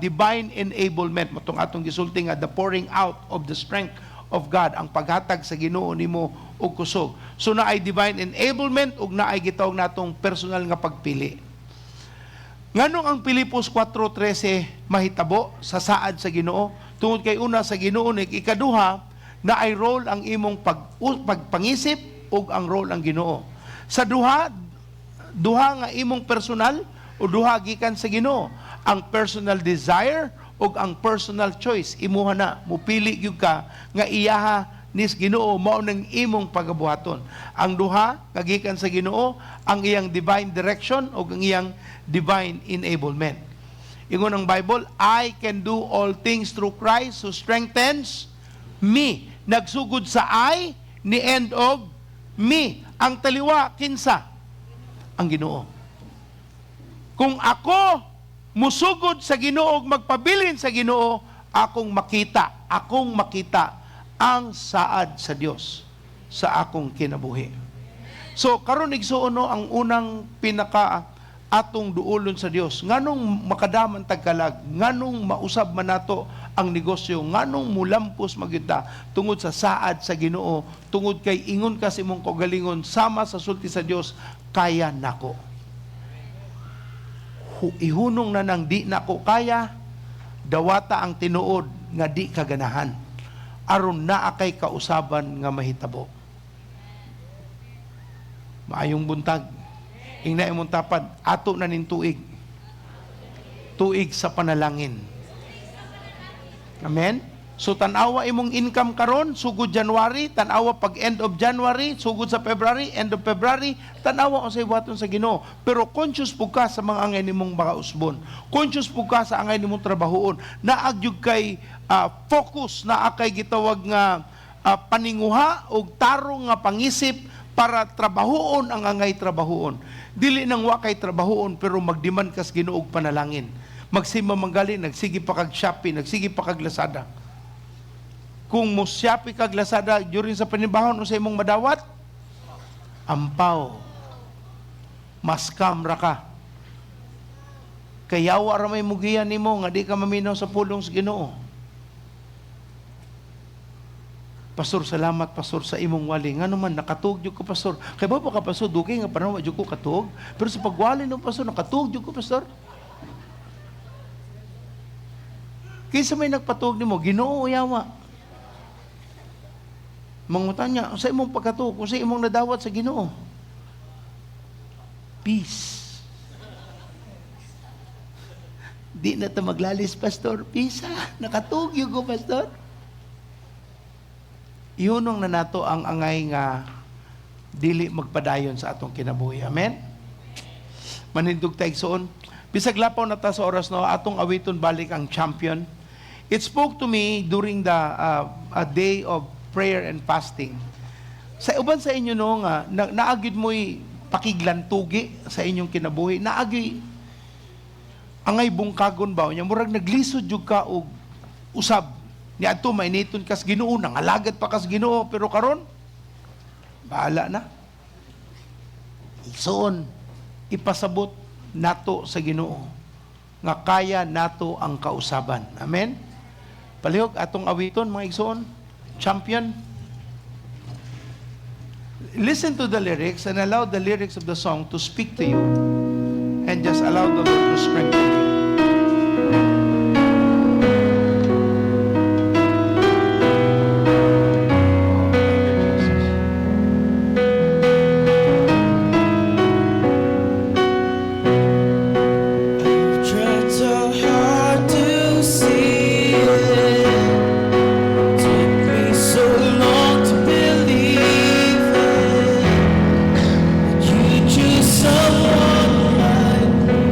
divine enablement. Matong atong gisulti nga, the pouring out of the strength of God, ang paghatag sa Ginoo nimo og kusog. So, naay divine enablement ug naay gitawag natong personal nga pagpili. Nganong ang Pilipos 4:13 mahitabo sa saad sa Ginoo? Tungod kay una sa Ginoo ni ikaduha na ay role ang imong pagpangisip ug ang role ang Ginoo. Sa duha nga imong personal o duha gikan sa Ginoo. Ang personal desire ug ang personal choice imuha na mupili gyud ka nga iyaha nis Ginoo mao nang imong pagabuhaton. Ang duha nga gikan sa Ginoo, ang iyang divine direction ug ang iyang divine enablement. Ingon ang Bible, I can do all things through Christ who strengthens me. Nagsugod sa I ni end of me. Ang taliwa kinsa? Ang Ginoo. Kung ako musugod sa Ginoo ug magpabilin sa Ginoo, akong makita ang saad sa Dios sa akong kinabuhi. So karon igsuon no ang unang atong duolon sa Dios. Nganong makadaman tagkalag, nganong mausab man nato ang negosyo, nganong mulampos magyuta tungod sa saad sa Ginoo, tungod kay ingon ka sa imong kaugalingon sama sa sulti sa Dios, kaya nako. Ihunong na nang di nako kaya, dawata ang tinuod nga di kaganahan. Aron naa kay kausaban nga mahitabo. Maayong buntag. Ingna imong tapad, ato na nin tuig. Tuig sa panalangin. Amen? So tanawa imong income karon sugod January, tanawa pag end of January, sugod sa February, end of February, tanawa unsay buhaton sa Ginoo. Pero conscious pug ka sa mga angay nimong mga usbon. Conscious pug ka sa angay nimong trabahoon. Naagyug kay focus na akay gitawag nga paninguha o tarong nga pangisip para trabahoon ang angay trabahoon. Dili nang wa kay trabahoon pero magdemand kas Ginoo og panalangin. Magsima manggali, nagsige pa kag Shopee, nagsige pa kag Lazada. Kung mo Shopee kag Lazada during sa panibahon o sa imong madawat, ampaw, maskam ra ka. Kayawa ra may mugiyan nimo nga di ka maminaw sa pulong sa Ginoo. Pastor, salamat pastor sa imong wali. Nga naman, nakatug jud ko pastor. Kay ba ka pastor, dugay nga parang jud ko katug. Pero sa pagwali ng pastor, nakatug jud ko pastor. Kaysa may nagpatug nimo, Ginoo yawa. Mangutan niya, sa imong pagkatug, kung sa imong nadawat sa Ginoo. Peace. Di na ta maglalis pastor, peace ha. Nakatug jud ko pastor. Iunong na nato ang angay nga dili magpadayon sa atong kinabuhi. Amen? Manindog ta igsoon. Bisag lapaw na ta sa oras no, atong awiton balik ang champion. It spoke to me during the a day of prayer and fasting. Sa uban sa inyo no nga naagid mo'y pakiglantugi sa inyong kinabuhi. Naagi angay bungkagon ba nya murag naglisod jud ka og usab. Ni adto mainiton kas Ginoo, nangalagad pa kas Ginoo, pero karon bahala na. Igsoon, ipasabot nato sa Ginoo nga kaya nato ang kausaban. Amen. Palihog atong awiton mga igsoon, champion. Listen to the lyrics and allow the lyrics of the song to speak to you and just allow the Lord to strengthen you. Someone like me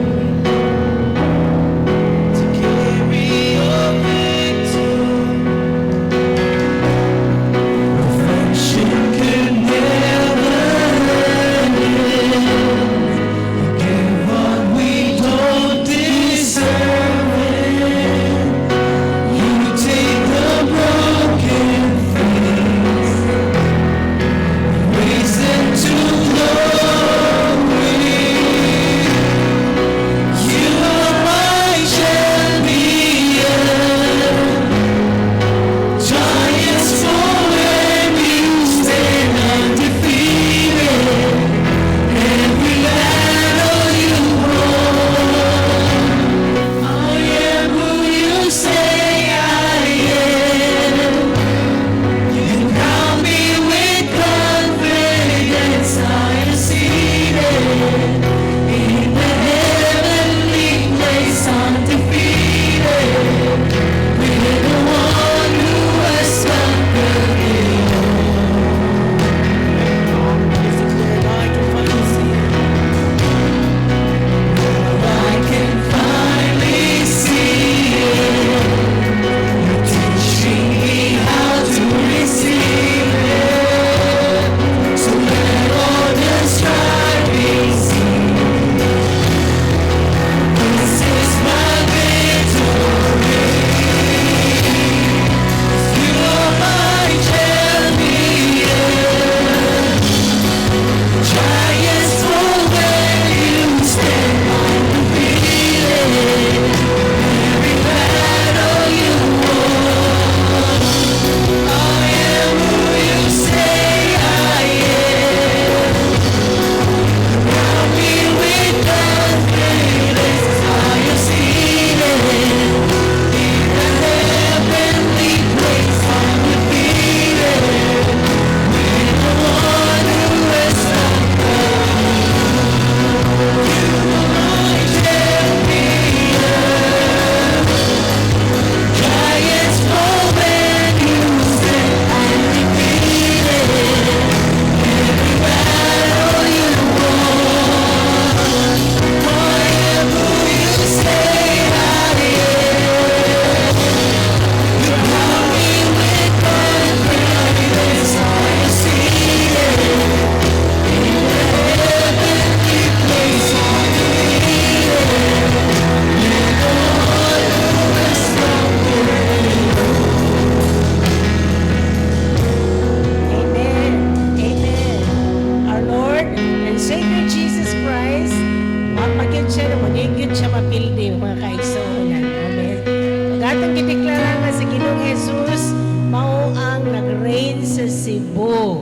Ginoong Jesus mao ang nag-reign sa Cebu.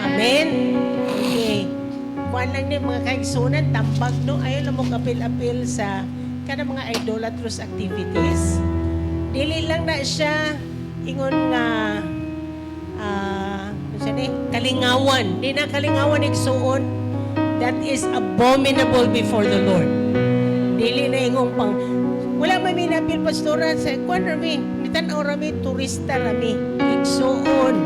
Amen. Okay. Kuan lang ni mga kaigsunan, tambag no, ayaw lang mo kapil-apil sa kada mga idolatrous activities. Dili lang na siya ingon nga kalingawan. Di na kalingawan igsuon. That is abominable before the Lord. Dili na ingong pang wala may minapil pastora sa kuan rami, mitan-aw rami turista rami. Igsuon.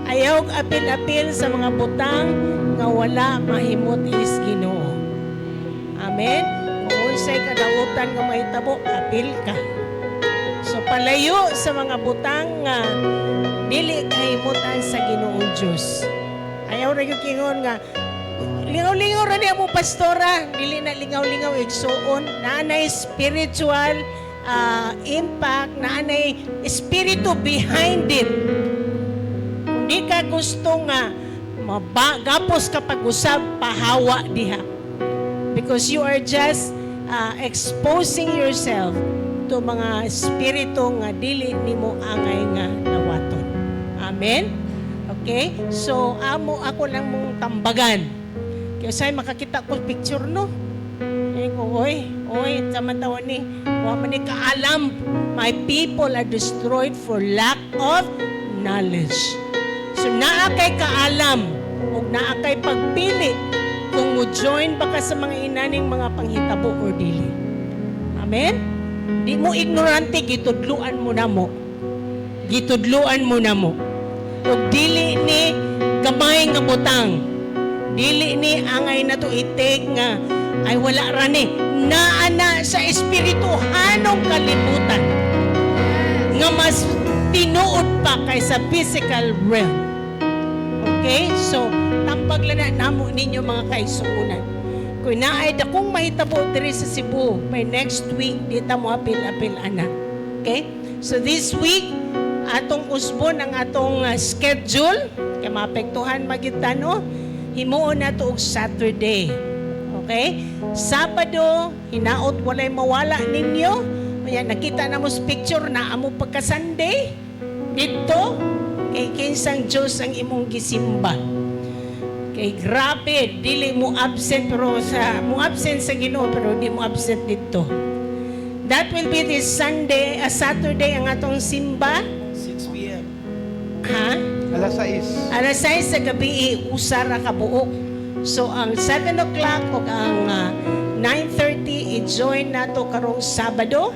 Ayaw apil-apil sa mga butang nga wala mahimot is Ginoo. Amen. Kung unsay kadautan nga mahitabo, apil ka. So palayo sa mga butang nga dili kahimutan sa Ginoong Diyos. Ayaw ra gyud kingon nga lingaw-lingaw ra niya mo pastora, dili na lingaw-lingaw igsuon, naanay spiritual impact, naanay espiritu behind it. Kung di ka gusto nga gapos ka pag-usab, pahawa diha. Because you are just exposing yourself to mga espiritu nga dili nimo angay nga nawaton. Amen? Okay? So, ako lang mong tambagan. Kaya sa'yo makakita ko picture, no? Eh ko, oy, samantawan ni, huwag man ni kaalam, my people are destroyed for lack of knowledge. So, naa kay kaalam, o naa kay pagpili, kung mo-join ba ka sa mga inaning mga panghitabo or dili. Amen? Di mo ignorante, gitudluan mo na mo. Gitudluan mo na mo. Ug dili ni gamay nga butang. Dili ni angay na to itig nga ay wala ra ni. Naana sa espirituhanong kalibutan. Nga mas tinuod pa kaysa physical realm. Okay? So, tampag lang na namo ninyo mga kaigsuonan. Kung naay dakong mahitabo diri sa Cebu, by next week, dita mo apil-apil ana. Okay? So this week, atong usbon ang atong schedule, kaya maapektuhan magitan, no? Himuon na to og Saturday. Okay? Sabado, hinaot walay mawala ninyo. Kaya nakita na mo sa picture na amo pagka Sunday. Dito, kay kinsang Diyos ang imong gisimba. Kay grabe, dili mo absent sa Ginoo pero di mo absent dito. That will be this Saturday ang atong simba. 6 p.m. Alas 6. Alas 6 sa gabi, usara ka buok. So ang 7 o'clock o ang 9:30 i-join nato karong Sabado.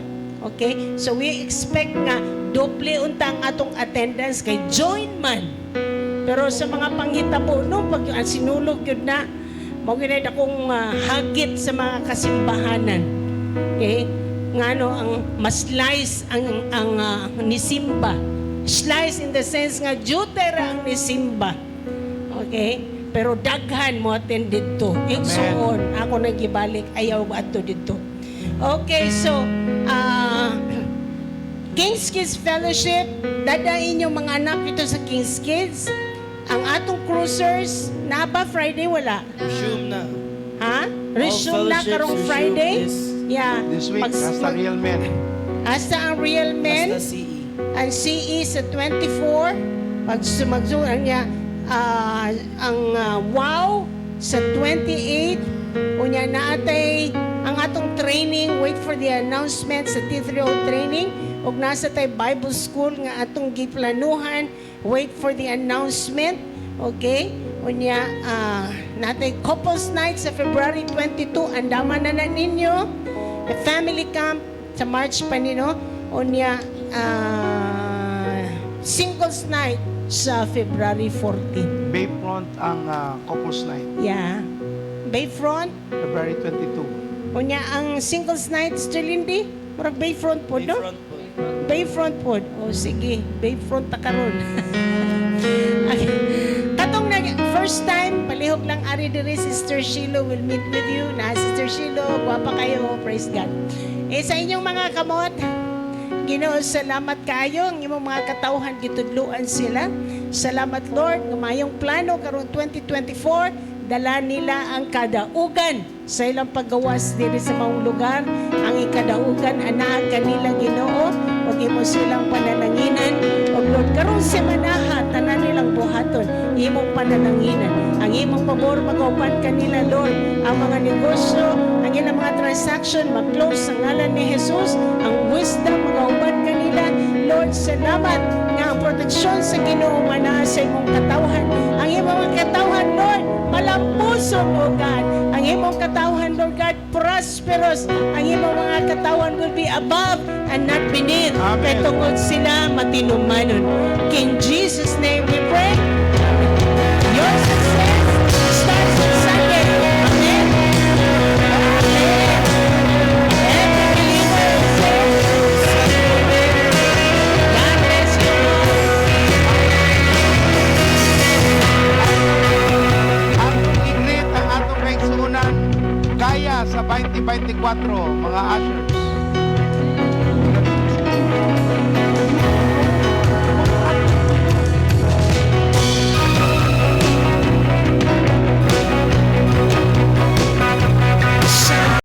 Okay? So we expect nga doble unta ang atong attendance kay join man. Pero sa mga panghitabo no, pag sinulog yun na, maginay akong hagit sa mga kasimbahanan. Okay? Ngano ang mas-slice ang nisimba. Slice in the sense nga jutera ang nisimba. Okay? Pero daghan mo attend dito. Igsuon, ako nagibalik, ayaw ato dito. Okay, so King's Kids Fellowship, dadain yung mga anak dito sa King's Kids. Ang atong cruisers, na ba Friday wala? Resume na. Ha? Resume na karong Friday? Yeah. This week, hasta Real Men. Hasta ang Real Men. Hasta CE. Ang CE sa 24. Pag sumagsuan niya, ang WOW sa 28. Unya naatay ang atong training, wait for the announcement sa T3O training. Ug nasa tay Bible School nga atong giplanuhan, wait for the announcement. Okay? Unya, natay Couples Night sa February 22. Andaman na ninyo. A family camp sa March pa nino. Unya, Singles Night sa February 14. Bayfront ang Couples Night. Yeah. Bayfront. February 22. Unya, ang Singles Night, Sister Lindy? Murag Bayfront po, no? Bayfront po. O sige, Bayfront ta karon. Katong first time, palihog lang ari diri, Sister Shilo will meet with you. Na Sister Shilo, guwapa kayo, praise God. Sa inyong mga kamot, Ginoo, salamat kayo, ang imong mga katawhan gitudluan sila. Salamat Lord, ng mayong plano karong 2024, dala nila ang kadaugan sa ilang paggawas diri sa maong lugar. Ang ikadaugan anaa kanila Ginoo, o o imo silang panananginan. O Lord, karong semanaha, tanan nilang buhaton, imong panananginan. Ang imong pabor magaupan kanila, Lord. Ang mga negosyo, ang ilang mga transaction, mag-close sa ngalan ni Jesus. Ang wisdom magaupan kanila. Lord, salamat nga ang proteksyon sa Ginoo manaa sa imong katawhan. Ang imong mga katawhan, Lord, malampuson, O God. Ang imong katawhan, Lord God, prosperous. Ang imong mga katawhan will be above and not beneath. Kay tungod sila matinumanon. In Jesus' name we pray. Your success starts on Sunday. Amen. Amen. Every believer says, God bless you all. Atong i-greet ang atong kaigsuunan gaya sa 2024, mga ushers.